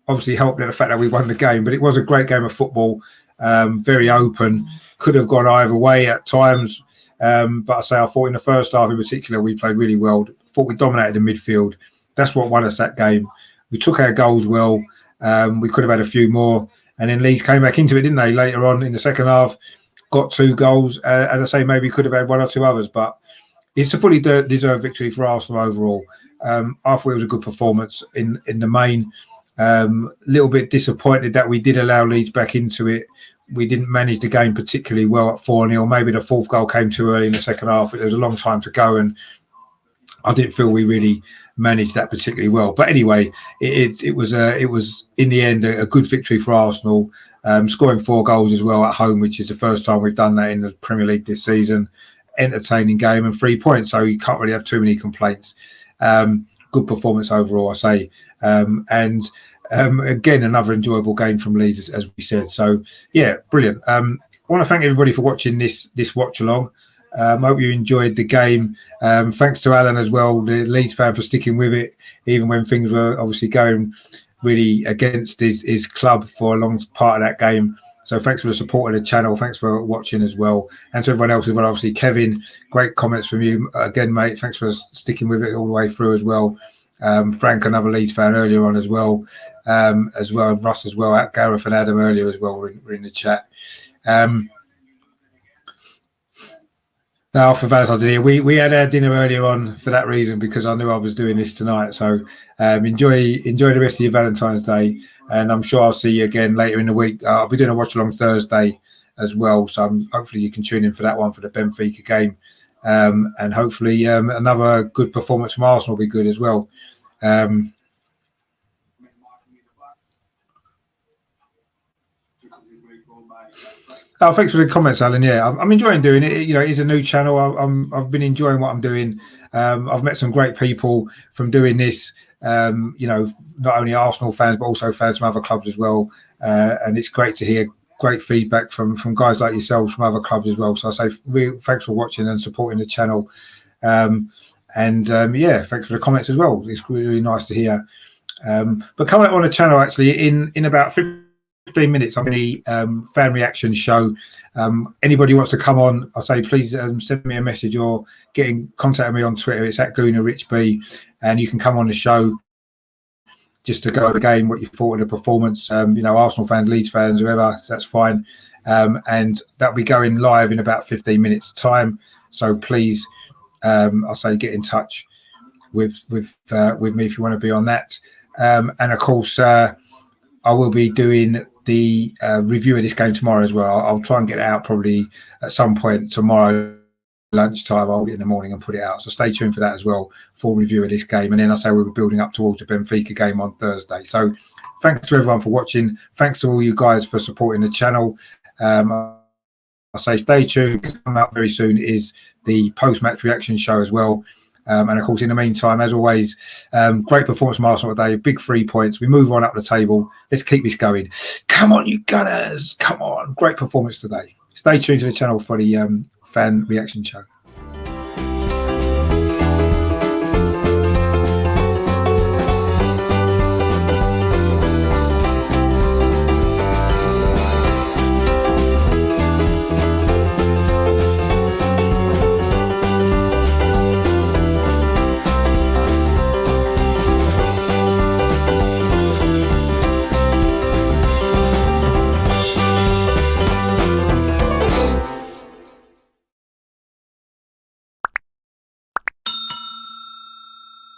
Obviously helped the fact that we won the game, but it was a great game of football. Very open, could have gone either way at times. But I thought in the first half in particular, we played really well. Thought we dominated the midfield. That's what won us that game. We took our goals well. We could have had a few more. And then Leeds came back into it, didn't they? Later on in the second half, got 2 goals. As I say, maybe could have had 1 or 2 others, but it's a fully deserved victory for Arsenal overall. I thought it was a good performance in the main. Little bit disappointed that we did allow Leeds back into it. We didn't manage the game particularly well at 4-0. Maybe the 4th goal came too early in the second half. There was a long time to go, and I didn't feel we really managed that particularly well. But anyway, it was in the end a good victory for Arsenal. Scoring 4 goals as well at home, which is the first time we've done that in the Premier League this season. Entertaining game and 3 points, so you can't really have too many complaints. Good performance overall, I say. And Again, another enjoyable game from Leeds, as we said. So yeah, brilliant. I want to thank everybody for watching this watch along. Hope you enjoyed the game. Thanks to Alan as well, the Leeds fan, for sticking with it, even when things were obviously going really against his club for a long part of that game. So thanks for the support of the channel. Thanks for watching as well. And to everyone else as well. Obviously, Kevin, great comments from you. Again, mate, thanks for sticking with it all the way through as well. Frank, another Leeds fan earlier on as well. Russ as well. Gareth and Adam earlier as well were in the chat. Now for Valentine's Day, we had our dinner earlier on for that reason, because I knew I was doing this tonight. So enjoy the rest of your Valentine's Day, and I'm sure I'll see you again later in the week. I'll be doing a watch along Thursday as well, so hopefully you can tune in for that one, for the Benfica game, and hopefully another good performance from Arsenal will be good as well. Oh, thanks for the comments, Alan. Yeah, I'm enjoying doing it. You know, it's a new channel. I've been enjoying what I'm doing. I've met some great people from doing this. You know, not only Arsenal fans, but also fans from other clubs as well. And it's great to hear great feedback from guys like yourselves from other clubs as well. So I say thanks for watching and supporting the channel. Yeah, thanks for the comments as well. It's really nice to hear. But coming up on the channel, actually, in about 15 minutes, I'm going to fan reaction show. Anybody who wants to come on, I'll say please send me a message or contact me on Twitter. It's at GoonerRichB, and you can come on the show just to go over the game, what you thought of the performance. You know, Arsenal fans, Leeds fans, whoever, that's fine. And that'll be going live in about 15 minutes time. So please, I'll say get in touch with me if you want to be on that. And of course, I will be doing the review of this game tomorrow as well. I'll try and get it out probably at some point tomorrow lunchtime. I'll get in the morning and put it out. So stay tuned for that as well, for review of this game. And then I say we'll be building up towards the Benfica game on Thursday. So thanks to everyone for watching. Thanks to all you guys for supporting the channel. I'll say stay tuned. Coming up very soon is the post-match reaction show as well. And of course, in the meantime, as always, great performance from Arsenal today. Big 3 points. We move on up the table. Let's keep this going. Come on, you Gunners. Come on. Great performance today. Stay tuned to the channel for the fan reaction show.